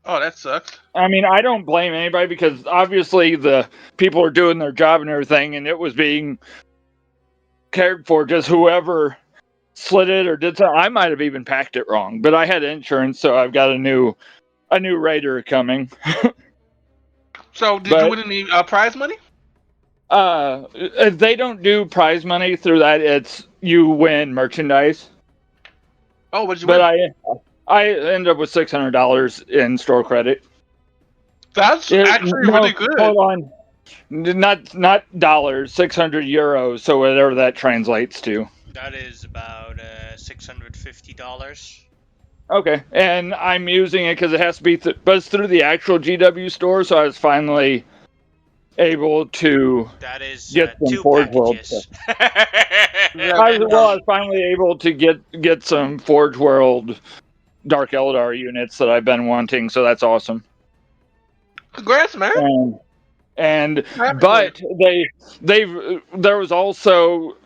Oh, that sucks. I mean, I don't blame anybody because obviously the people are doing their job and everything, and it was being cared for. Just whoever slid it or did something, I might have even packed it wrong, but I had insurance, so I've got a new raider coming. So, did you win any prize money? They don't do prize money through that. It's you win merchandise. Oh, what did you win? I ended up with $600 in store credit. That's actually really good. Hold on, not dollars, 600 euros. So whatever that translates to. That is about $650. Okay, and I'm using it because it has to be, but it's through the actual GW store. So I was finally able to get some Forge World stuff. I was finally able to get some Forge World Dark Eldar units that I've been wanting, so that's awesome. Congrats, man! But there was also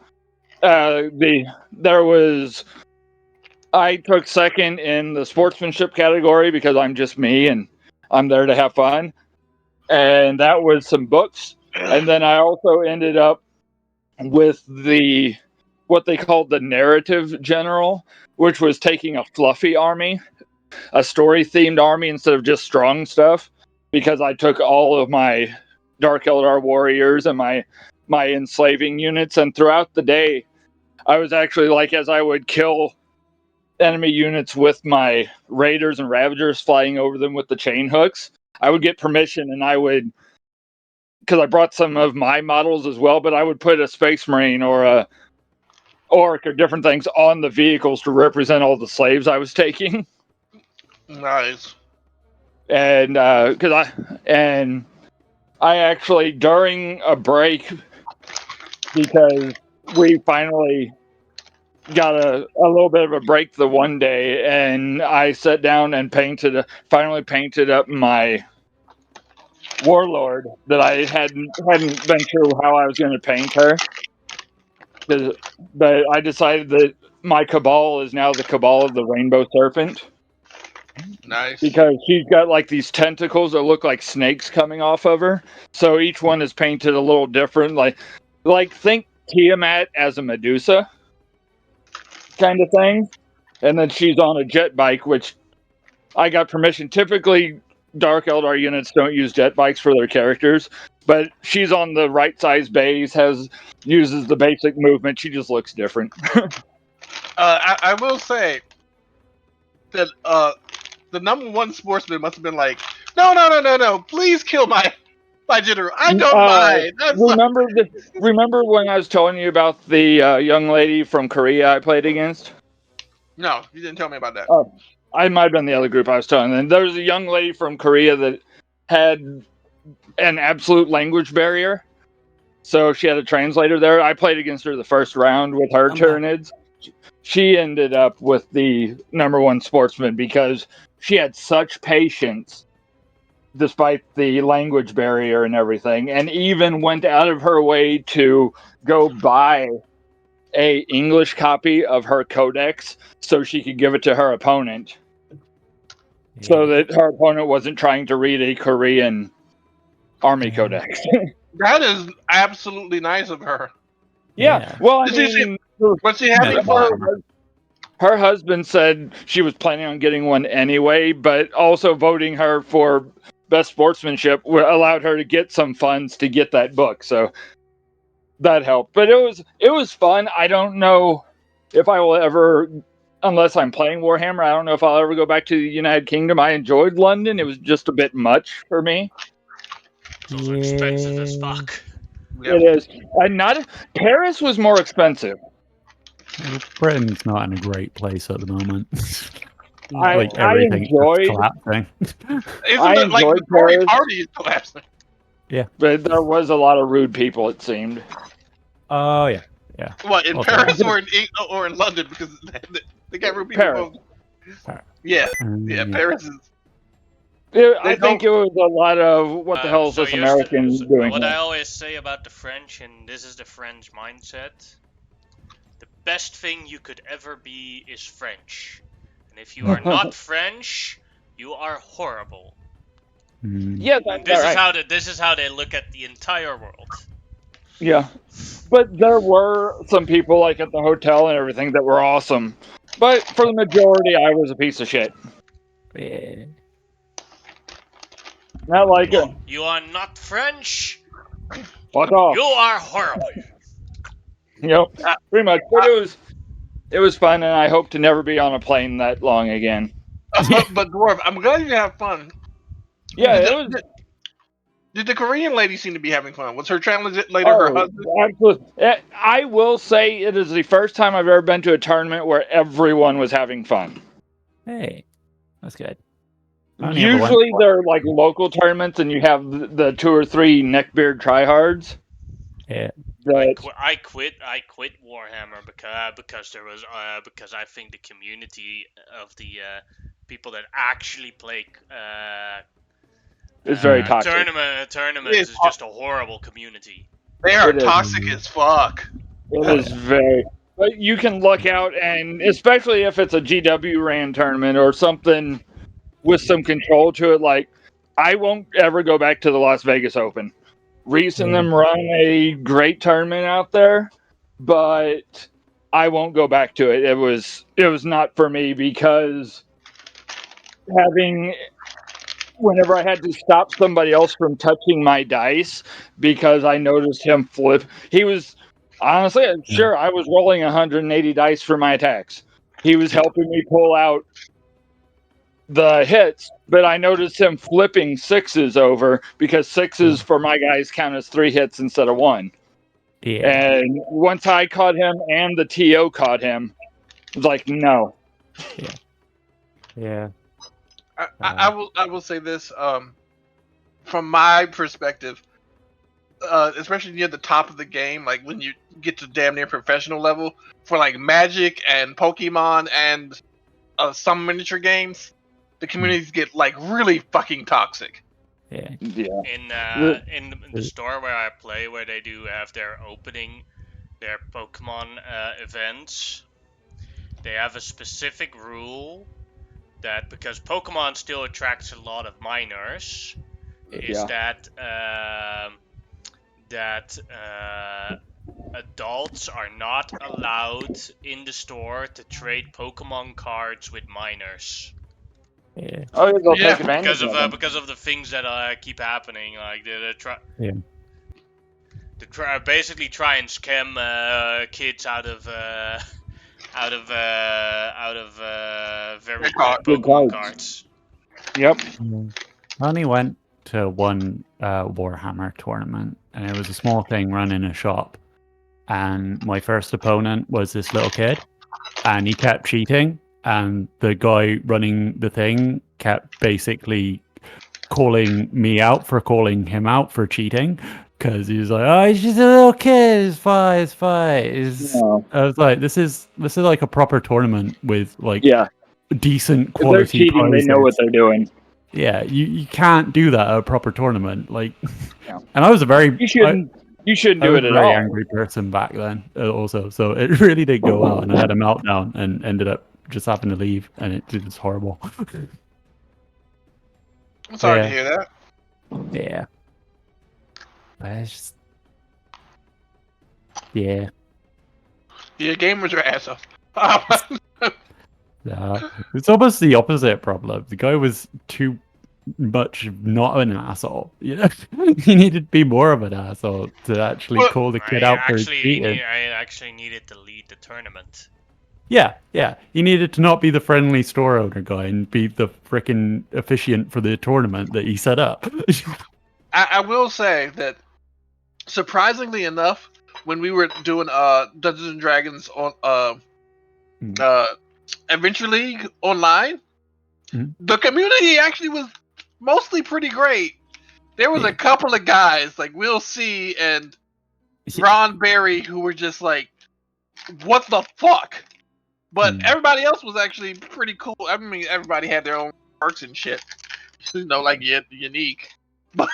I took second in the sportsmanship category because I'm just me and I'm there to have fun, and that was some books. And then I also ended up with what they called the narrative general, which was taking a fluffy army, a story themed army instead of just strong stuff, because I took all of my Dark Eldar warriors and my enslaving units, and throughout the day I was actually, like, as I would kill enemy units with my raiders and ravagers flying over them with the chain hooks, I would get permission, and I would, because I brought some of my models as well, but I would put a Space Marine or a Orc or different things on the vehicles to represent all the slaves I was taking. Nice. And I actually, during a break, because we finally got a little bit of a break the one day, and I sat down and finally painted up my warlord that I hadn't been sure how I was going to paint her. But I decided that my cabal is now the cabal of the Rainbow Serpent. Nice. Because she's got like these tentacles that look like snakes coming off of her. So each one is painted a little different. Like think Tiamat as a Medusa kind of thing. And then she's on a jet bike, which I got permission. Typically, Dark Eldar units don't use jet bikes for their characters, but she's on the right size base, uses the basic movement. She just looks different. I will say that the number one sportsman must have been like, no, please kill my general. I don't mind. Remember when I was telling you about the young lady from Korea I played against? No, you didn't tell me about that. Oh, I might have been the other group I was telling. And there was a young lady from Korea that had an absolute language barrier. So she had a translator there. I played against her the first round with her Tyranids. She ended up with the number one sportsman because she had such patience despite the language barrier and everything, and even went out of her way to go buy a English copy of her codex so she could give it to her opponent. Yeah. So that her opponent wasn't trying to read a Korean army codex. That is absolutely nice of her. Yeah. Well, I mean, was she having fun? Her husband said she was planning on getting one anyway, but also voting her for best sportsmanship allowed her to get some funds to get that book. So that helped. But it was fun. I don't know if I will ever, unless I'm playing Warhammer, I don't know if I'll ever go back to the United Kingdom. I enjoyed London. It was just a bit much for me. It's also expensive as fuck. Yeah. It is. And Paris was more expensive. Britain's not in a great place at the moment. I Everything's just enjoyed. collapsing. Isn't it like the enjoyed Tory Paris. party is collapsing? But there was a lot of rude people, it seemed. Oh yeah. What, in Okay. Paris or in London? Because they got rude people. Paris. Both. Yeah, Paris is. I think it was a lot of what the hell is So this here's American doing what here? I always say about the French, and this is the French mindset. The best thing you could ever be is French. And if you are not French, you are horrible. Yeah, And this is how they look at the entire world. Yeah, but there were some people like at the hotel and everything that were awesome. But for the majority, I was a piece of shit. Yeah. Not like it. You are not French. Fuck off. You are horrible. Yep, pretty much. But it was fun, and I hope to never be on a plane that long again. But Dwarf, I'm glad you have fun. Yeah, it was. Did the Korean lady seem to be having fun? Was her translator her husband? Absolutely. I will say it is the first time I've ever been to a tournament where everyone was having fun. Hey, that's good. Usually they're like local tournaments, and you have the 2 or 3 neckbeard tryhards. Yeah. I quit Warhammer because there was because I think the community of the people that actually play It's very toxic. Tournaments is just a horrible community. They are toxic as fuck. It is very. But you can luck out, and especially if it's a GW ran tournament or something with some control to it, like I won't ever go back to the Las Vegas Open. Reese and them run a great tournament out there, but I won't go back to it. It was not for me because whenever I had to stop somebody else from touching my dice because I noticed him flip, he was honestly, sure, I was rolling 180 dice for my attacks. He was helping me pull out the hits, but I noticed him flipping 6s over because 6s for my guys count as 3 hits instead of 1. Yeah. And once I caught him and the TO caught him, it was like, no. Yeah. I will say this from my perspective, especially near the top of the game, like when you get to damn near professional level for like Magic and Pokemon and some miniature games, the communities get like really fucking toxic. Yeah. In the store where I play, where they do have their Pokemon events, they have a specific rule that because Pokemon still attracts a lot of minors, is that adults are not allowed in the store to trade Pokemon cards with minors. Yeah. Oh, they'll take advantage Because of the things that keep happening, like they basically try and scam kids out of very good Pokemon cards. Yep. I only went to one Warhammer tournament, and it was a small thing run in a shop. And my first opponent was this little kid, and he kept cheating. And the guy running the thing kept basically calling me out for calling him out for cheating. Because he was like, "Oh, he's just a little kid. It's fine. It's fine." I was like, "This is like a proper tournament with like decent quality." If they're cheating, prizes. they know what they're doing. Yeah, you can't do that at a proper tournament. Like, and I was a very you shouldn't do it at all. Very angry person back then, also. So it really did go well, and I had a meltdown and ended up just having to leave, and it was horrible. I'm sorry to hear that. Yeah. But it's just... Yeah. Yeah, gamers are assholes. It's almost the opposite problem. The guy was too much not an asshole. You know, he needed to be more of an asshole to actually Well, call the kid out for his cheating. I actually needed to lead the tournament. Yeah, he needed to not be the friendly store owner guy and be the freaking officiant for the tournament that he set up. I will say that surprisingly enough, when we were doing Dungeons and Dragons on Mm. Adventure League online, Mhm. the community actually was mostly pretty great. There was a couple of guys like Will C and Ron Berry who were just like, "What the fuck?" But everybody else was actually pretty cool. I mean, everybody had their own perks and shit, like unique. But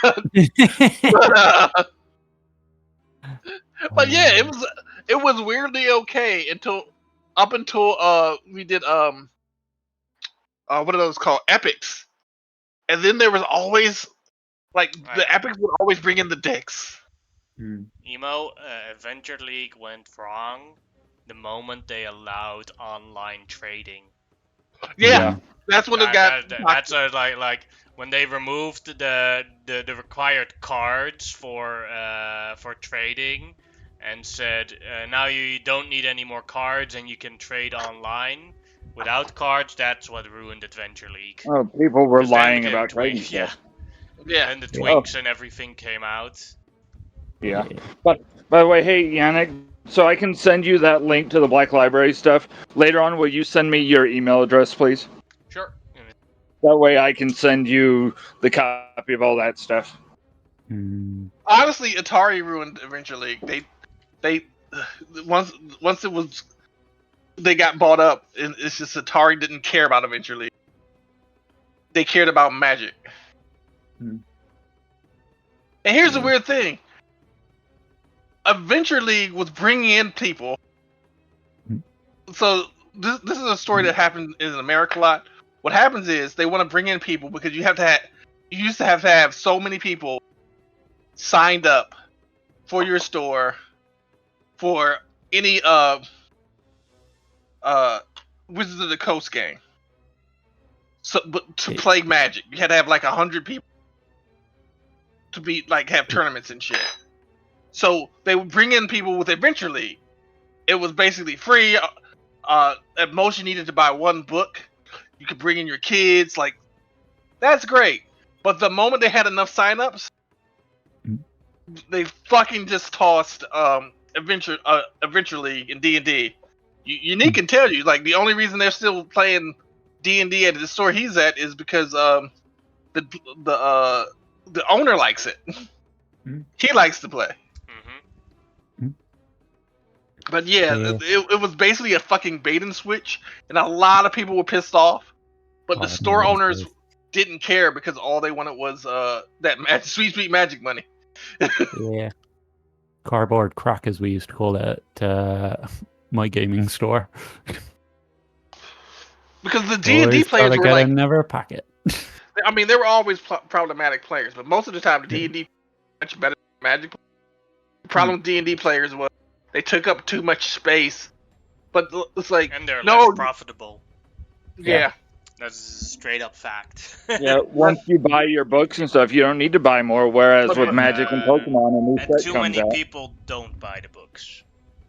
but yeah, it was weirdly okay until we did what are those called, epics, and then there was always like the epics would always bring in the dicks. Emo, Adventure League went wrong the moment they allowed online trading. Yeah, that's when it got. That's like when they removed the required cards for trading, and said now you don't need any more cards and you can trade online. Without cards, that's what ruined Adventure League. Oh, people were 'Cause then lying the about trading yeah, stuff. Yeah. then the twinks and everything came out. Yeah. But by the way, hey Yannick, so I can send you that link to the Black Library stuff later on. Will you send me your email address, please? Sure. That way I can send you the copy of all that stuff. Honestly, Atari ruined Adventure League. They once it was, they got bought up, and it's just Atari didn't care about Adventure League. They cared about Magic. And here's the weird thing: Adventure League was bringing in people. So this is a story that happened in America a lot. What happens is they want to bring in people because you used to have so many people signed up for your store for any Wizards of the Coast game. So, but to play Magic, you had to have like 100 people to be like have tournaments and shit. So they would bring in people with Adventure League. It was basically free. At most, you needed to buy one book. You could bring in your kids. Like, that's great. But the moment they had enough signups, they fucking just tossed Adventure League and D&D. Unique can tell you, like, the only reason they're still playing D&D at the store he's at is because the owner likes it. He likes to play. But yeah, it was basically a fucking bait and switch, and a lot of people were pissed off. But the store owners didn't care because all they wanted was that sweet magic money. Yeah. Cardboard crack, as we used to call it at my gaming store. Because the D&D players were like, never a packet. I mean, they were always problematic players, but most of the time, the D&D much better than Magic. The problem with D&D players was they took up too much space. But it's like, and they're no, less profitable. Yeah. That's a straight up fact. Yeah, once you buy your books and stuff, you don't need to buy more. Whereas with Magic and Pokemon, a new set too comes many out. people don't buy the books.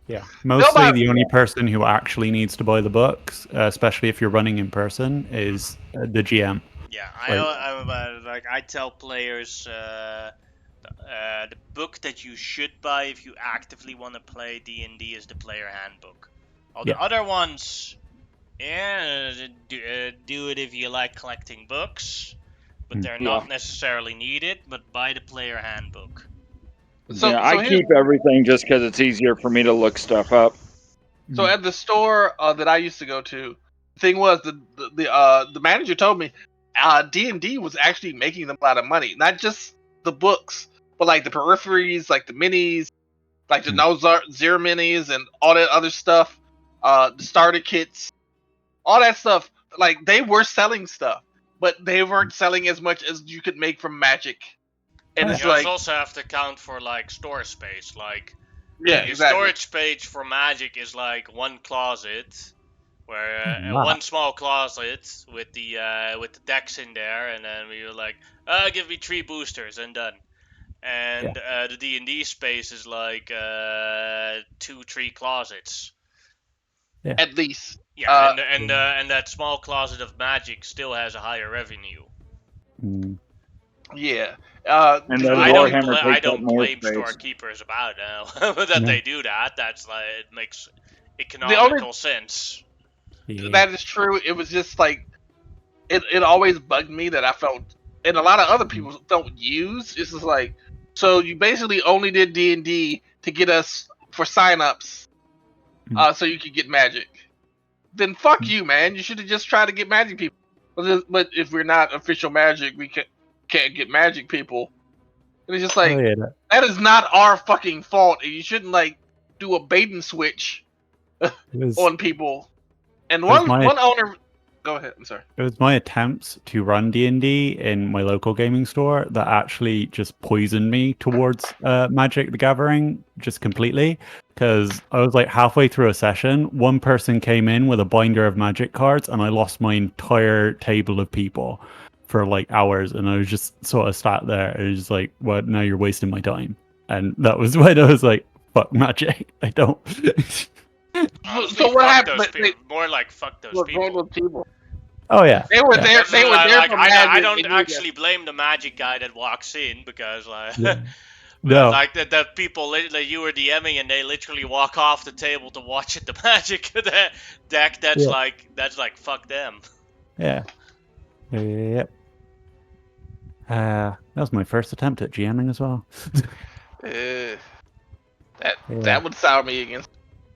Yeah, mostly the only person who actually needs to buy the books, especially if you're running in person, is the GM. Yeah, I tell players the book that you should buy if you actively want to play D&D is the player handbook. All the other ones, do it if you like collecting books, but they're not necessarily needed. But buy the player handbook. So I keep everything just because it's easier for me to look stuff up. So at the store that I used to go to, the thing was the manager told me D&D was actually making them a lot of money, not just the books, but like the peripheries, like the minis, like the Zero minis and all that other stuff, the starter kits, all that stuff. Like they were selling stuff, but they weren't selling as much as you could make from Magic. And it's like, you also have to account for like store space. Like, your storage space for Magic is like one closet, where Wow. one small closet with the decks in there, and then we were like, give me 3 boosters and done. And the D&D space is like 2-3 closets. At least. Yeah, and that small closet of magic still has a higher revenue. Mm. Yeah. And then I Warhammer I takes up don't more blame space. storekeepers about that No. they do that. That's like it makes only- economical sense. Yeah. that is true. It was just like it always bugged me that I felt, and a lot of other people felt used. It's just like, so you basically only did D&D to get us for signups, so you could get magic. Then fuck you, man. You should have just tried to get magic people. But if we're not official magic, we can't get magic people. And it's just like, Oh, yeah, that is not our fucking fault. And you shouldn't like do a bait and switch it was, on people. And was one my- one owner, go ahead. I'm sorry. it was my attempts to run D&D in my local gaming store that actually just poisoned me towards Magic the Gathering just completely. Because I was like halfway through a session, one person came in with a binder of Magic cards, and I lost my entire table of people for like hours, and I was just sort of sat there. It was just like, well, now you're wasting my time. And that was when I was like, fuck Magic. I don't. Honestly, So what fuck happened? those people. More like fuck those people. Oh, yeah. They were Yeah. there. They were there for magic. I don't They knew actually blame the magic guy that walks in because like, Yeah. because No. like that people that you were DMing and they literally walk off the table to watch the magic deck. That's Yeah. like fuck them. Yeah. Yep. That was my first attempt at GMing as well. that Yeah. that would sour me against.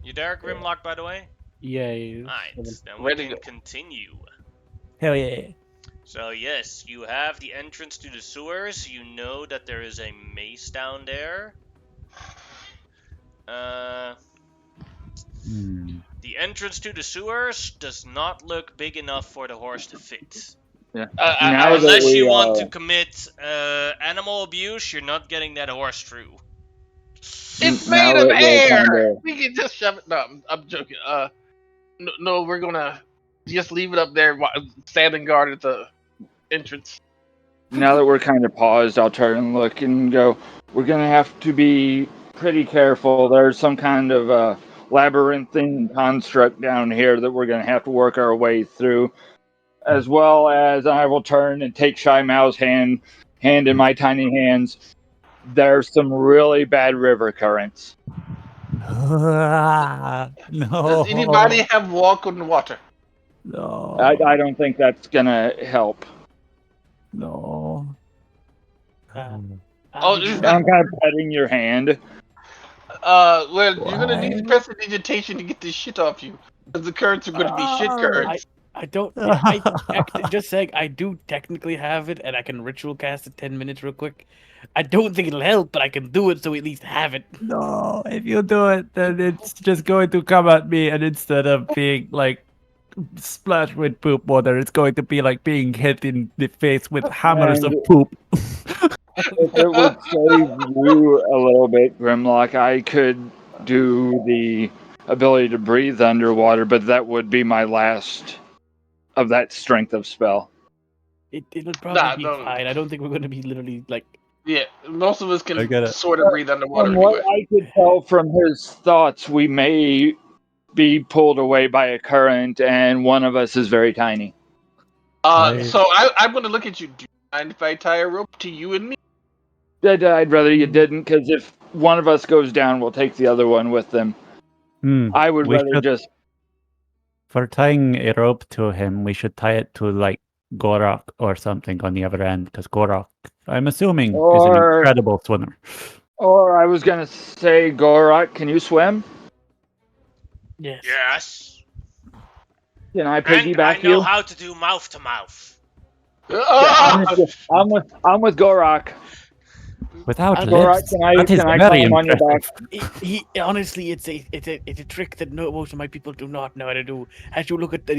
You there, Grimlock, by the way? Yeah. You- Alright, then we Ready to can go. continue. Hell yeah. So yes, you have the entrance to the sewers. You know that there is a mace down there. The entrance to the sewers does not look big enough for the horse to fit. Yeah. I- Unless you want to commit animal abuse, you're not getting that horse through. It's Now made of that we're air. kinda- We can just shove it. No, I'm joking. No, we're gonna just leave it up there, standing guard at the entrance. Now that we're kind of paused, I'll turn and look and go, we're going to have to be pretty careful. There's some kind of labyrinthine construct down here that we're going to have to work our way through. As well as I will turn and take Shy Mao's hand in my tiny hands. There's some really bad river currents. No. Does anybody have walk on the water? No. I don't think that's going to help. No. Oh, I'm kind of petting your hand. well, you're gonna need Why? prestidigitation to get this shit off you, because the currents are gonna be shit currents. I don't. Just saying, I do technically have it, and I can ritual cast it 10 minutes real quick. I don't think it'll help, but I can do it, so we at least have it. No, if you do it, then it's just going to come at me, and instead of being like splashed with poop water, it's going to be like being hit in the face with hammers of poop. If it would save you a little bit, Grimlock, I could do the ability to breathe underwater, but that would be my last of that strength of spell. It'll probably be no. fine. I don't think we're going to be literally like. Yeah, most of us I get can it. sort of breathe underwater From what anyway. I could tell from his thoughts, we may be pulled away by a current, and one of us is very tiny. So I'm gonna look at you. Do you mind if I tie a rope to you and me? I'd rather you didn't, because if one of us goes down, we'll take the other one with them. I would We rather should- just... For tying a rope to him, we should tie it to like Gorak or something on the other end, because Gorak, I'm assuming, is an Or- incredible swimmer. Or I was going to say, Gorak, can you swim? Yes. Yes. Can I And piggyback I know you? how to do mouth to mouth. I'm with Gorak. Without Gorak, lips, can I that is climb very on your impressive. back? He honestly, it's a trick that most of my people do not know how to do. As you look at that,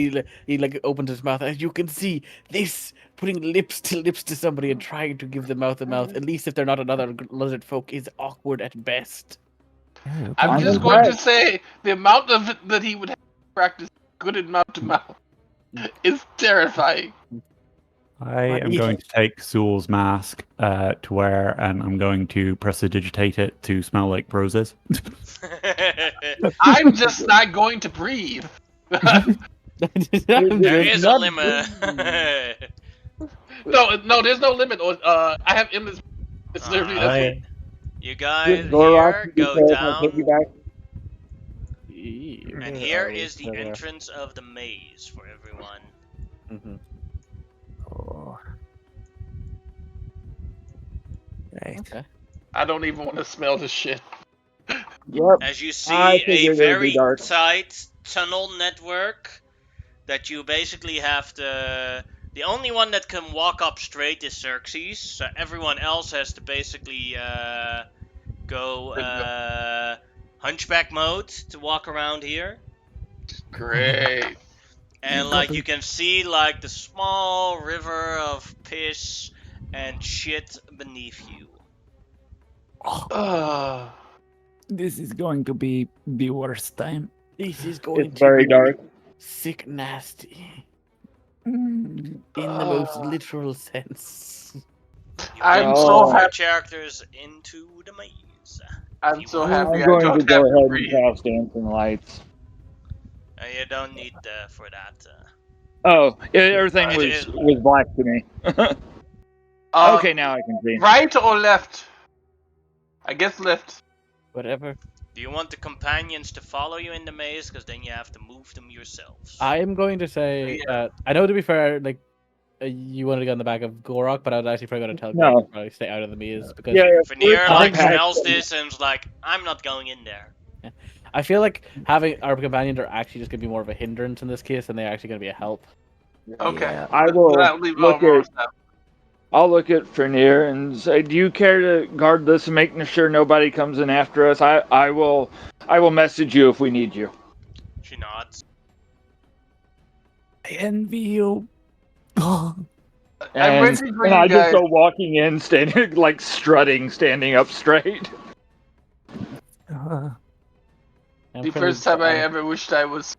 he like opens his mouth. As you can see, this putting lips to somebody and trying to give them mouth to mouth, at least if they're not another lizard folk, is awkward at best. I'm I'm just going to impressed. say the amount of it that he would have to practice good in mouth to mouth. It's terrifying. I But am he- going to take Zool's mask to wear, and I'm going to prestidigitate it to smell like roses. I'm just not going to breathe. There is a Not- limit. No, there's no limit. I have endless. It's literally that's Alright. it. You guys Gorak, here to be go fair, down, I'll piggyback. and here is the entrance of the maze for everyone. Oh. Right. Okay. I don't even want to smell this shit. Yep. As you see, I a figured it would be very dark. tight tunnel network that you basically have to. The only one that can walk up straight is Xerxes. So everyone else has to basically go hunchback mode to walk around here. Great. And like you can see like the small river of piss and shit beneath you. This is going to be the worst time. This is going It's to very be dark. sick nasty. Mm. In the most literal sense. You I'm can so move your happy. characters into the maze. I'm so happy I'm I going don't to go have to ahead and breathe. cast Dancing Lights. You don't need for that. Oh, everything It was is- black to me. Okay, now I can see. Right or left? I guess left. Whatever. Do you want the companions to follow you in the maze? Because then you have to move them yourselves. I am going to say, I know to be fair, like you wanted to go on the back of Gorak, but I was actually probably going to tell No. Gorak to probably stay out of the maze because Yeah, Veneer we're like compact. smells this and is like, I'm not going in there. I feel like having our companions are actually just going to be more of a hindrance in this case, and they're actually going to be a help. Okay. Yeah. I will That'll leave it look over at. now. I'll look at Fernier and say, "Do you care to guard this and making sure nobody comes in after us? I will message you if we need you." She nods. I envy you. I'm And, ready for and you I just guys. go walking in, standing like strutting, standing up straight. Uh, I'm The pretty- first time I ever wished I was.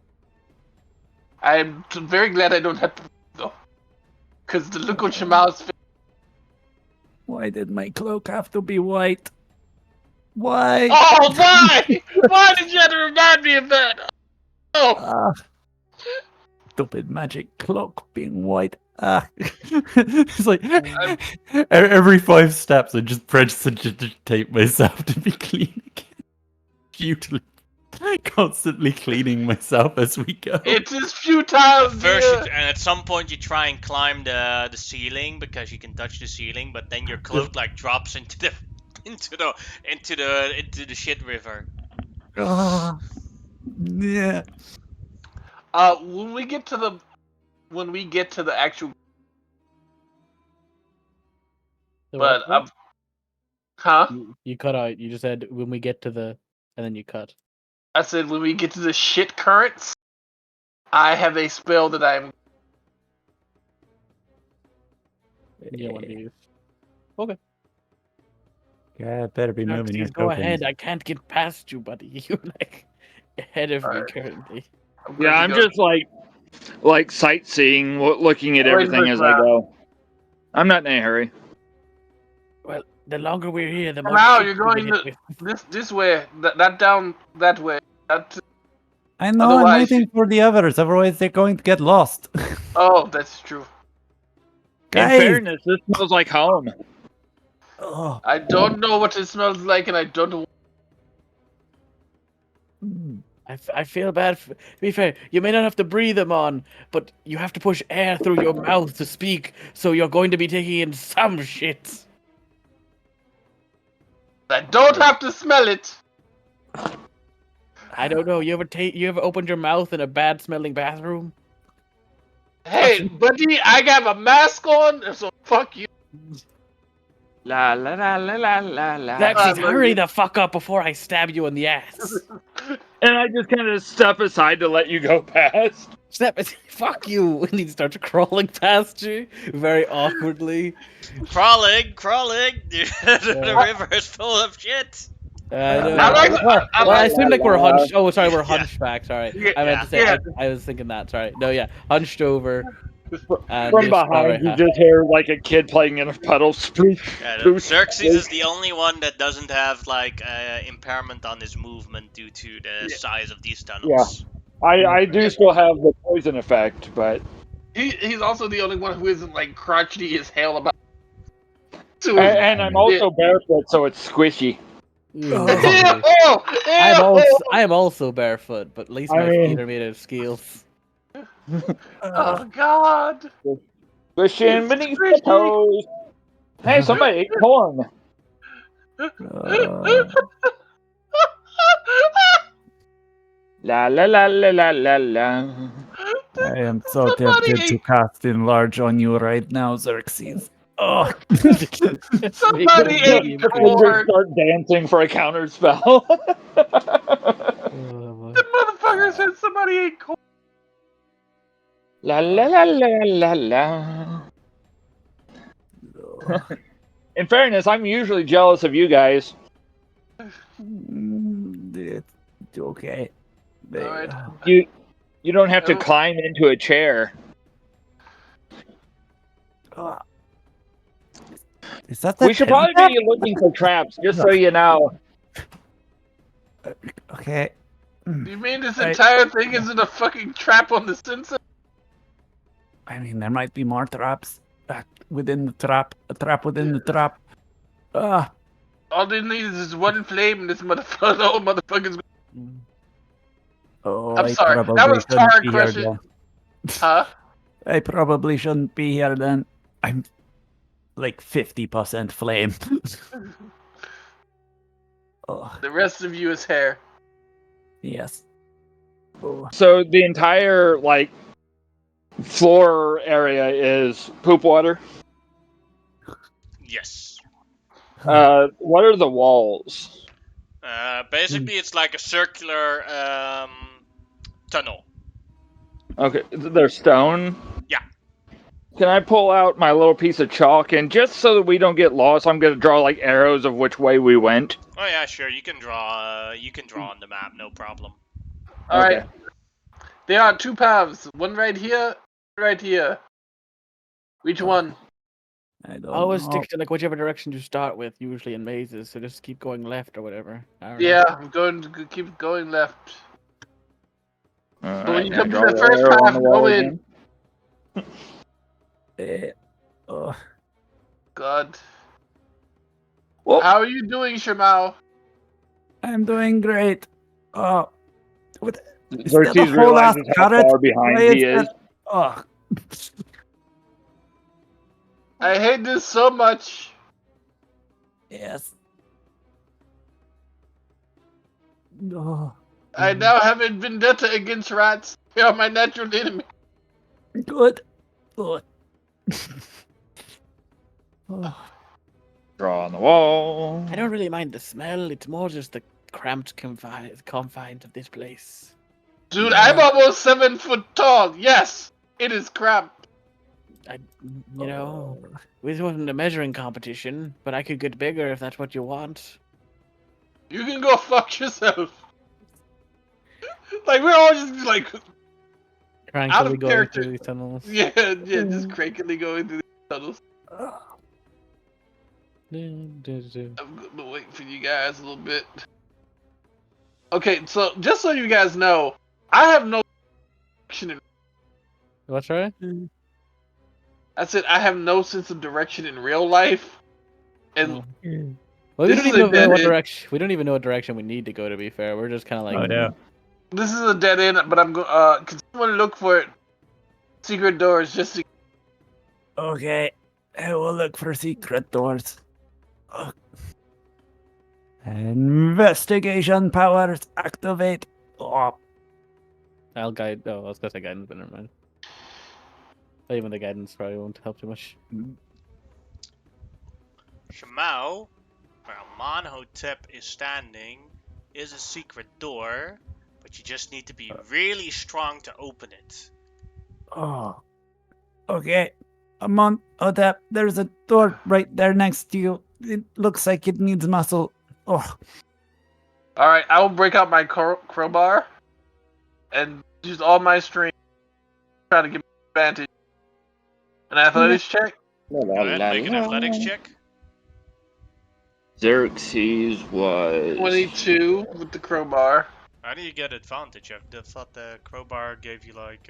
I'm very glad I don't have to, though. Because the look on Shamal's face. why did my cloak have to be white? Why? Oh, why? Why did you have to remind me of that? Oh, Ah, stupid magic cloak being white. Ah. It's like every 5 steps I just prestidigitate myself to be clean again. Futilely. Constantly cleaning myself as we go. it is futile. First, dear. and at some point you try and climb the ceiling because you can touch the ceiling, but then your cloak like drops into the into the shit river. Ah, yeah. When we get to the actual, The but what? huh? You cut out. You just said when we get to the, and then you cut. I said when we get to the shit currents, I have a spell that I'm. You don't want to use. Yeah, better be moving your Xerxes, go tokens. ahead. I can't get past you, buddy. You're like ahead of me Alright. currently. Yeah, I'm just like sightseeing, looking at everything as I go. I'm not in a hurry. Well, the longer we're here, the more. Now shit you're we going get to with. this way, that down that way. That I know, Otherwise- I'm waiting for the others, otherwise they're going to get lost. oh, that's true. Guys! In fairness, this smells like home. Oh. I don't know what it smells like, and I don't know. I feel bad. To be fair, you may not have to breathe them on, but you have to push air through your mouth to speak, so you're going to be taking in some shit. I don't have to smell it. I don't know. You ever opened your mouth in a bad smelling bathroom? Hey, buddy, I got a mask on, so fuck you. La la la la la la la. Xerxes, look, hurry you- the fuck up before I stab you in the ass. And I just kind of step aside to let you go past. Fuck you! And he starts crawling past you very awkwardly. Crawling. The river is full of shit. I know. I like- I Well, I like- assume like we're hunched. Oh, sorry, we're Yeah. hunchback. Sorry, Yeah, I meant to say. yeah. I was thinking that. Sorry. No, yeah, hunched over. And From just not very behind, you happy. just hear like a kid playing in a puddle. Sploosh, Yeah, sploosh, Xerxes is sploosh. the only one that doesn't have like impairment on his movement due to the Yeah. size of these tunnels. I do still have the poison effect, but He's also the only one who isn't like crotchety as hell about. To and I'm also barefoot, so it's squishy. Ooh. I am also barefoot, but at least I my mean- feet are made of scales. Oh God! Squishing It's beneath squishy. the toes. Hey, somebody ate corn. La la la la la la la. I am so Somebody tempted to ate- cast enlarge on you right now, Xerxes. Oh, Somebody Make ate me The corn. fingers start dancing for a counter spell. Oh, The motherfucker said somebody ate corn. La la la la la la. In fairness, I'm usually jealous of you guys. it's okay. Alright. You don't have to Oh. climb into a chair. Is that the We should tent probably be looking for traps, just so you know. Okay. You mean this Right. entire thing isn't a fucking trap on the sensor? I mean, there might be more traps within the trap. A trap within the trap. Ah, All they need is this one flame and this motherfucker, the whole motherfucker's. oh, I'm I sorry. probably That was shouldn't tar be here crushing. then. Huh? I probably shouldn't be here then. I'm like 50% flame. Oh, The rest of you is hair. yes. Oh. So the entire like floor area is poop water. Yes. What are the walls? Basically, it's like a circular tunnel. Okay, they're stone. Yeah. Can I pull out my little piece of chalk and just so that we don't get lost, I'm gonna draw like arrows of which way we went. Oh yeah, sure. You can draw. You can draw on the map, no problem. Alright. Okay. There are two paths. One right here, right here. Which one? I don't always know. stick to like whichever direction you start with, usually in mazes. So just keep going left or whatever. I don't know. Yeah, I'm going to keep going left. All But when you now come to draw the first arrow on path, the wall go in. again. Oh, God. Well, How are you doing, Shimao? I'm doing great. Oh, is that Xerxes a whole ass realizes how carrot? far behind Why he is. that- Oh, I hate this so much. yes. Oh, I now have a vendetta against rats. They are my natural enemy. good. Good. Oh, Draw on the wall. I don't really mind the smell. It's more just the cramped confines of this place. Dude, I'm almost 7 foot tall. Yes, it is crap. You know, this wasn't a measuring competition, but I could get bigger if that's what you want. You can go fuck yourself. Like, we're all just like, Trying Out to of go character. through these tunnels. yeah, just crankily going through the tunnels. I'm gonna wait for you guys a little bit. Okay, so just so you guys know, I have no direction in. What's right? I said I have no sense of direction in real life, and Well, we This don't is even a know dead what end. direction. We don't even know what direction we need to go. To be fair, we're just kind of like. oh no. this is a dead end. But I'm going. Can someone look for secret doors just to. Okay, I will look for secret doors. Oh. Investigation powers activate. Oh, I'll guide. Oh, I was gonna say guidance, but never mind. Even the guidance probably won't help too much. Shimao, where Amonhotep is standing, is a secret door, but you just need to be really strong to open it. oh. Okay, Amonhotep, there's a door right there next to you. It looks like it needs muscle. Oh, All right, I will break out my crowbar and use all my strength, try to get advantage. An athletics check. La, Go la, ahead la, and make an la. athletics check. Xerxes was 22 with the crowbar. How do you get advantage? I thought the crowbar gave you like.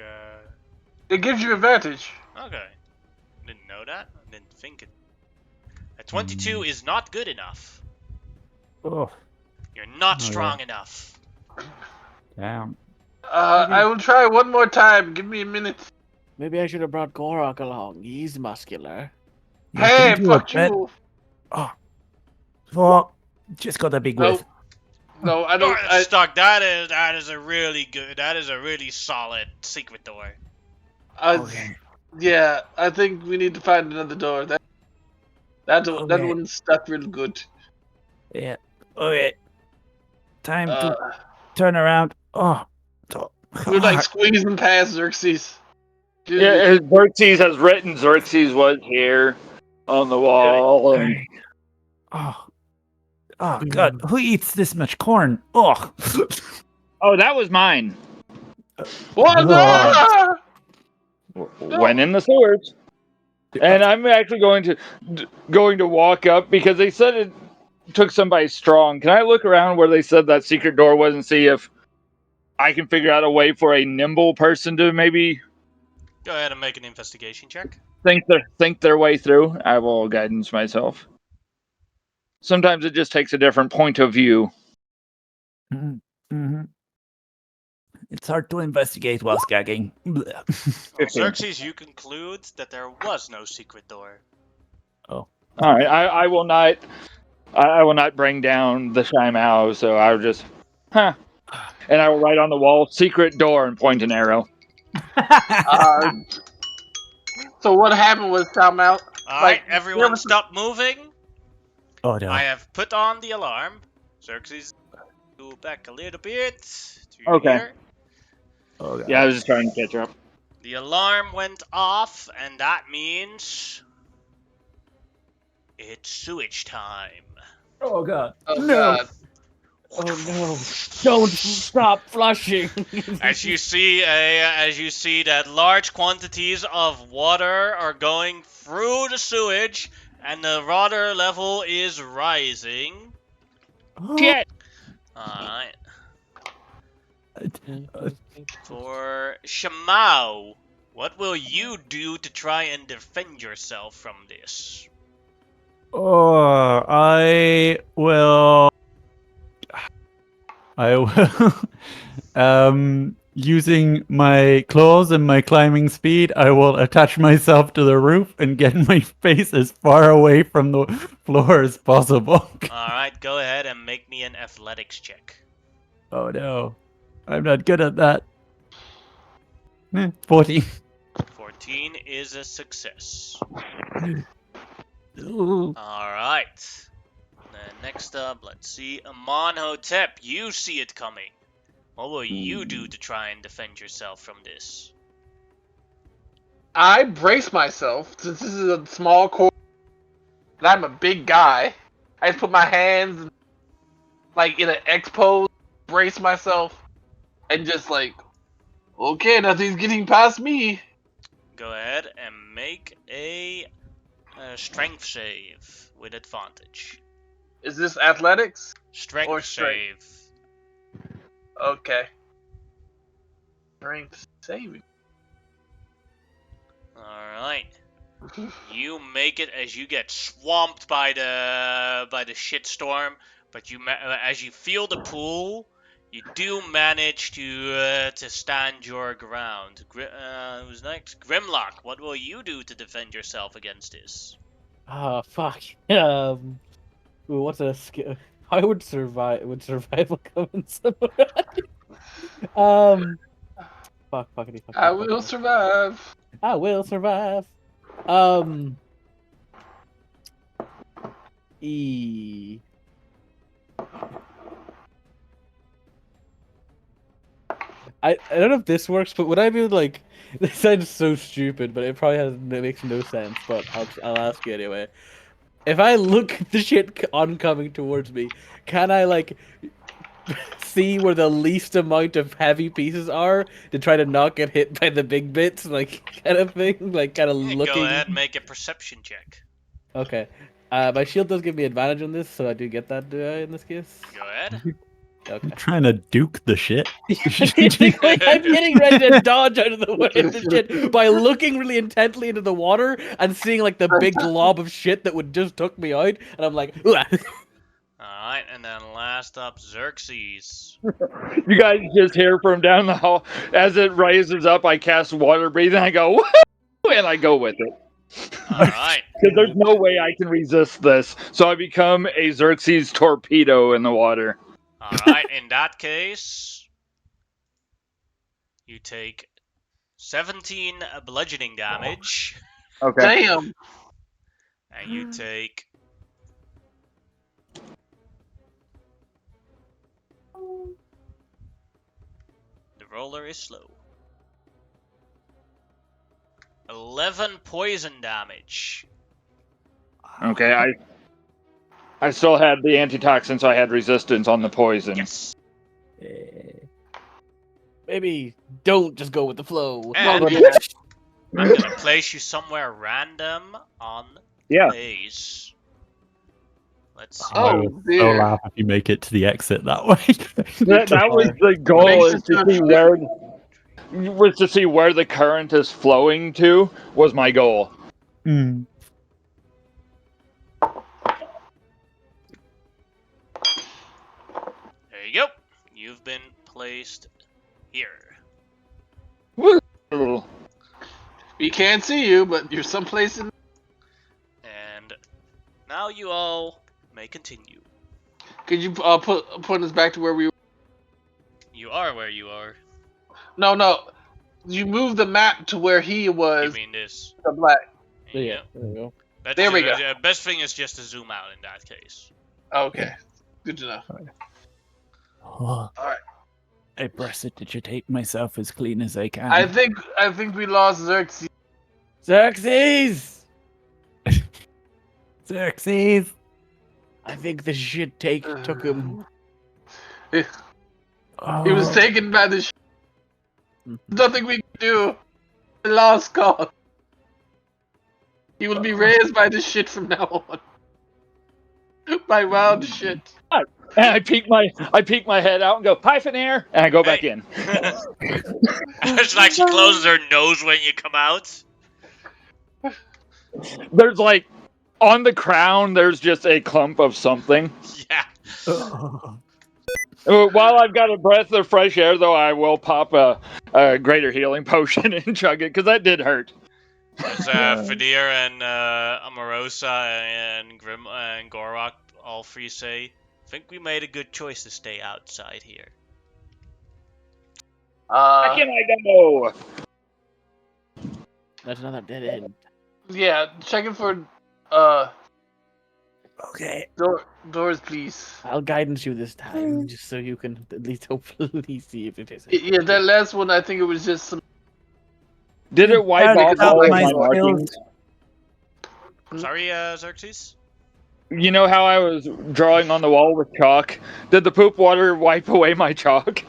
It gives you advantage. Okay. Didn't know that. I didn't think it. A 22 is not good enough. Oh, You're not Okay. strong enough. damn. I will try one more time. Give me a minute. Maybe I should have brought Gorok along. He's muscular. Yeah, Hey, can do fuck it, man. you. Oh, just got a big No, whiff. no, I don't. Door is stuck. That is a really good. That is a really solid secret door. Okay. Yeah, I think we need to find another door. That Okay. one's stuck real good. Yeah. Okay. Time to Uh, turn around. Oh. we're like squeezing past Xerxes. Dude, yeah. Xerxes has written Xerxes was here on the wall. And Oh. Oh God! Who eats this much corn? Oh. oh, that was mine. What? Oh. Went in the sewers. And I'm actually going to walk up because they said it took somebody strong. Can I look around where they said that secret door was and see if I can figure out a way for a nimble person to maybe Go ahead and make an investigation check. think their way through? I will guidance myself. Sometimes it just takes a different point of view. Mm-hmm. It's hard to investigate while gagging. Well, Xerxes, you conclude that there was no secret door. All right, I will not. I will not bring down the Shaimao, so I will just, and I will write on the wall, secret door, and point an arrow. So what happened was time out. Alright, everyone stop moving. Oh no. I have put on the alarm. Xerxes, go back a little bit. To Okay. here. Oh God. Yeah, I was just trying to catch up. The alarm went off, and that means it's sewage time. Oh God. Oh No. God. Oh no! Don't stop flushing. As you see that large quantities of water are going through the sewage, and the water level is rising. Shit! Alright. For Shamao, what will you do to try and defend yourself from this? Oh, I will. Using my claws and my climbing speed, I will attach myself to the roof and get my face as far away from the floor as possible. Alright, go ahead and make me an athletics check. Oh no, I'm not good at that. 14. 14 is a success. Ooh. Alright. Then next up, let's see. Amonhotep, you see it coming. What will you do to try and defend yourself from this? I brace myself since this is a small core and I'm a big guy. I just put my hands like in an X pose, brace myself, and just like, okay, nothing's getting past me. Go ahead and make a strength save with advantage. Is this athletics? Strength Or save. strength. Okay. Strength saving. Alright. You make it as you get swamped by the shitstorm, but as you feel the pool, you do manage to stand your ground. Who's next? Grimlock, what will you do to defend yourself against this? Ah, fuck. Ooh, what's a skill? I would survive. Would survival come in somewhere? Fuckity fuck. I will survive. I will survive. I don't know if this works, but would I be like? This sounds so stupid, but it makes no sense. But I'll ask you anyway. If I look at the shit oncoming towards me, can I like see where the least amount of heavy pieces are to try to not get hit by the big bits, like kind of thing, like kind of Yeah, looking. go ahead and make a perception check. Okay, my shield does give me advantage on this, so I do get that in this case. Go ahead. Okay. I'm trying to duke the shit. Basically, I'm getting ready to dodge out of the way of the shit by looking really intently into the water and seeing like the big glob of shit that would just took me out, and I'm like, "Ugh." Alright, and then last up, Xerxes. You guys just hear from down the hall as it rises up. I cast water breathing. I go, woo, and I go with it Alright. because there's no way I can resist this. So I become a Xerxes torpedo in the water. Alright, in that case, you take 17 bludgeoning damage, Okay. Damn. and you take... The roller is slow. 11 poison damage. Okay. I still had the antitoxin, so I had resistance on the poison. Yes. Maybe don't just go with the flow. And yeah. I'm gonna place you somewhere random on Yeah. base. Let's see. I Oh, would so dear. laugh if you make it to the exit that way. That was the goal, Makes is it to so see where the current is flowing to. Was my goal. Hmm. There you go. You've been placed here. Woo. We can't see you, but you're someplace in. And now you all may continue. Could you put us back to where we were? You are where you are. No. You moved the map to where he You was. mean this? The black. There you Yeah, go. there we go. That's There we just- go. Best thing is just to zoom out in that case. Okay. Good to know. Oh, Alright. I prestidigitate myself as clean as I can. I think we lost Xerxes. Xerxes! Xerxes! I think the shit took him. He Oh, was taken by the. Nothing we can do. The lost cause. He will be raised by this shit from now on. By wild shit. And I peek my head out and go, Pythonair, and I go back in. It's like she closes her nose when you come out. There's like on the crown. There's just a clump of something. Yeah. While I've got a breath of fresh air, though, I will pop a greater healing potion and chug it because that did hurt. As Fadir and Amorosa and Grim and Gorok all three say, I think we made a good choice to stay outside here. Back in I go. That's another dead end. Yeah, checking for okay. doors, please. I'll guidance you this time, just so you can at least hopefully see if it is. Yeah, that last one, I think it was just some. Did it wipe Gotta off cut all of my my skills. markings? Sorry, Xerxes? You know how I was drawing on the wall with chalk? Did the poop water wipe away my chalk?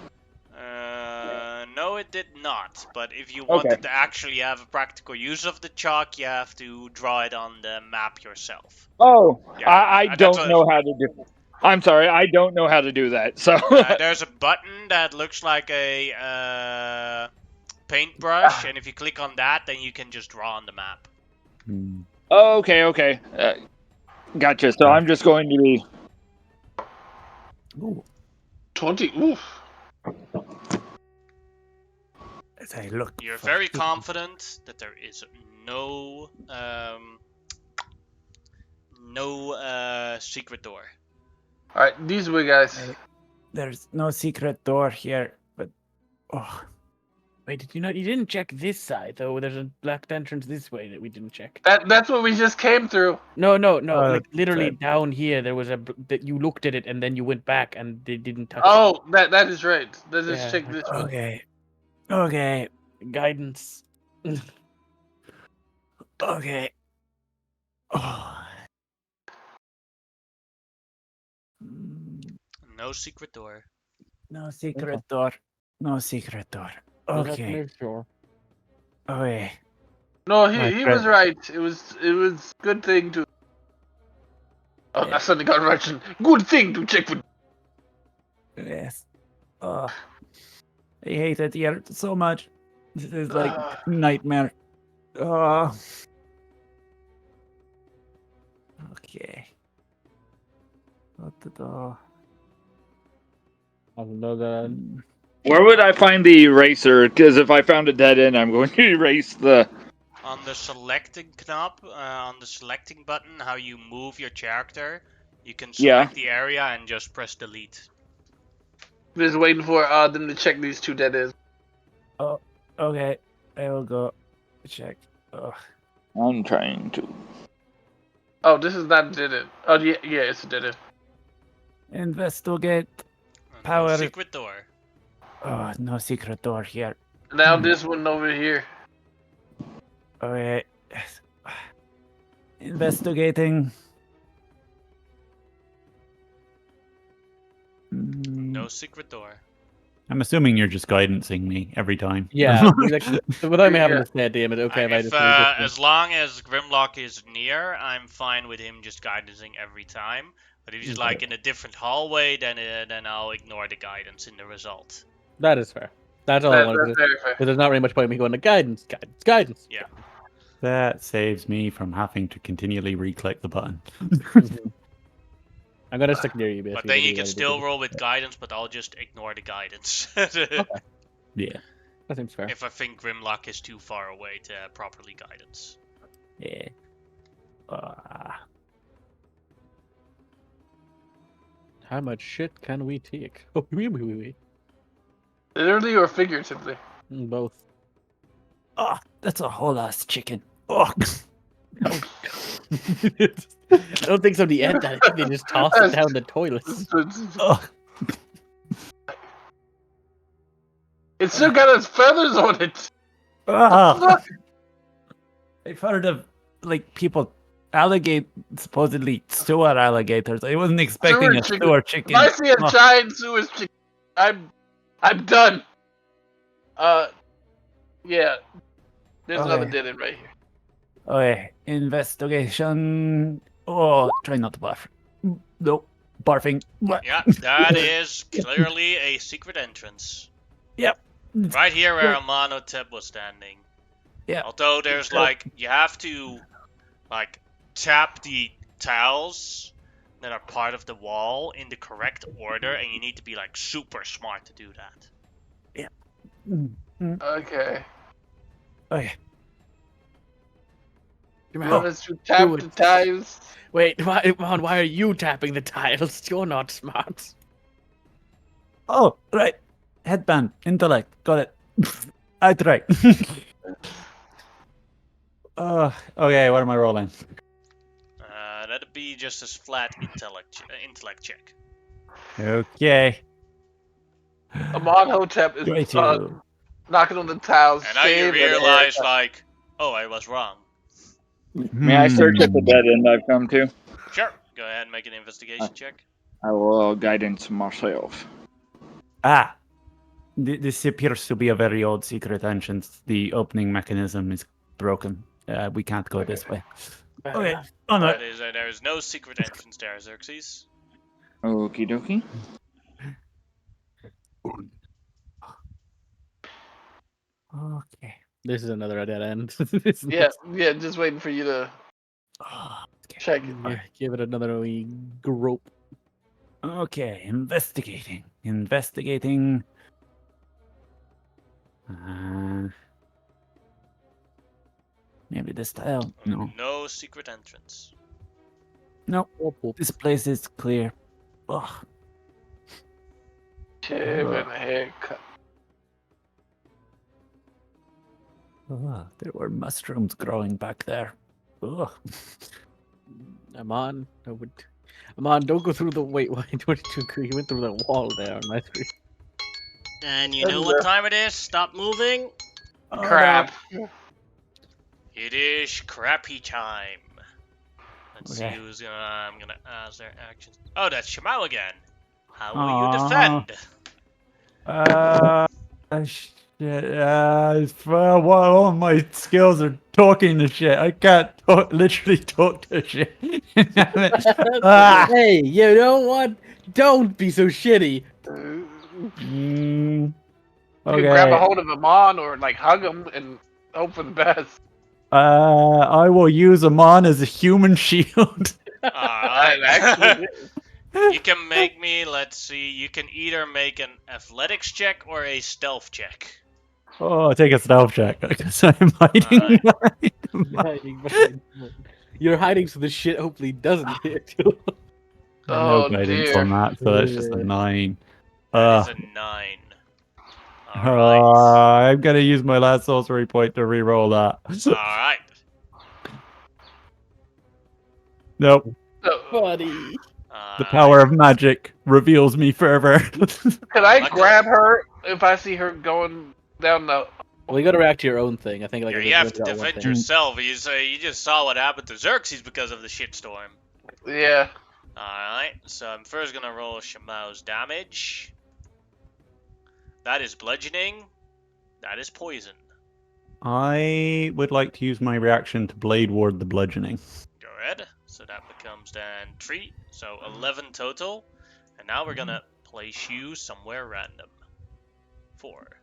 No, it did not. But if you wanted to actually have a practical use of the chalk, you have to draw it on the map yourself. Oh, Yeah, I that's don't what- know how to do. I'm sorry, I don't know how to do that. So There's a button that looks like a paintbrush, and if you click on that, then you can just draw on the map. okay. Gotcha. So I'm just going to be. Ooh, 20. Oof. as I look. You're for- very confident that there is no secret door. Alright, these way, guys. There's no secret door here, but Wait, did you not? You didn't check this side though. There's a black entrance this way that we didn't check. That's what we just came through. No. Like literally that- down here, there was that you looked at it and then you went back and they didn't touch. Oh, that is right. Let's just Yeah, check this one. okay, it. Guidance. okay. Oh. No secret door. No secret door. No secret door. Just have to Okay. make sure. Okay. No, My he friend- was right. It was good thing to. Oh, I suddenly got Russian. Good thing to check with. Yes. Oh, I hate it here so much. This is like nightmare. Oh. Okay. What the door? I'll know that. Where would I find the eraser? Because if I found a dead end, I'm going to erase the. On the selecting knob, on the selecting button, how you move your character, you can select the area and just press delete. Just waiting for them to check these 2 dead ends. Oh, okay. I will go check. Oh. I'm trying to. Oh, this is not dead end. Oh yeah, it's a dead end. Investigate. And Power. no secret door. Oh, no secret door here. Now this one over here. Okay. Investigating. No secret door. I'm assuming you're just guidancing me every time. Yeah, like, without me having Yeah. to say it, damn it. Okay, if I If, just read this as long as Grimlock is near, I'm fine with him just guidancing every time. But if he's Okay. like in a different hallway, then I'll ignore the guidance in the result. That is fair. That's all I wanted to That's do. very fair. Because there's not really much point in me going to guidance. Yeah. That saves me from having to continually re-click the button. I'm gonna stick near you, basically. But then you do can what I still do. roll with guidance, but I'll just ignore the guidance. Yeah. That seems fair. If I think Grimlock is too far away to properly guidance. Yeah. How much shit can we take? Oh, we. Literally or figuratively. Both. Oh, that's a whole ass chicken. Oh. I don't think somebody ate that. I think they just tossed it down the toilet. Oh. It's still got its feathers on it. Ah. I've heard of like people supposedly sewer alligators. I wasn't expecting a sewer chicken. If I see a Oh. giant sewer chicken, I'm done. Yeah. There's another Okay. dead end right here. Okay, investigation. Oh, try not to barf. Nope, barfing. Yeah, that is clearly a secret entrance. Yep. Right here where Amonotep was standing. Yeah. Although there's like, you have to like tap the tiles that are part of the wall in the correct order, and you need to be like super smart to do that. Okay. Okay. You want us to tap the tiles? Wait, why are you tapping the tiles? You're not smart. Oh, right. Headband, intellect, got it. I tried. Okay, what am I rolling? That'd be just a flat intellect check. Okay. Amonhotep is 22. knocking on the tiles. And now you save realize, Erica. like, oh, I was wrong. May I search at the dead end I've come to? Sure. Go ahead and make an investigation check. I will guidance myself. Ah. This appears to be a very old secret entrance. The opening mechanism is broken. We can't go this way. Okay. Oh no. There is no secret entrance there, Xerxes. Okie dokie. Okay. This is another dead end. Yeah, just waiting for you to check it. Yeah, give it another wee grope. Okay, investigating. Maybe this tile. No. No secret entrance. Nope. This place is clear. Ugh. Shave and a haircut. There were mushrooms growing back there. Ugh. Amon, don't go through the why 22? You went through the wall there on my screen. And you know what time it is? Stop moving. Crap. It is crappy time. Let's Okay. see who's gonna. I'm gonna ask their actions. Oh, that's Shamau again. How will Aw. you defend? Shit. Well, all of my skills are talking to shit. I can't literally talk to shit. Damn it. Hey, you know what? Don't be so shitty. You can grab a Okay. hold of Amon or like hug him and hope for the best. I will use Amon as a human shield. Alright. Actually, You can make me, let's see, you can either make an athletics check or a stealth check. Oh, I'll take a stealth check because I'm hiding. You're hiding so the shit hopefully doesn't hit you. No oh guidance dear. on that, so that's just a 9. That is a 9. Alright. I'm gonna use my last sorcery point to re-roll that. Alright. Nope. Buddy. The power of magic reveals me further. Can I Luckily- grab her if I see her going down the? Well, you got to react to your own thing. I think like Yeah, if you it's have to really got one defend thing. yourself. You just saw what happened to Xerxes because of the shitstorm. Yeah. Alright, so I'm first gonna roll Shamao's damage. That is bludgeoning. That is poison. I would like to use my reaction to Blade Ward the bludgeoning. Go ahead. So that becomes then 3. So 11 total. And now we're gonna place you somewhere random. 4.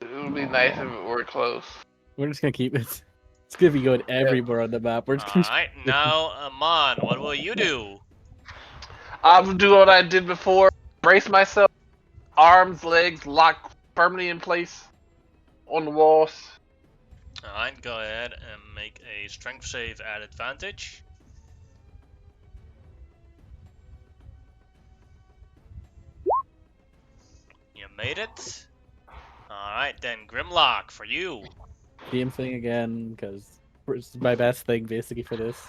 It would be nice if it were close. We're just gonna keep it. It's gonna be going everywhere on the map. We're just gonna. Alright, now Amon, what will you do? I'll do what I did before. Brace myself. Arms, legs locked firmly in place on the walls. Alright, go ahead and make a strength save at advantage. You made it. Alright, then Grimlock for you. Game thing again because it's my best thing basically for this.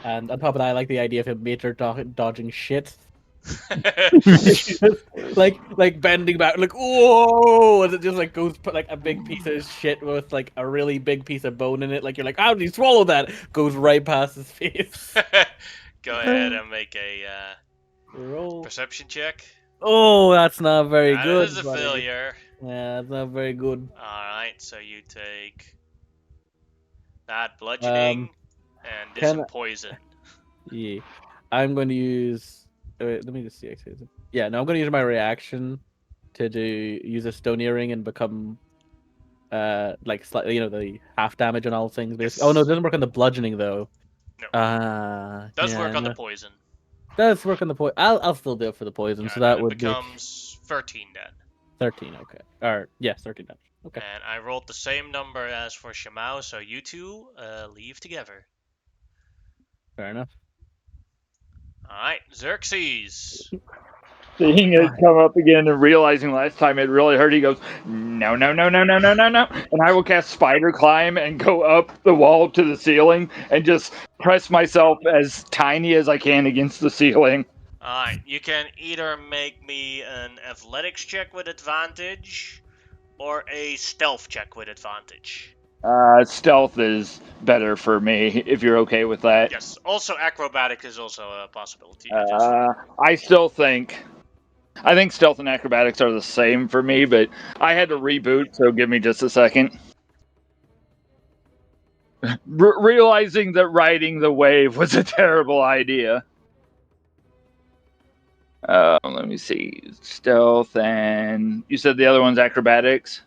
And on top of that, I like the idea of him major dodging shit. like bending back, like whoa, and it just like goes put like a big piece of shit with like a really big piece of bone in it. Like you're like, how did he swallow that? Goes right past his face. Go ahead and make a Roll. perception check. Oh, that's not very That good. is a buddy. failure. Yeah, that's not very good. Alright, so you take that bludgeoning and this can I- poison. Yeah, I'm going to use. Wait, let me just see. Actually, yeah, no, I'm going to use my reaction to use a stone earring and become, like slightly, the half damage on all things. Basically. Yes. Oh no, it doesn't work on the bludgeoning though. No. Does yeah, work on the no. poison. Does work on the poison. I'll still do it for the poison. Yeah, So that then would it becomes 13 then. be 13. Okay. Or yes, 13 damage. Okay. And I rolled the same number as for Shamao, so you two leave together. Fair enough. Alright, Xerxes. Seeing it come up again and realizing last time it really hurt, he goes, no, no, no, no, no, no, no, no. And I will cast Spider Climb and go up the wall to the ceiling and just press myself as tiny as I can against the ceiling. Alright, you can either make me an athletics check with advantage or a stealth check with advantage. Stealth is better for me, if you're okay with that. Yes, also acrobatic is also a possibility. I still think... I think stealth and acrobatics are the same for me, but I had to reboot, so give me just a second. Realizing that riding the wave was a terrible idea. Let me see. Stealth and... You said the other one's acrobatics?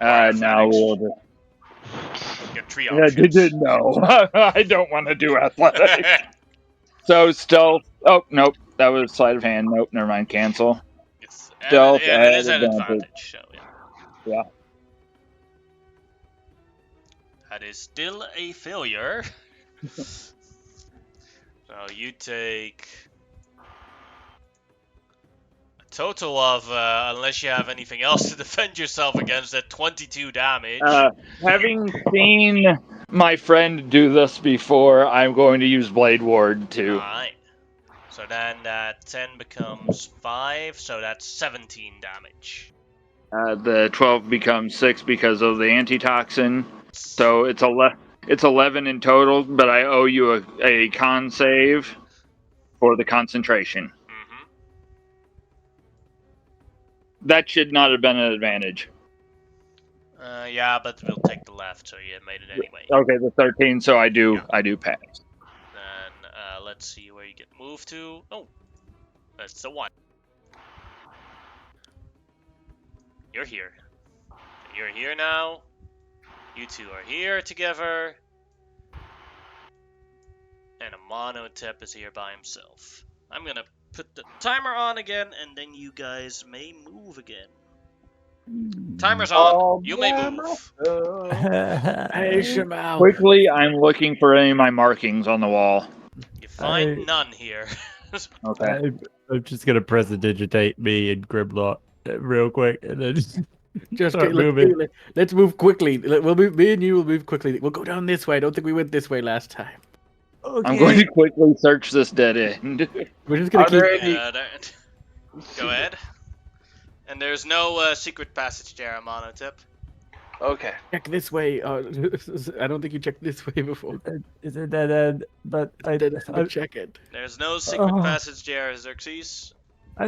Yeah. No, we'll just... You get 3 Yeah, options. no. I don't want to do athletics. So stealth... Oh, nope. That was sleight of hand. Nope, never mind. Cancel. Yes, Stealth and it is at an advantage, so yeah. Yeah. That is still a failure. So you take a total of, unless you have anything else to defend yourself against, that 22 damage. Having seen my friend do this before, I'm going to use Blade Ward too. Alright. So then that 10 becomes 5, so that's 17 damage. The 12 becomes 6 because of the antitoxin. So it's 11 in total, but I owe you a con save for the concentration. that should not have been an advantage. Yeah, but we'll take the left, so you made it anyway. Okay, the 13, so I do pass. Then let's see where you get moved to. Oh, that's the 1. You're here. You're here now. You two are here together. And Amonotep is here by himself. I'm gonna put the timer on again, and then you guys may move again. Timer's on. You may move. Hey, Shamal. Quickly, I'm looking for any of my markings on the wall. You find none here. Okay. I'm just gonna prestidigitate me and Grimlock real quick, and then Just start moving. let's move quickly. We'll move. Me and you will move quickly. We'll go down this way. I don't think we went this way last time. Okay. I'm going to quickly search this dead end. We're just gonna Are keep. there any? Go ahead. And there's no secret passage there, Amonotep. Okay. Check this way. I don't think you checked this way before. It's a dead end, but I Check it. There's no secret passage there, Xerxes.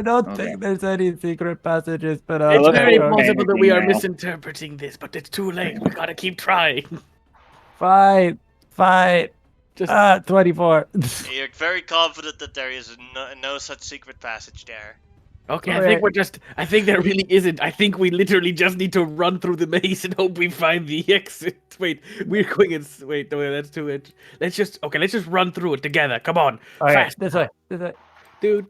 don't think there's any secret passages, but It's look very at possible that panicking we are now. misinterpreting this, but it's too late. We gotta keep trying. fine. Just 24. You're very confident that there is no such secret passage there. okay. I think there really isn't. I think we literally just need to run through the maze and hope we find the exit. Wait, we're going in. Wait, no, that's too much. Let's just run through it together. Come on, fast. This way. Do.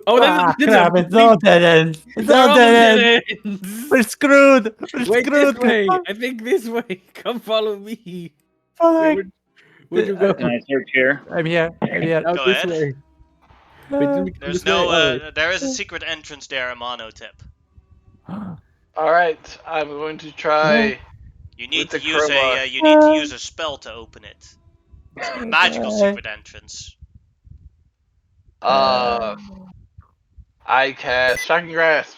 Oh, Crap, it's all dead ends. It's all dead ends. We're screwed. Wait, this way. I think this way. Come follow me. Where'd you go? Can I search here? I'm here. Out Go this ahead. way. Wait, There's this way. no. There is a secret entrance there, Amonotep. All right. I'm going to try. You need With to the use crowbar. you need to use a spell to open it. It's a magical secret entrance. I cast Shocking Grasp.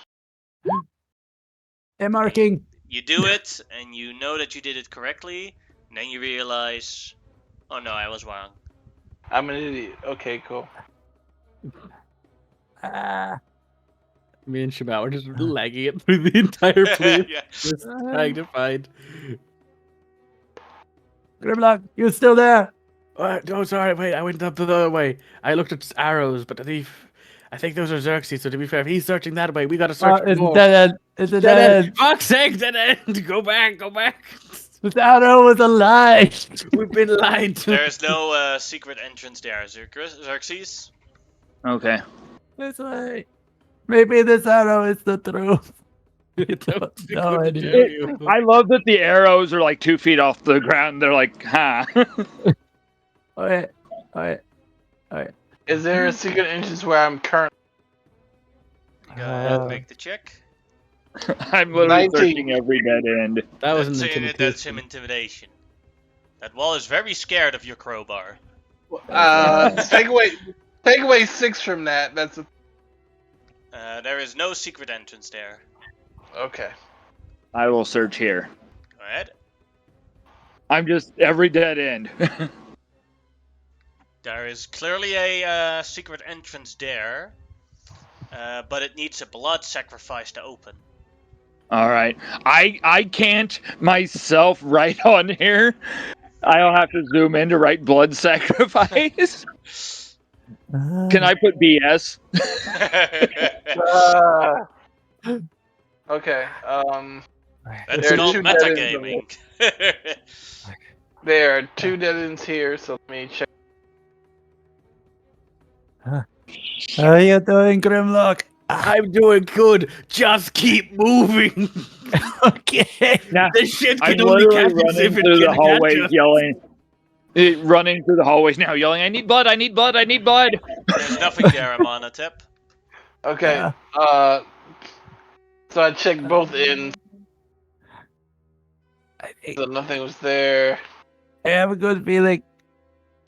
A marking. You do it, and you know that you did it correctly, and then you realize, oh no, I was wrong. I'm an idiot. Okay, cool. Me and Shamal are just lagging it through the entire place. Yeah. Just trying to find. Grimlock, you still there? Oh, sorry. Wait, I went up the other way. I looked at arrows, but I think those are Xerxes. So to be fair, if he's searching that way, we gotta search It's more. a dead end. It's a dead end. Fuck's sake, dead end! Go back. This arrow was a lie. We've been lied to. There's no secret entrance there, Xerxes. Okay. This way. Maybe this arrow is the truth. No idea. I love that the arrows are like 2 feet off the ground. They're like, huh. Alright. Is there a secret entrance where I'm currently? Go ahead, make the check. I'm literally 19. searching every dead end. That was an That's intimidation. him intimidation. That wall is very scared of your crowbar. Take away 6 from that. That's There is no secret entrance there. okay. I will search here. Go ahead. I'm just every dead end. There is clearly a secret entrance there, but it needs a blood sacrifice to open. All right. I can't myself write on here. I'll have to zoom in to write blood sacrifice. Can I put BS? Okay. That's There are called two dead ends metagaming. There are 2 dead ends here, so let me check. How are you doing, Grimlock? I'm doing good. Just keep moving. Okay. Now, This shit I'm can only literally catch us running if it through the can hallways catch us. yelling. Running through the hallways now, yelling, I need blood, I need blood, I need blood. There's nothing there, Amonotep. Okay. Yeah. So I checked both ends. So nothing was there. I have a good feeling.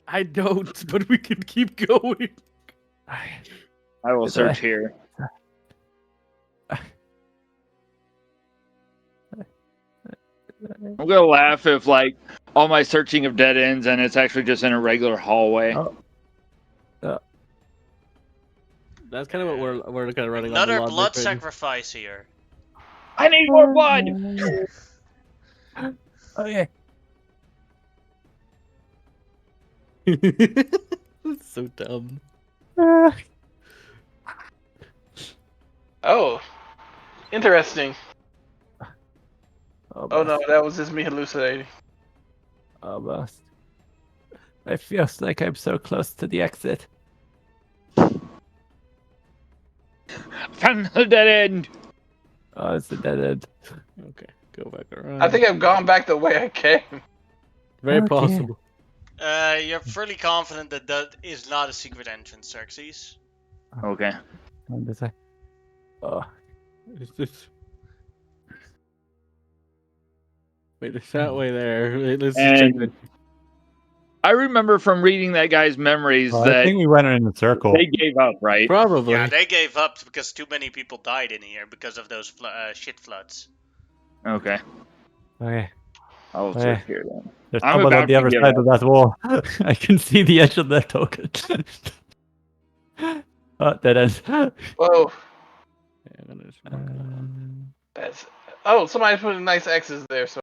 I don't, but we can keep going. I will search here. I'm gonna laugh if like all my searching of dead ends and it's actually just in a regular hallway. Oh. That's kind of what we're kind of running Another on the blood thing. sacrifice here. I need more blood. Okay. It's so dumb. Oh, interesting. Oh no, Almost. that was just me hallucinating. Almost. It feels like I'm so close to the exit. Found the dead end. Oh, it's a dead end. Okay, go back around. I think I've gone back the way I came. Very Okay. possible. You're fairly confident that that is not a secret entrance, Xerxes. Okay. On this side. Oh. It's just... Wait, there's that way there. Wait, let's just check And that. I remember from reading that guy's memories Well, I that think we went in a circle. they gave up, right? Probably. Yeah, they gave up because too many people died in here because of those shit floods. Okay. Okay. I'll Okay. search here then. There's I'm someone on about the to other give side up. of that wall. I can see the edge of that token. Oh, dead end. Whoa, Yeah, I'm gonna just mark it off. that's. Oh, somebody put nice X's there. So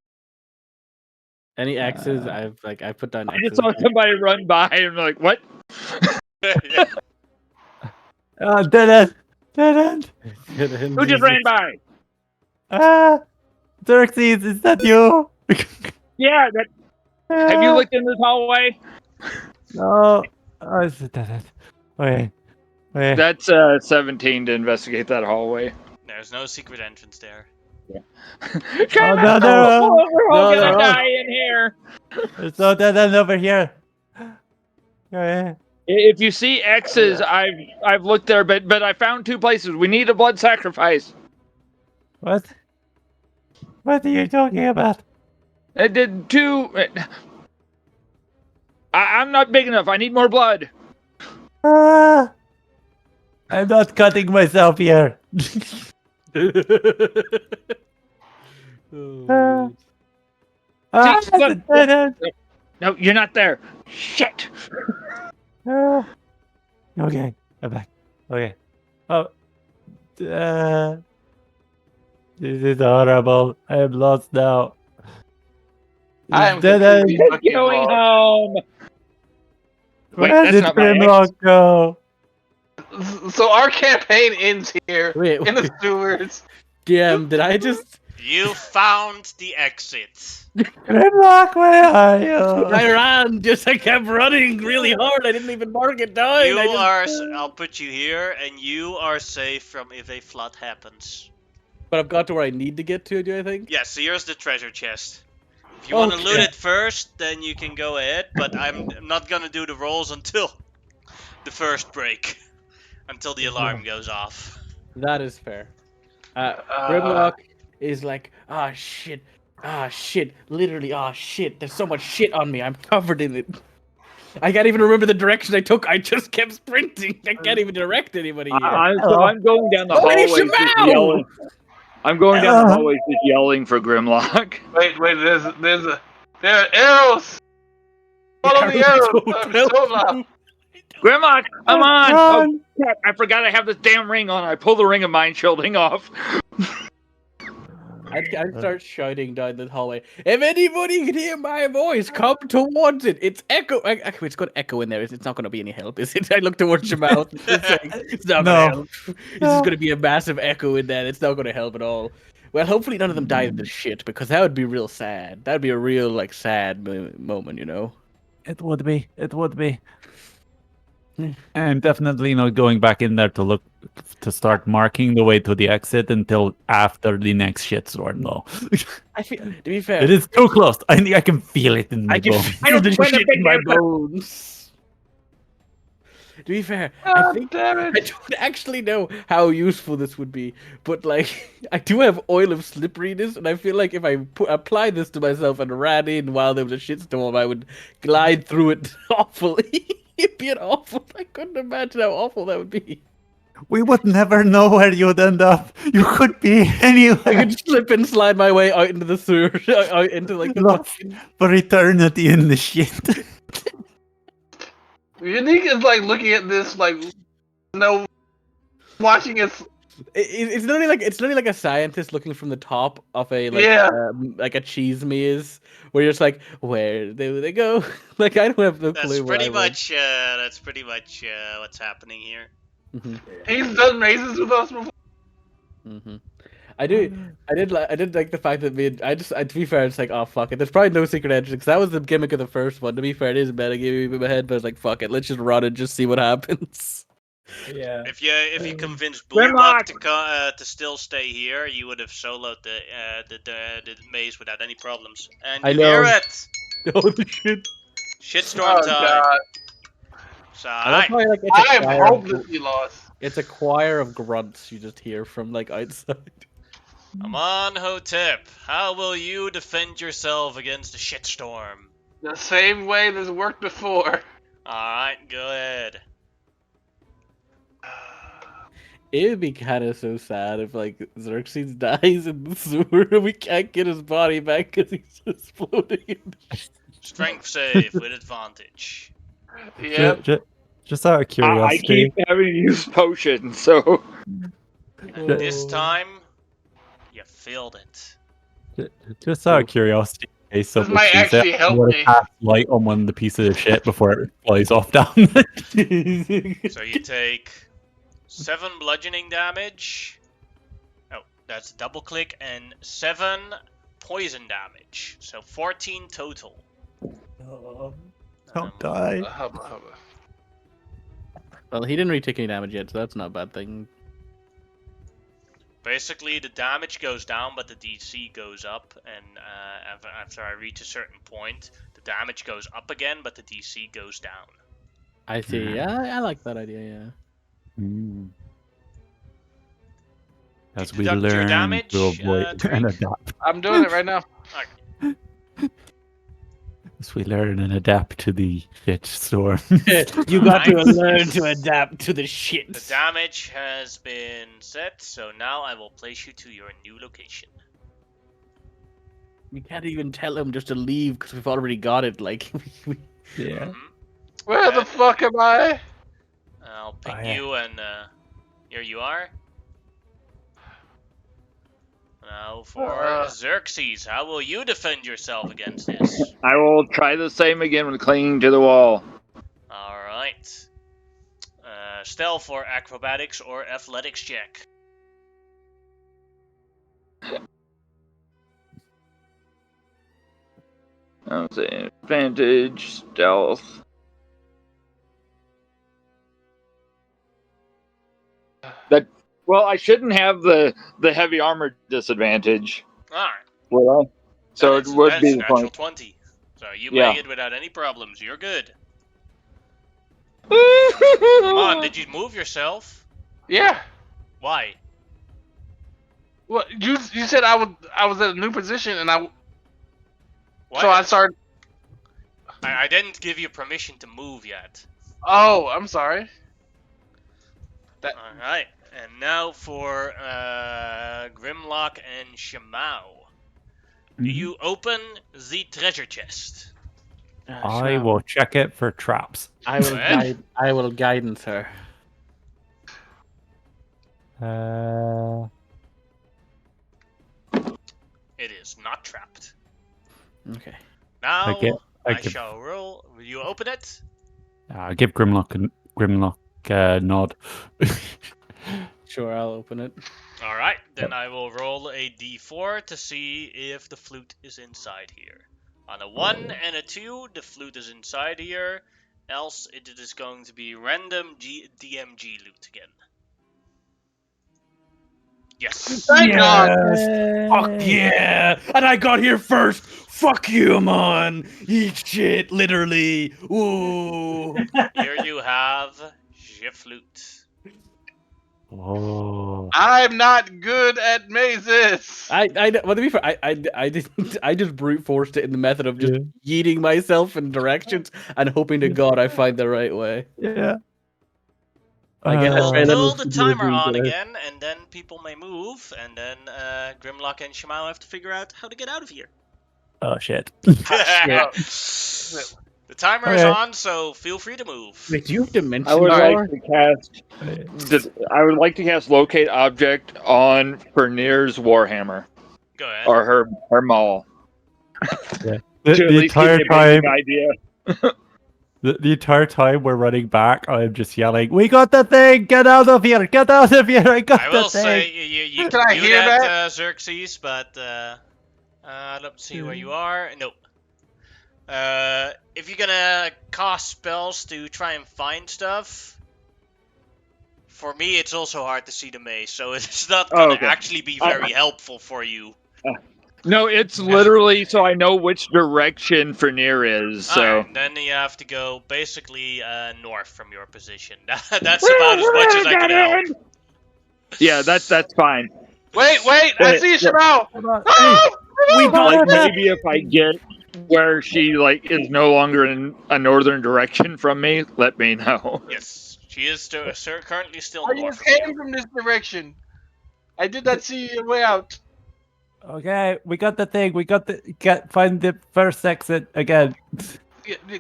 Any X's? I put down I X's. just saw somebody run by and I'm like, what? Yeah. Oh, dead end. Dead end. Who just ran by? Ah, Xerxes, is that you? Yeah, that, have you looked in this hallway? No. Oh, it's a dead end. Okay. Okay. That's 17 to investigate that hallway. There's no secret entrance there. Shame no, on no. us. We're all No, gonna no. die in here. There's no dead end over here. Okay. If you see X's, I've looked there, but I found 2 places. We need a blood sacrifice. What? What are you talking about? I did 2. I'm not big enough. I need more blood. Ah, I'm not cutting myself here. Oh, Ah, See, it's a look. dead end. No, you're not there. Shit. Ah. Okay, I'm back. Okay. Oh. This is horrible. I am lost now. I am Dead completely end. fucking Going lost. home. Wait, Where that's did not my ex. Grimlock go? So our campaign ends here Wait, in the sewers. DM, did I just? You found the exit. Grimlock, where are you? I ran. I kept running really hard. I didn't even mark it down. You I just... are. I'll put you here, and you are safe from if a flood happens. But I've got to where I need to get to. Do I think? Yeah. So here's the treasure chest. If you want to loot Okay. it first, then you can go ahead. But I'm not gonna do the rolls until the first break, until the alarm goes off. That is fair. Grimlock is like, ah shit, literally, ah shit. There's so much shit on me. I'm covered in it. I can't even remember the direction I took. I just kept sprinting. I can't even direct anybody here. So I'm going down the Holy hallway just Shemau! yelling. I'm going down the hallway just yelling for Grimlock. Wait, there are arrows. Follow the arrows. I'm so loud. Grimlock, come on! Run. Oh, crap, I forgot I have this damn ring on. I pull the ring of mind shielding off. I'd start shouting down the hallway. If anybody can hear my voice, come towards it. It's echo. It's got echo in there. It's not going to be any help, is it? I look towards your mouth. It's not going to help. It's just going to be a massive echo in there. It's not going to help at all. Well, hopefully none of them die in this shit, because that would be real sad. That'd be a real, like, sad moment, you know? It would be. It would be. I'm definitely not going back in there to start marking the way to the exit until after the next shitstorm, though. I feel, to be fair, It is too close. I can feel it in my I can bones. feel the When the shit big in my damn- bones. To be fair, I God think damn I it. don't actually know how useful this would be, but like I do have oil of slipperiness, and I feel like if I apply this to myself and ran in while there was a shitstorm, I would glide through it awfully. It'd be an awful. I couldn't imagine how awful that would be. We would never know where you'd end up. You could be I anywhere could slip and slide my way out into the sewer, out into like the Lost. fucking... for eternity in the shit. Unique is like looking at this like no watching us. It's literally like a scientist looking from the top of a like a cheese maze, where you're just like, where do they go? Like I don't have no That's clue where pretty I went. much. That's pretty much what's happening here. He's done mazes with us before. I did like the fact that to be fair, it's like, oh fuck it, there's probably no secret entrance, because that was the gimmick of the first one. To be fair, it is metagame in my head, but it's like, fuck it, let's just run and just see what happens. Yeah. If you convinced Grimlock! Boomlock to still stay here, you would have soloed the maze without any problems. And I you hear know. it. Holy shit! Shitstorm Oh time. god. So, I love alright. how, like, I am hopelessly lost. it's a choir of grunts you just hear from like outside. Amon Hotep, how will you defend yourself against the shitstorm? The same way this worked before. Alright, go ahead. It would be kind of so sad if like Xerxes dies in the sewer and we can't get his body back because he's just floating in the Strength save with advantage. Yep. Just out of I curiosity. keep having to use potions, so And this time, you failed it. Just out of curiosity, in case This someone might sees actually it, help I wanna me. cast light on one of the pieces of shit before it flies off down. So you take 7 bludgeoning damage. Oh, that's double click, and 7 poison damage. So 14 total. Don't die. Hubba. Well, he didn't really take any damage yet, so that's not a bad thing. Basically, the damage goes down, but the DC goes up, and after I reach a certain point, the damage goes up again, but the DC goes down. I see. Yeah, I like that idea. Yeah. As You we deduct your learn damage, to avoid Tariq? and adapt. I'm doing it right now. As we learn and adapt to the shit storm. You got to Nice. learn to adapt to the shit. The damage has been set, so now I will place you to your new location. We can't even tell him just to leave because we've already got it. Like, Yeah. Mhm. Where the fuck am I? I'll ping Oh, yeah. you, and here you are. Now for Xerxes, how will you defend yourself against this? I will try the same again with clinging to the wall. Alright. Stealth or acrobatics or athletics check. I'll say advantage, stealth. Well, I shouldn't have the heavy armor disadvantage, Alright. will I? So it would that's be the natural point. 20. So you Yeah. make it without any problems. You're good. Come on, did you move yourself? Yeah. Why? Well, you said I was at a new position and What? so I started. I didn't give you permission to move yet. Oh, I'm sorry. Alright. And now for Grimlock and Shamao. Do you open the treasure chest? I will check it for traps. I will Go ahead. guide. I will guidance her. It is not trapped. Okay. Now I I give- shall roll. Will you open it? give Grimlock a nod. Sure, I'll open it. Alright, then I will roll a d4 to see if the flute is inside here. On a 1 and a 2, the flute is inside here. Else, it is going to be random DMG loot again. Yes. Thank God. Fuck yeah! And I got here first. Fuck you, Amon. Eat shit, literally. Ooh. Here you have the flute. Oh. I'm not good at mazes. Well, to be fair, I didn't. I just brute forced it in the method of just yeeting myself in directions and hoping to God I find the right way. Yeah. I guess I'll Australia kill was the super timer good on there. again, and then people may move, and then Grimlock and Shamao have to figure out how to get out of here. Oh shit. The timer is on, so feel free to move. Wait, do you have dimension I would door? like to cast. I would like to cast locate object on Fernir's warhammer Go ahead. or her maul. The, To at the least give entire me a time, basic idea. the entire time we're running back, I'm just yelling, "We got the thing! Get out of here! Get out of here! I got I the will thing!" say you Can I do hear that, Xerxes, but let's see where you are. Nope. If you're gonna cast spells to try and find stuff, for me it's also hard to see the maze, so it's not gonna okay. actually be very helpful for you. No, it's literally so I know which direction Fernir is. So Alright, then you have to go basically north from your position. That's about as much as I can help. yeah, that's fine. Wait, I see Shabao! We like maybe if I get where she like is no longer in a northern direction from me, let me know. Yes, she is currently still I north just of came you. from this direction. I did not see your way out. Okay, we got the thing. We got find the first exit again.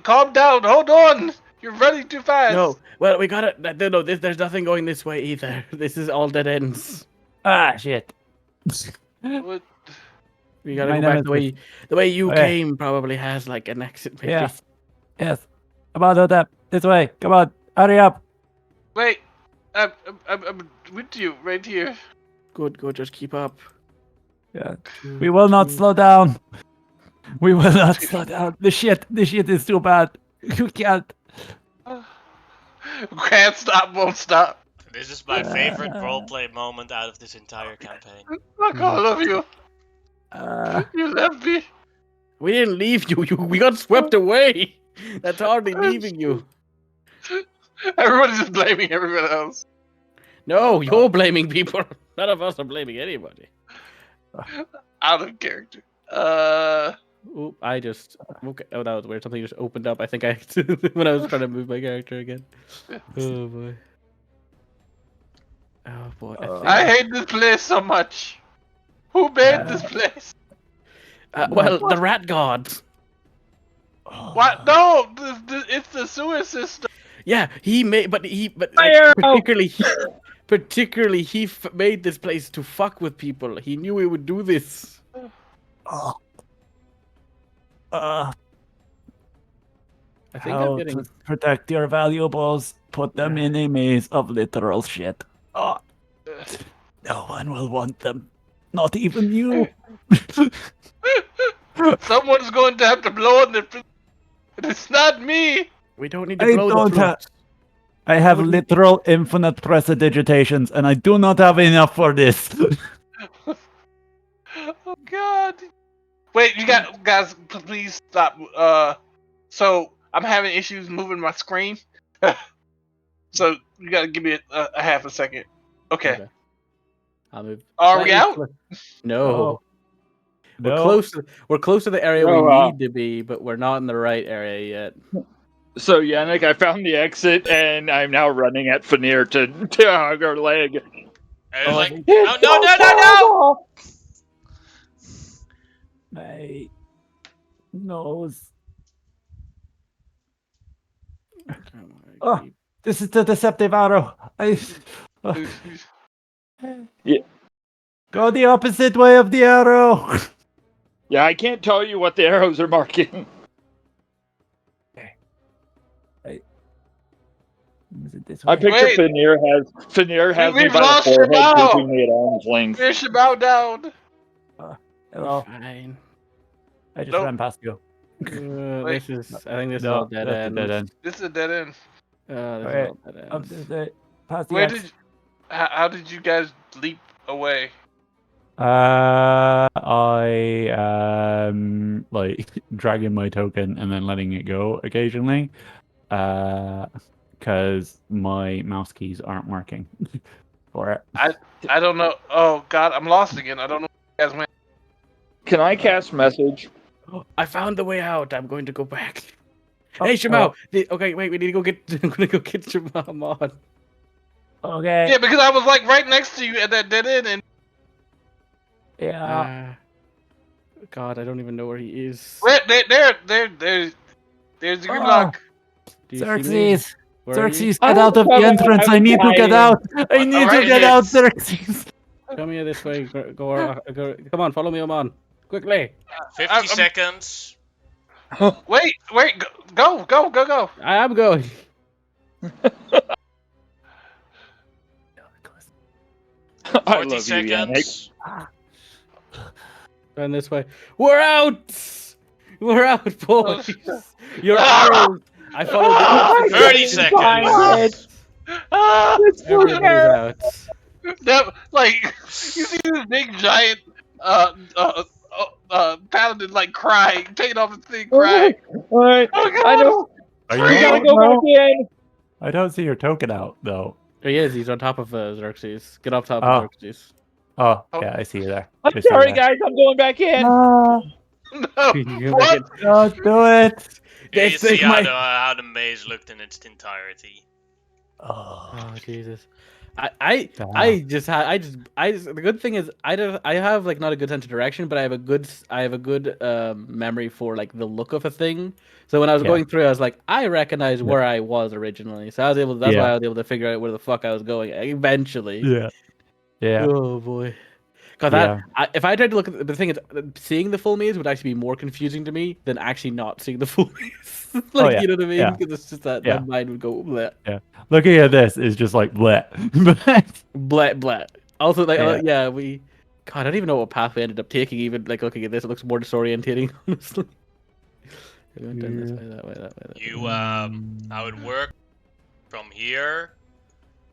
Calm down. Hold on. You're running too fast. No. Well, we got it. No, there's nothing going this way either. This is all dead ends. Ah, shit. What? We gotta My go back nemesis. the way you Okay. came. Probably has like an exit. Maybe. Yeah. Yes. Come on, Odep. This way. Come on. Hurry up. Wait. I'm with you right here. Good. Just keep up. Yeah. We will not slow down. We will not slow down. The shit is too bad. You can't. Can't stop, won't stop. This is my favorite roleplay moment out of this entire campaign. Fuck all of you. Uh, You left me. We didn't leave you. We got swept away. That's hardly leaving you. Everybody's just blaming everyone else. No, you're blaming people. None of us are blaming anybody. Out of character. Oop, I just. Okay. Oh, that was weird. Something just opened up. I think I. when I was trying to move my character again. Oh, boy. Oh, boy. I hate this place so much. Who made this place? Well, the rat god. What? No, it's the sewer system. Yeah, he made, but Fire! particularly he made this place to fuck with people. He knew he would do this. uh, I think how I'm getting. to protect your valuables. Put them in a maze of literal shit. Oh, no one will want them. Not even you. Someone's going to have to blow on the. It's not me. We don't need to I blow don't the have. flute. I have literal infinite prestidigitations, and I do not have enough for this. Oh God. Wait, you guys, please stop. So I'm having issues moving my screen. So you gotta give me a half a second. Okay. I'll move. Are we slightly out? No. Oh. We're No. close. We're close to the area Oh, we wow. need to be, but we're not in the right area yet. So Yannick, I found the exit, and I'm now running at Fenrir to hug her leg. And it's like, It's no! terrible! My nose. Oh, this is the deceptive arrow. Yeah. Go the opposite way of the arrow. Yeah, I can't tell you what the arrows are marking. Is it this I way? picture Wait. Fenrir has me We've by the lost forehead, Shabao. keeping me at arm's length. Fish about down. Hello. Fine. I just Nope. ran past you. Wait. This is. I think this is No, all dead that's a end. dead end. This is a dead end. This Okay. is all dead Up ends. the past the Where X. did? How did you guys leap away? I like dragging my token and then letting it go occasionally, because my mouse keys aren't working for it. I don't know. Oh God, I'm lost again. I don't know where you guys went. Can I cast message? I found the way out. I'm going to go back. Oh, Hey, Shimao. Okay, wait. We need to go get. I'm gonna go get Shimao on. Okay. Yeah, because I was like right next to you at that dead end, and Yeah. God, I don't even know where he is. there. There's your Oh. luck. Do you see me? Xerxes! Where are you? Xerxes, I get out of the don't know, entrance! I'm I need to get hiding. out! I need to Alright, get out, it's- Xerxes! Come here this way. Come on, follow me, Oman. Quickly. 50 seconds. Wait, go. I am going. I 40 love you, Yannick. seconds. Run this way. We're out! We're out, boys. You're Ah! out. I followed the 30 Find seconds. Ah! It's Everybody's Lunar. out. That, like, you see this big giant paladin like crying, taking off his thing, crying. Alright, Oh god! I know. Are We you gotta out go now? back in. I don't see your token out, though. There he is. He's on top of Xerxes. Get off top Oh. of Xerxes. Oh, yeah, I see you there. I'm I see you sorry, there. guys. I'm going back in. Ah, No! You're What? making- don't do it! Here you This see thing might- how the maze looked in its entirety. Oh, Oh Jesus! I the good thing is I have like not a good sense of direction, but I have a good memory for like the look of a thing. So when I was Yeah. going through, I was like, I recognize Yeah. where I was originally. So I was able. That's Yeah. why I was able to figure out where the fuck I was going eventually. yeah. Yeah. Oh boy. Because Yeah. if I tried to look at the thing is, seeing the full maze would actually be more confusing to me than actually not seeing the full maze. Like yeah. you know what I mean? Yeah. Because it's just that Yeah. my mind would go bleh. Looking at this is just like bleh. Blah blah. Also, like, Yeah. we. God, I don't even know what path we ended up taking. Even like looking at this, it looks more disorientating. Honestly. We went down this way, that way, that way. That way. You I would work from here,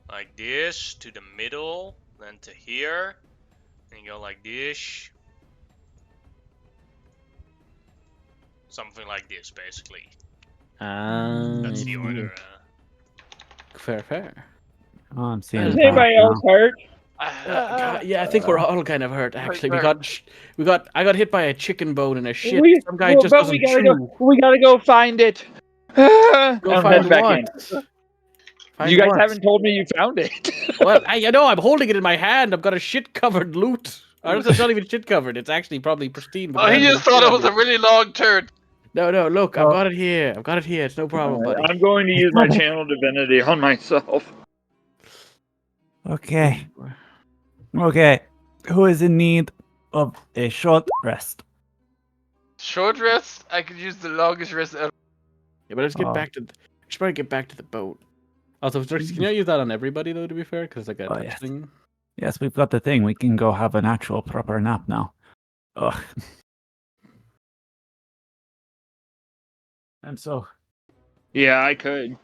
like this, to the middle, then to here, and you go like this. Something like this, basically. That's the order. Fair. Oh, I'm seeing Is the anybody path else hurt? God, yeah, I think we're all kind of hurt. Actually, I got hit by a chicken bone and a shit. Some guy just but doesn't we gotta chew. go. We gotta go find it. Go I'm find heading back what? in. Find You guys what? haven't told me you found it. Well, you know, I'm holding it in my hand. I've got a shit-covered loot. Or it's not even shit-covered. It's actually probably pristine. but Oh, I he haven't just been thought shit it on was a really long turn. No, look, Oh. I've got it here. It's no problem, buddy. I'm going to use my channel divinity on myself. Okay. Okay. Who is in need of a short rest? Short rest? I could use the longest rest ever. Yeah, but let's get Oh. back to. Should probably get back to the boat. Also, can you use that on everybody though? To be fair, because like a Oh, touch yes. thing. Yes, we've got the thing. We can go have an actual proper nap now. Ugh. And so, Yeah, I could.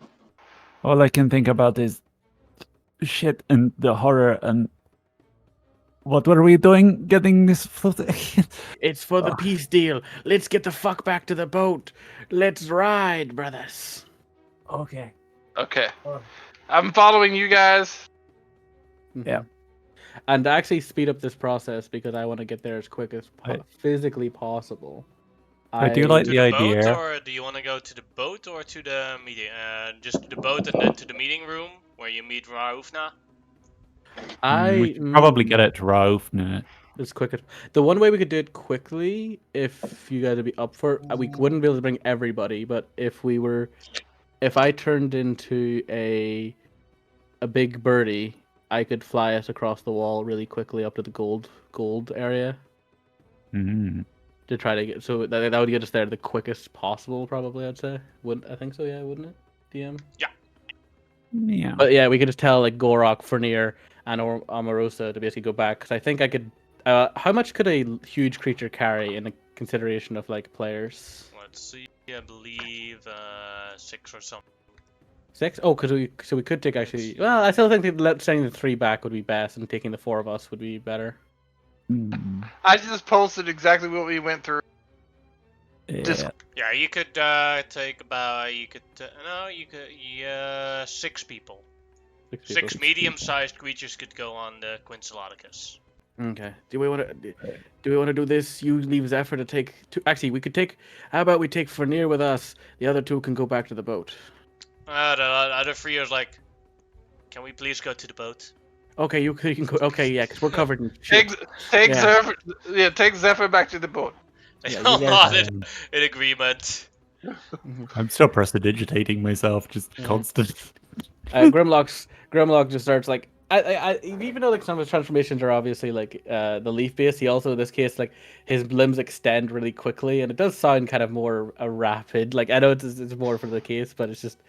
all I can think about is shit and the horror and what were we doing getting this It's for the Oh. peace deal. Let's get the fuck back to the boat. Let's ride, brothers. Okay. Okay. Oh. I'm following you guys. Yeah. And to actually speed up this process because I want to get there as quick as Right. physically possible. I do like To the the idea. boat, or do you want to go to the boat or to the meeting? Just to the boat and then to the meeting room where you meet Raufna. We should probably get it to Rauf now. as quick as the one way we could do it quickly, if you guys would be up for it, we wouldn't be able to bring everybody, but if I turned into a big birdie, I could fly us across the wall really quickly up to the gold area Mm. to try to get that would get us there the quickest possible, probably. I'd say. I think so? Yeah, wouldn't it? DM. Yeah. But yeah, we could just tell like Gorok, Fernir, and Omarosa to basically go back. Because I think I could. How much could a huge creature carry in the consideration of like players? Let's see. I believe 6 or something. 6? Oh, we could take actually. Well, I still think sending the 3 back would be best, and taking the 4 of us would be better. Mm. I just posted exactly what we went through. Just- Yeah. Yeah, you could take about. Yeah, 6 people. 6 medium-sized creatures could go on the Quincellaticus. Okay. Do we want to do this? You leave Zephyr to take. Actually, we could take. How about we take Fernir with us? The other 2 can go back to the boat. The other 3 are like, can we please go to the boat? Okay, you can go. Okay, yeah, because we're covered in shit. Take Yeah. Zephyr. Yeah, take Zephyr back to the boat. They Yeah, you all guys- nodded in agreement. I'm still prestidigitating myself, just constant. Grimlock just starts like even though like some of his transformations are obviously like the leaf based, he also in this case like his limbs extend really quickly, and it does sound kind of more rapid. Like I know it's more for the case, but it's just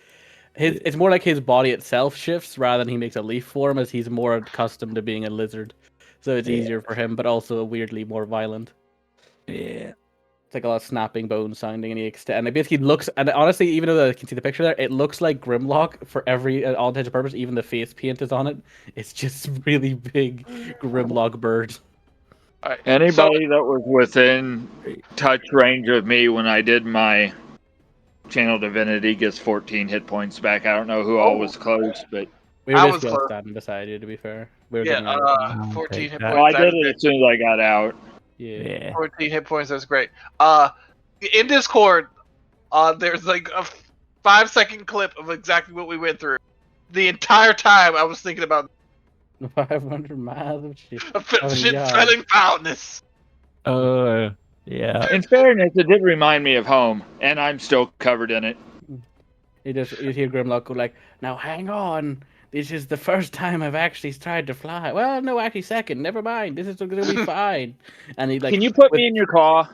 it's more like his body itself shifts rather than he makes a leaf form, as he's more accustomed to being a lizard, so it's easier for him, but also weirdly more violent. Yeah. It's like a lot of snapping bone sounding, and and it basically looks. And honestly, even though I can see the picture there, it looks like Grimlock for every all intents and purposes. Even the face paint is on it. It's just really big Grimlock bird. All right. Anybody that was within touch range of me when I did my channel divinity gets 14 hit points back. I don't know who all was close, but We were I was basically all close. standing beside you. To be fair, we were Yeah, getting ready. 14 hit that. points. well, I that did is it as soon as I got out. Yeah. 14 hit points. That's great. In Discord, there's like a 5-second clip of exactly what we went through. The entire time I was thinking about 500 miles of shit. shit yards. spelling foulness. Yeah. In fairness, it did remind me of home, and I'm still covered in it. You hear Grimlock go like, "Now hang on. This is the first time I've actually tried to fly. Well, no, actually second. Never mind. This is gonna be fine." And he like, Can you put with- me in your claw?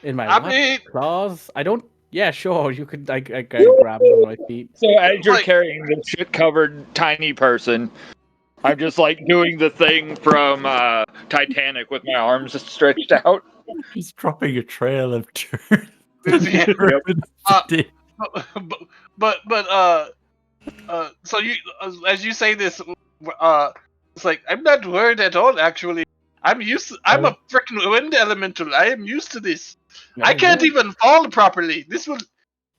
in my I what? mean, Claws? I don't. Yeah, sure. You could. I grab him with my feet. So as you're Like- carrying this shit-covered tiny person, I'm just like doing the thing from Titanic with my arms stretched out. Just dropping a trail of dirt. Yeah. Yep. So you, as you say this, it's like I'm not worried at all. Actually, I'm a freaking wind elemental. I am used to this. I can't even fall properly. This will,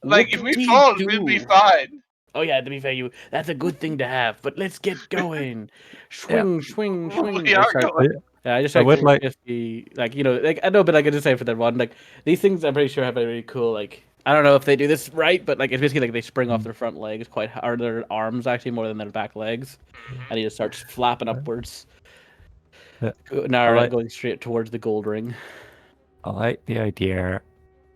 like, What if we did fall, you we'll be do? fine. Oh yeah, to be fair, that's a good thing to have. But let's get going. Swing, swing, swing. We I are start- going. Yeah, I just I like would like- just be like like I know, but like I just say for that one, like these things I'm pretty sure have a really cool like I don't know if they do this right, but like it's basically like they spring off their front legs or their arms actually more than their back legs, and he just starts flapping upwards. Yeah. Now Alright. going straight towards the gold ring. I like the idea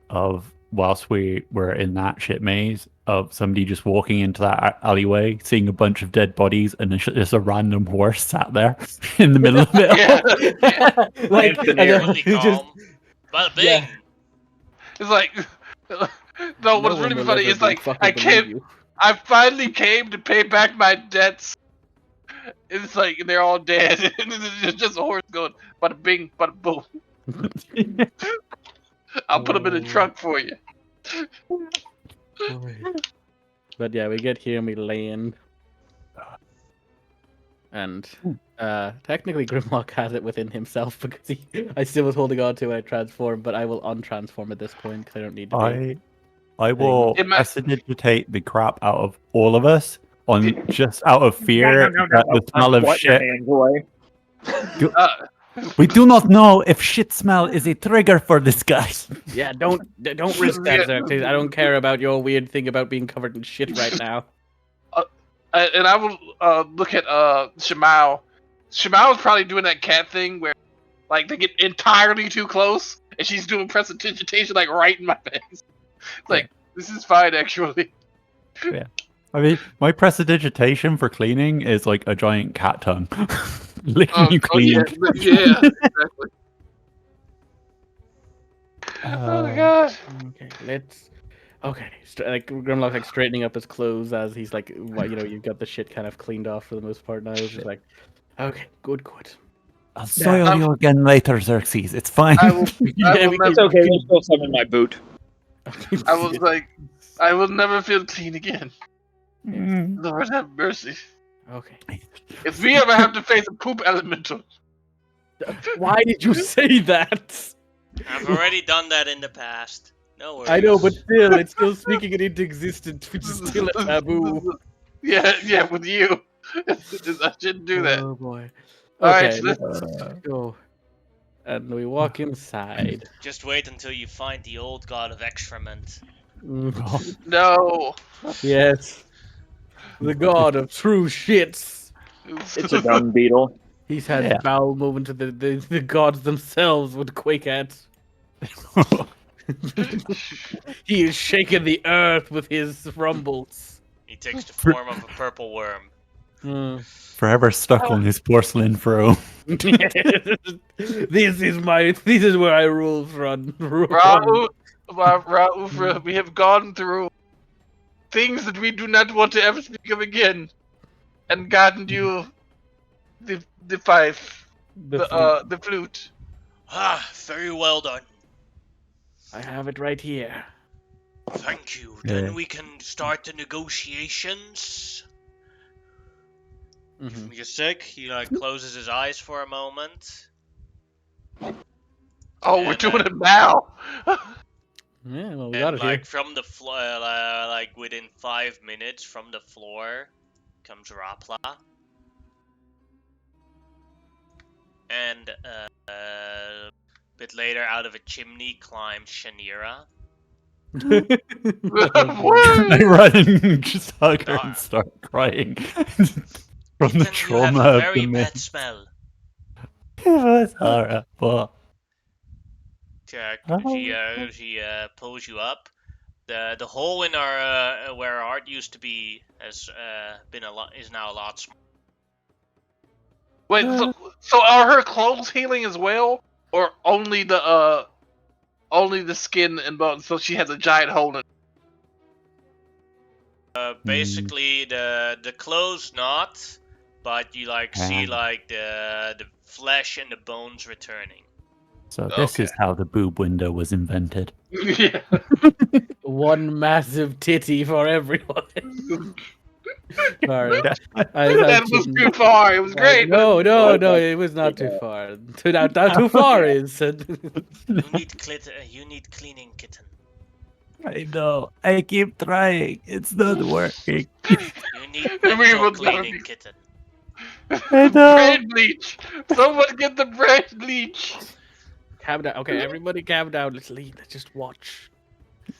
of whilst we were in that shit maze of somebody just walking into that alleyway, seeing a bunch of dead bodies, and there's a random horse sat there in the middle of it. Yeah. Like Infinite. and then Really he just calm. Bada bing. Yeah. It's like, no. What's one really will funny ever is be like fucking I believe came. you. I finally came to pay back my debts. It's like they're all dead, and it's just a horse going, bada bing, bada boom. I'll put them in the trunk for you. But yeah, we get here and we land. And technically Grimlock has it within himself because I still was holding on to it when I transformed, but I will untransform at this point because I don't need to be. I will It might- prestidigitate the crap out of all of us on just out of fear that the smell of What, your shit. hands away? We do not know if shit smell is a trigger for this guy. Yeah, don't risk that, Yeah. Xerxes. I don't care about your weird thing about being covered in shit right now. And I will look at Shimao. Shimao is probably doing that cat thing where, like, they get entirely too close, and she's doing prestidigitation like right in my face. It's like, this is fine, actually. I mean, my prestidigitation for cleaning is like a giant cat tongue. Licking you clean. yeah, exactly. Oh god. Okay, let's. Okay, like Grimlock's like straightening up his clothes as he's like, you've got the shit kind of cleaned off for the most part now. It's just like, okay, good. I'll soil you again later, Xerxes. It's fine. I will. I will It's never, okay, you still summon my boot. I was like, I will never feel clean again. Mm. Lord have mercy. Okay. If we ever have to face a poop elemental, Why did you say that? I've already done that in the past. No worries. I know, but still, it's still speaking it into existence, which is still a taboo. Yeah, with you. I shouldn't do that. Oh boy. All right, Okay, let's- let's go. And we walk inside. Just wait until you find the old god of excrement. No. Yes. The god of true shits. It's a dung beetle. He's had Yeah. bowel movement to the gods themselves would quake at. He is shaking the earth with his rumbles. He takes the form of a purple worm. Forever stuck on his porcelain throne. This is where I rule from. Rauf, we have gone through things that we do not want to ever speak of again, and gotten you the fife, the flute. Ah, very well done. I have it right here. Thank you. Yeah. Then we can start the negotiations. Give me a sec. He like closes his eyes for a moment. Oh, we're And, doing it now. Yeah, well, we got And it like here. from the floor, like within 5 minutes from the floor, comes Rapla. And a bit later, out of a chimney climbs Shanira. I run and just hug her Dar. and start crying. From the Ethan, you have trauma a of very the bad mist. smell. It was horrible. She pulls you up. The hole in our where our art used to be has been a lot is now a lot smaller. Wait, so are her clothes healing as well, or only the skin and bones? So she has a giant hole in it. Basically, the clothes not, but you like see like the flesh and the bones returning. So this is how the boob window was invented. Yeah. One massive titty for everyone. Sorry. That was too far. It was great. No, but it was not too far. Too far is. You need cleaning, kitten. I know. I keep trying. It's not working. You need We mental will cleaning, never- kitten. I know. brain bleach. Someone get the brain bleach. Calm down. Okay, everybody calm down. Let's leave. Let's just watch.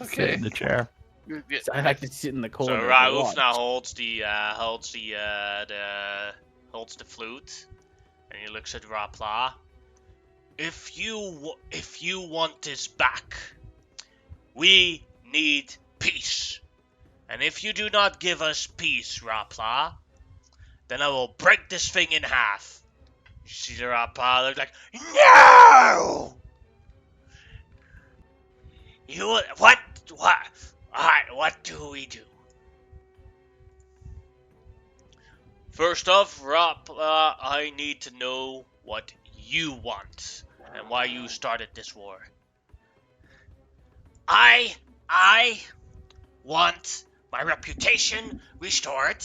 Sit in the chair. I like to sit in the So corner. and Raouf watch. now holds the flute, and he looks at Rapla. If you want this back, we need peace. And if you do not give us peace, Rapla, then I will break this thing in half. You see the Rapla look like, no! What? Alright, what do we do? First off, Rapla, I need to know what you want and why you started this war. I want my reputation restored,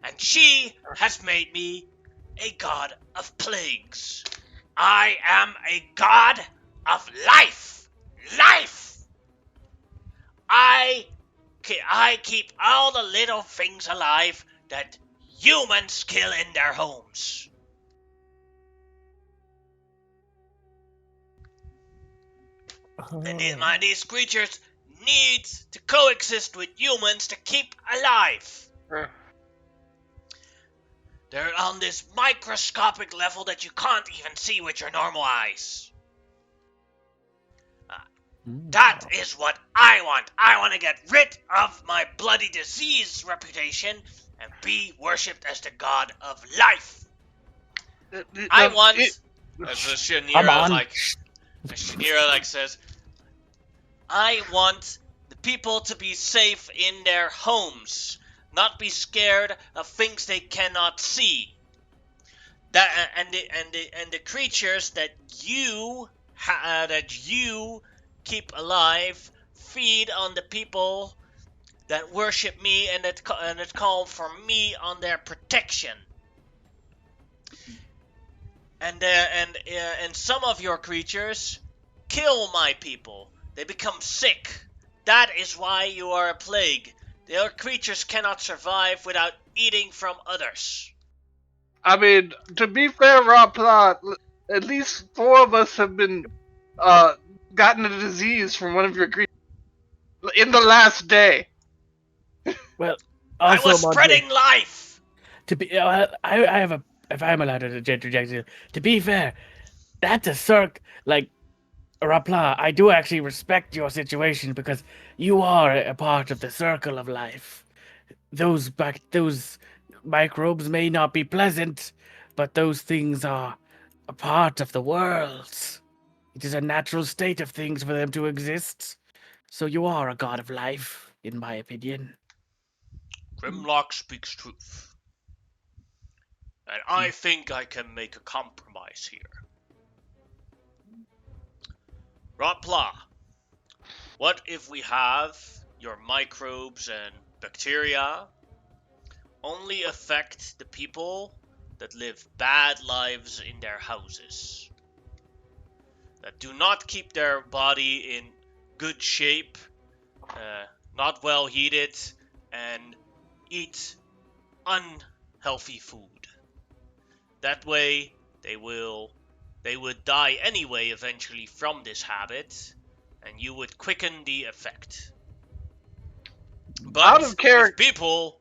and she has made me a god of plagues. I am a god of life. Life! I keep all the little things alive that humans kill in their homes. And these creatures need to coexist with humans to keep alive. They're on this microscopic level that you can't even see with your normal eyes. That is what I want. I want to get rid of my bloody disease reputation and be worshipped as the god of life. I want... As Shanira says, I want the people to be safe in their homes, not be scared of things they cannot see. And the creatures that you keep alive feed on the people that worship me and that call for me on their protection. And some of your creatures kill my people. They become sick. That is why you are a plague. Your creatures cannot survive without eating from others. I mean, to be fair, Rapla, at least 4 of us have been gotten a disease from one of your creatures in the last day. Well, I also, was spreading life. To be, I have a. If I'm allowed to interject, to be fair, that's a like Rapla, I do actually respect your situation because you are a part of the circle of life. Those microbes may not be pleasant, but those things are a part of the world. It is a natural state of things for them to exist. So you are a god of life, in my opinion. Grimlock speaks truth. And I think I can make a compromise here. Rapla, what if we have your microbes and bacteria only affect the people that live bad lives in their houses, that do not keep their body in good shape, not well heated, and eat unhealthy food. That way, they would die anyway eventually from this habit, and you would quicken the effect. Out But of character. if people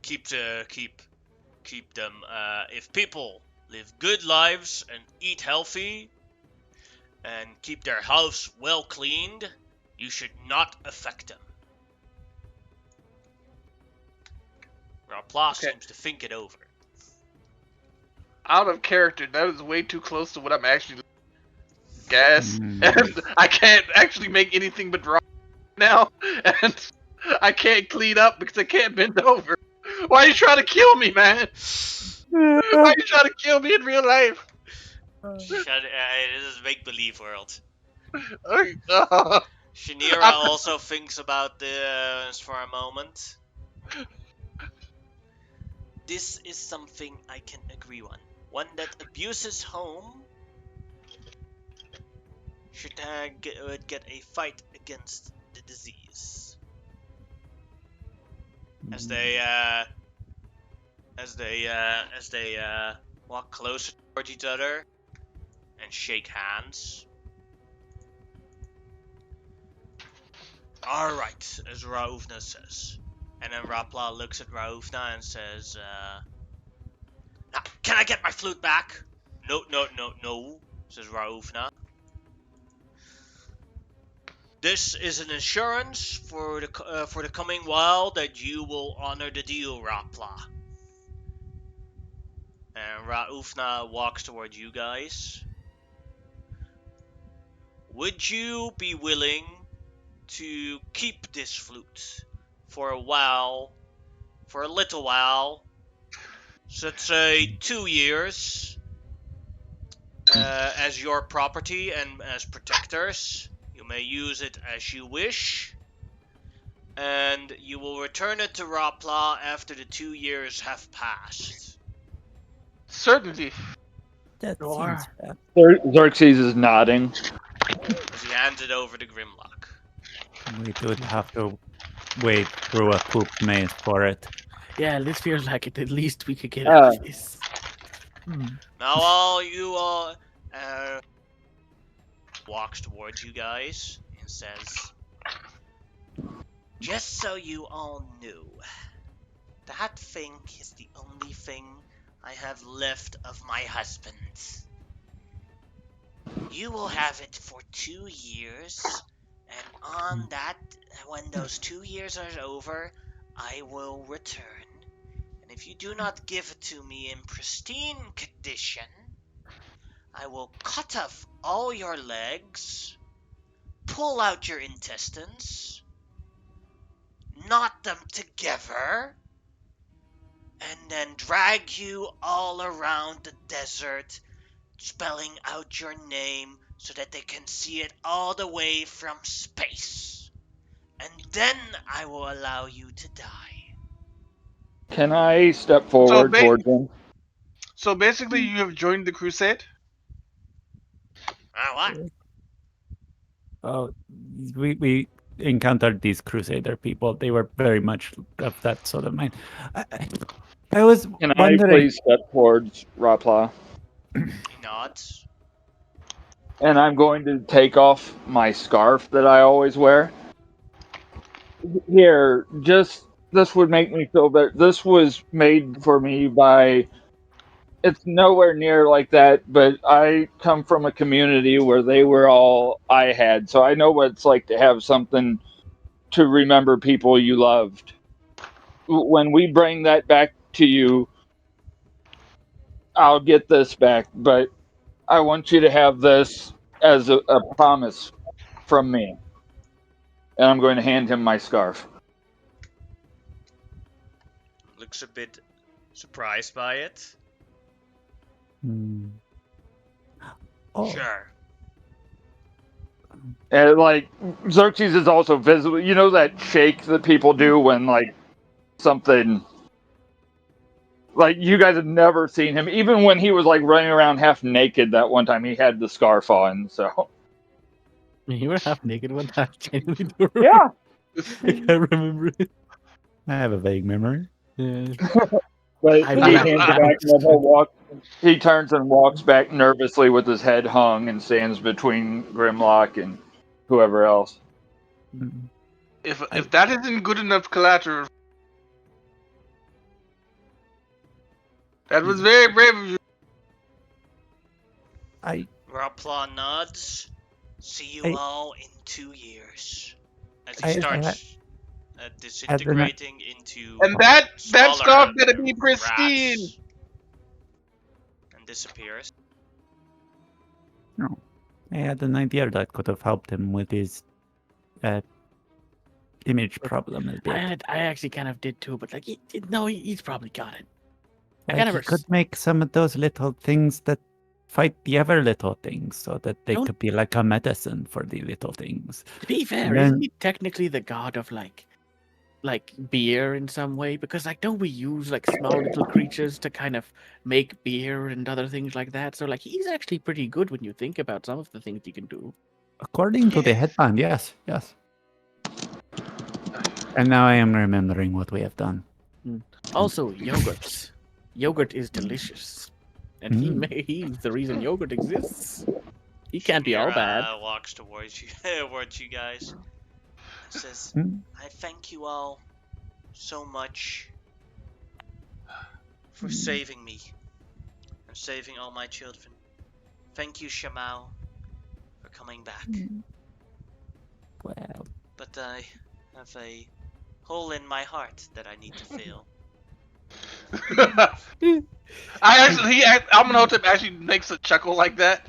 keep them, if people live good lives and eat healthy and keep their house well cleaned, you should not affect them. Rapla seems to think it over. Out of character, that is way too close to what I'm actually gas, Mm. and I can't actually make anything but draw now, and I can't clean up because I can't bend over. Why are you trying to kill me, man? Why are you trying to kill me in real life? It is a make-believe world. Uh, Shanira I'm- also thinks about this for a moment. This is something I can agree on. One that abuses home should get a fight against the disease. As they walk closer towards each other and shake hands. All right, as Raufna says, and then Rapla looks at Raufna and says, "Now, can I get my flute back?" No, says Raufna. This is an assurance for the coming while that you will honor the deal, Rapla. And Raufna walks towards you guys. Would you be willing to keep this flute for a while, for a little while, so let's say 2 years, as your property and as protectors? You may use it as you wish, and you will return it to Rapla after the 2 years have passed. Certainly. That Sure. seems fair. Xerxes is nodding. As he hands it over to Grimlock. We would have to wade through a poop maze for it. Yeah, this feels like it. At least we could get out of this. Now all walks towards you guys and says, "Just so you all knew, that thing is the only thing I have left of my husband. You will have it for 2 years, and on that, when those 2 years are over, I will return. And if you do not give it to me in pristine condition, I will cut off all your legs, pull out your intestines, knot them together, and then drag you all around the desert, spelling out your name so that they can see it all the way from space. And then I will allow you to die." Can I step forward towards him? So basically, you have joined the crusade. What? Oh, we encountered these crusader people. They were very much of that sort of mind. I was Can I wondering. please step towards Rapla? He nods. And I'm going to take off my scarf that I always wear. Here, this would make me feel better. This was made for me by it's nowhere near like that, but I come from a community where they were all I had, so I know what it's like to have something to remember people you loved. When we bring that back to you, I'll get this back, but I want you to have this as a promise from me. And I'm going to hand him my scarf. Looks a bit surprised by it. Hmm. Oh, Sure. And like Xerxes is also visible. You know that shake that people do when like something like you guys have never seen him. Even when he was like running around half naked that one time, he had the scarf on. So You were half naked one time. Genuinely don't yeah, I can't remember it. I have a vague memory. Yeah. but I he blacked hands it out. back and the whole walk. He turns and walks back nervously with his head hung and stands between Grimlock and whoever else. Mm. If that isn't good enough collateral, that was very brave of you. I Rapla nods. See you I- all in 2 years. As he I- starts disintegrating into And that smaller scarf better be pristine. rats and disappears. No, I had an idea that could have helped him with his image problem a bit. I actually kind of did too, but like, he's probably got it. I Like kind of he could make some of those little things that fight the other little things, so that they Don't- could be like a medicine for the little things. To be fair, And then- isn't he technically the god of like beer in some way? Because like, don't we use like small little creatures to kind of make beer and other things like that? So like, he's actually pretty good when you think about some of the things he can do. According to the Yeah. headband, yes, yes. And now I am remembering what we have done. Also, yogurt. Yogurt is delicious, and he's the reason yogurt exists. He can't be all bad. Shira walks towards you, towards you guys. And says, Mm. "I thank you all so much for saving me and saving all my children. Thank you, Shamao, for coming back. Well, But I have a hole in my heart that I need to fill." Amenhotep actually makes a chuckle like that.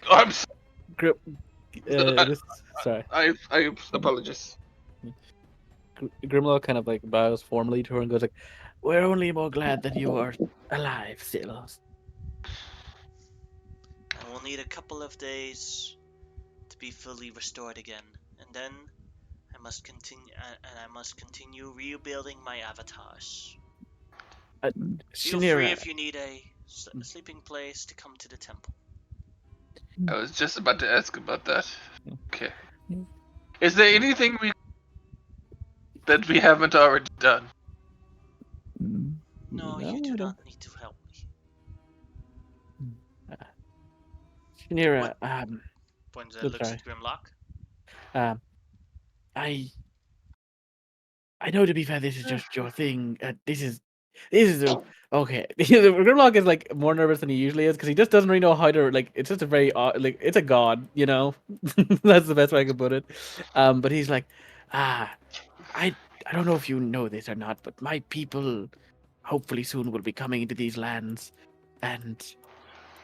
I'm Grip. Sorry. I apologize. Grimlock kind of like bows formally to her and goes like, We're only more glad that you are alive still. I will need a couple of days to be fully restored again, and then I must continue rebuilding my avatars. Feel free Shinira, if you need a sleeping place to come to the temple. I was just about to ask about that. Okay. Is there anything that we haven't already done? mm, No, No, you I do don't. not need to help me. Shinira, What? Points Oh, looks sorry. at Grimlock. I know, to be fair, this is just your thing. This is okay. Grimlock is like more nervous than he usually is because he just doesn't really know how to like. It's just a very like it's a god, you know. That's the best way I can put it. But he's like, I don't know if you know this or not, but my people hopefully soon will be coming into these lands, and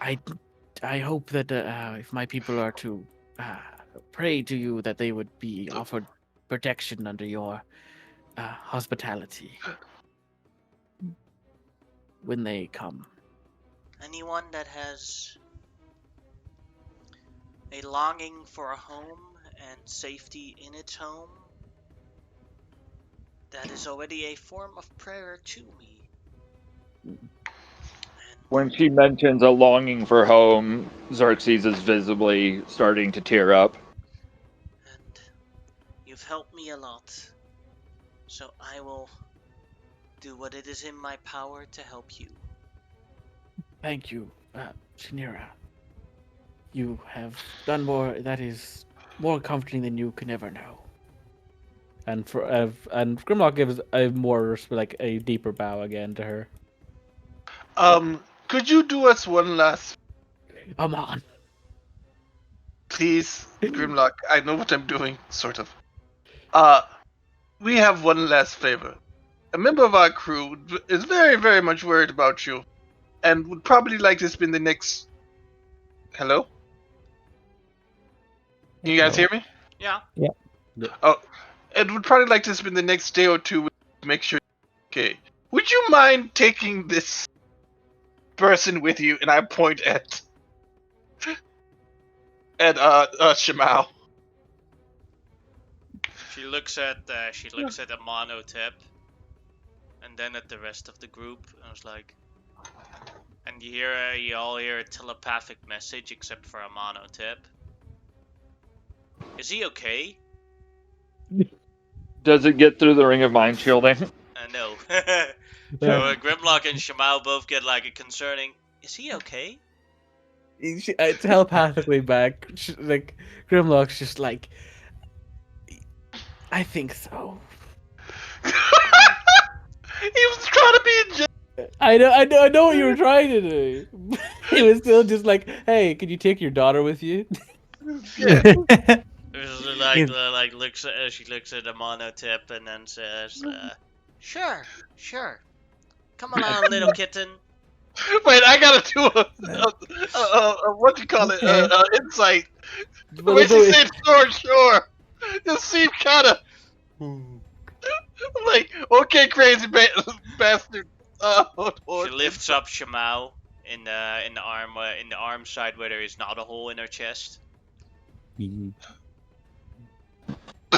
I hope that if my people are to pray to you, that they would be offered protection under your hospitality when they come. Anyone that has a longing for a home and safety in its home, that is already a form of prayer to me. When she mentions a longing for home, Xerxes is visibly starting to tear up. And you've helped me a lot, so I will do what it is in my power to help you. Thank you, Shinira. You have done more. That is more comforting than you can ever know. And Grimlock gives a more like a deeper bow again to her. Could you do us one last, Come on. please, Grimlock? I know what I'm doing, sort of. We have one last favor. A member of our crew is very, very much worried about you, and would probably like to spend the next. Hello? Can you guys hear me? Yeah. Oh, and would probably like to spend the next day or two with you to make sure. Okay. Would you mind taking this person with you? And I point at Shimao. She looks at Amonotep, and then at the rest of the group. And I was like, and you all hear a telepathic message except for Amonotep. Is he okay? Does it get through the ring of mind shielding? No. So Grimlock and Shimao both get like a concerning. Is he okay? Telepathically back, like Grimlock's just like, I think so. He was trying to be a I know what you were trying to do. He was still just like, hey, could you take your daughter with you? Yeah. She looks at Amonotep and then says, sure. Come along, little kitten. Wait, I gotta do a what do you call it? Insight. The way she said sure. Just seemed kinda like, okay, crazy bastard. She lifts up Shimao in the arm side where there is not a hole in her chest.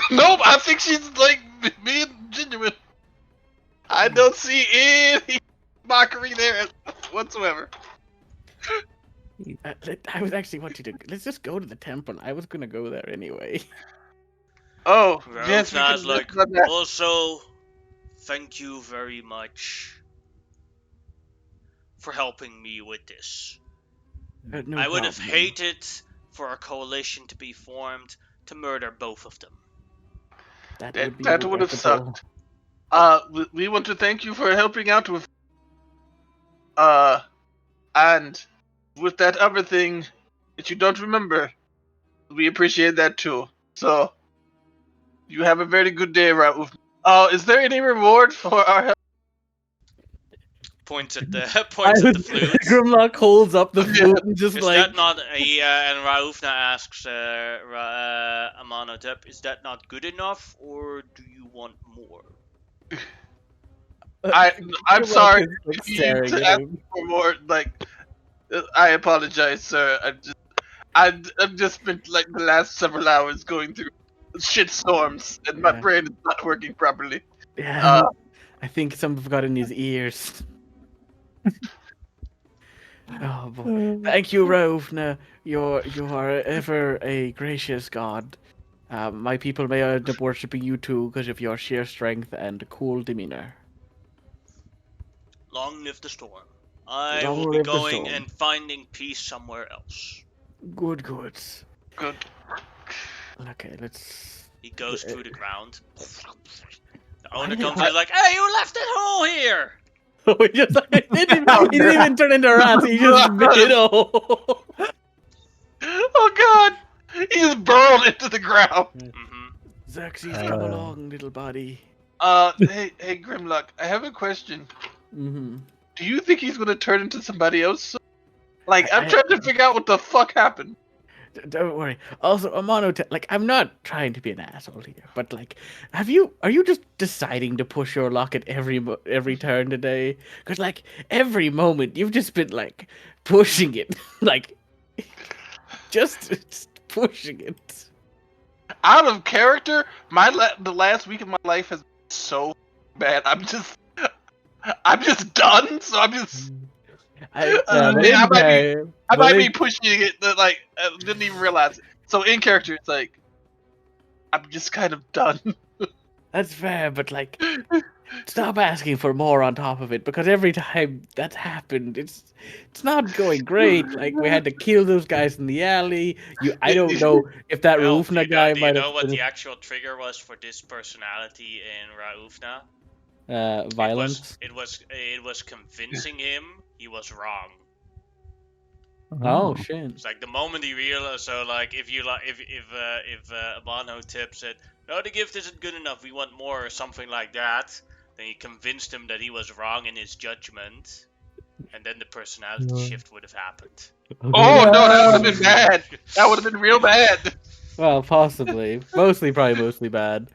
Nope, I think she's like being genuine. I don't see any mockery there whatsoever. I was actually wanting to. Let's just go to the temple. I was gonna go there anyway. Oh, yes, we Raufna's can like, run that. also, thank you very much for helping me with this. No I would have problem. hated for a coalition to be formed to murder both of them. That would have regrettable. sucked. We want to thank you for helping out with. And with that other thing that you don't remember, we appreciate that too. So, you have a very good day, Raouf. Is there any reward for our help? Points at the flute. Grimlock holds up the flute and just Is like. that not and Raufna asks Amonotep, is that not good enough, or do you want more? I'm Grimlock sorry is, like, if you staring to at ask him. for more. Like, I apologize, sir. I've just spent like the last several hours going through shit storms, and my Yeah. brain is not working properly. Yeah, I think some have got in his ears. Oh boy! Thank you, Rovna. You are ever a gracious god. My people may end up worshipping you too because of your sheer strength and cool demeanor. Long live the storm. I Long will be live the going storm. and finding peace somewhere else. Good. Good. Okay, let's. He goes through the ground. The Why owner did comes I- in like, hey, you left it hole here! he didn't even turn into rats. He just made a hole. Oh God! He's burrowed into the ground. Mm-hmm. Xerxes, come along, little buddy. Hey, Grimlock. I have a question. Mm-hmm. Do you think he's gonna turn into somebody else? Like, I'm I- trying to figure out what the fuck happened. Don't worry. Also, like, I'm not trying to be an asshole here, but like, are you just deciding to push your luck at every turn today? Because like every moment you've just been like pushing it, like just pushing it. Out of character, the last week of my life has been so bad. I'm just done. So I'm just. I might be pushing it. Like, I didn't even realize it. So in character, it's like, I'm just kind of done. That's fair, but like, stop asking for more on top of it because every time that's happened, it's not going great. Like we had to kill those guys in the alley. I don't know if that Well, Raufna guy do might you know have what been the actual trigger was for this personality in Raufna? violence. It was convincing him he was wrong. Oh shit. It's like the moment he realized, so like if you like if Abano Tip said no, the gift isn't good enough, we want more or something like that, then he convinced him that he was wrong in his judgment, and then the personality shift would have happened. Oh no, that would have been bad. That would have been real bad. Well, possibly. Probably mostly bad.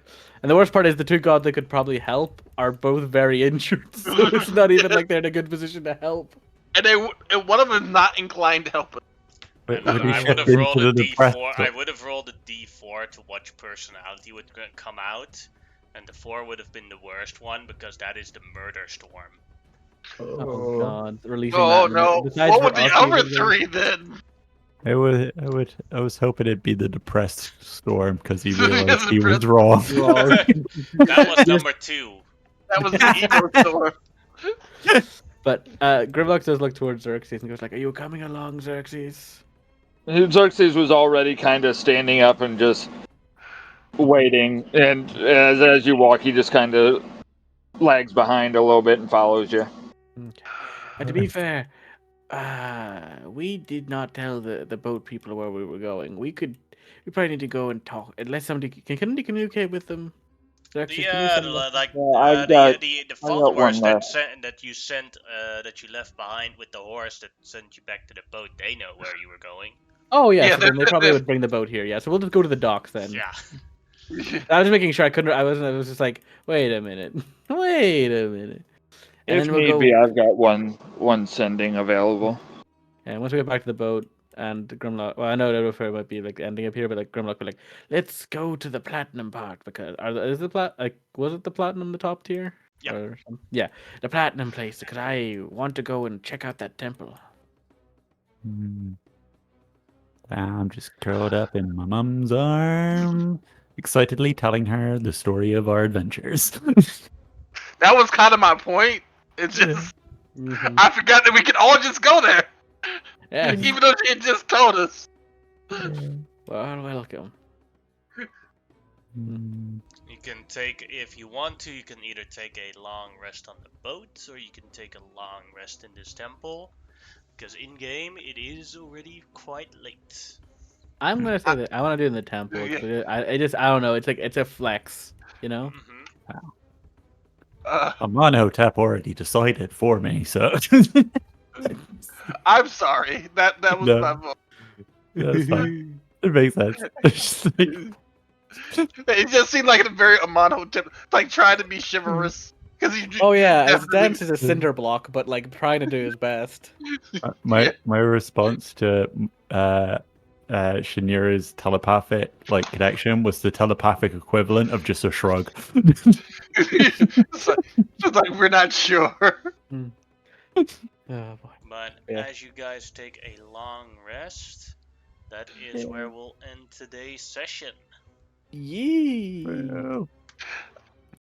And the worst part is the two gods that could probably help are both very injured, so it's not even like they're in a good position to help. And one of them is not inclined to help us. And Would he I would have shift rolled into a the depressed D4. I would have rolled a D4 to watch personality would come out, and the 4 would have been the worst one because that is the murder storm. Oh god, releasing Oh that. no! Besides What for would the us, other maybe- three then? I was hoping it'd be the depressed storm because he So he realized has he was depressed- wrong. That was number 2. That was the ego storm. But Grimlock does look towards Xerxes and goes like, "Are you coming along, Xerxes?" Xerxes was already kind of standing up and just waiting, and as you walk, he just kind of lags behind a little bit and follows you. Okay. To be fair, we did not tell the boat people where we were going. We probably need to go and talk. Unless somebody can somebody communicate with them. Xerxes, can you send them? The got one followers left. that you sent that you left behind with the horse that sent you back to the boat, they know where you were going. Oh yeah, Yeah, so then they probably they're- would bring the boat here. Yeah, so we'll just go to the docks then. Yeah. I was just making sure I couldn't. I was just like, wait a minute, wait a minute. And If then we'll need go. be, I've got one sending available. And once we get back to the boat, and Grimlock, well, I know that might be like ending up here, but like Grimlock, be like, let's go to the platinum part because is the was it the platinum the top tier? Yep. Or yeah, the platinum place because I want to go and check out that temple. Hmm. I'm just curled up in my mum's arm, excitedly telling her the story of our adventures. That was kind of my point. It's just Mhm. I forgot that we could all just go there, Yeah. even though she had just told us. Well, welcome. Hmm. You can take, if you want to, you can either take a long rest on the boat, or you can take a long rest in this temple, because in game it is already quite late. I'm gonna say that I want to do it in the temple. Yeah. I don't know. It's like it's a flex, you know. Mm-hmm. Amonhotep already decided for me, so I'm sorry. That was No. my fault. that's fine. It makes sense. It's just like, It just seemed like a very Amonhotep, like trying to be chivalrous. Because Oh yeah, his definitely- dance is a cinder block, but like trying to do his best. my response to Shanira's telepathic connection was the telepathic equivalent of just a shrug. it's like we're not sure. Oh boy. But Yeah. as you guys take a long rest, that is where we'll end today's session. Yee.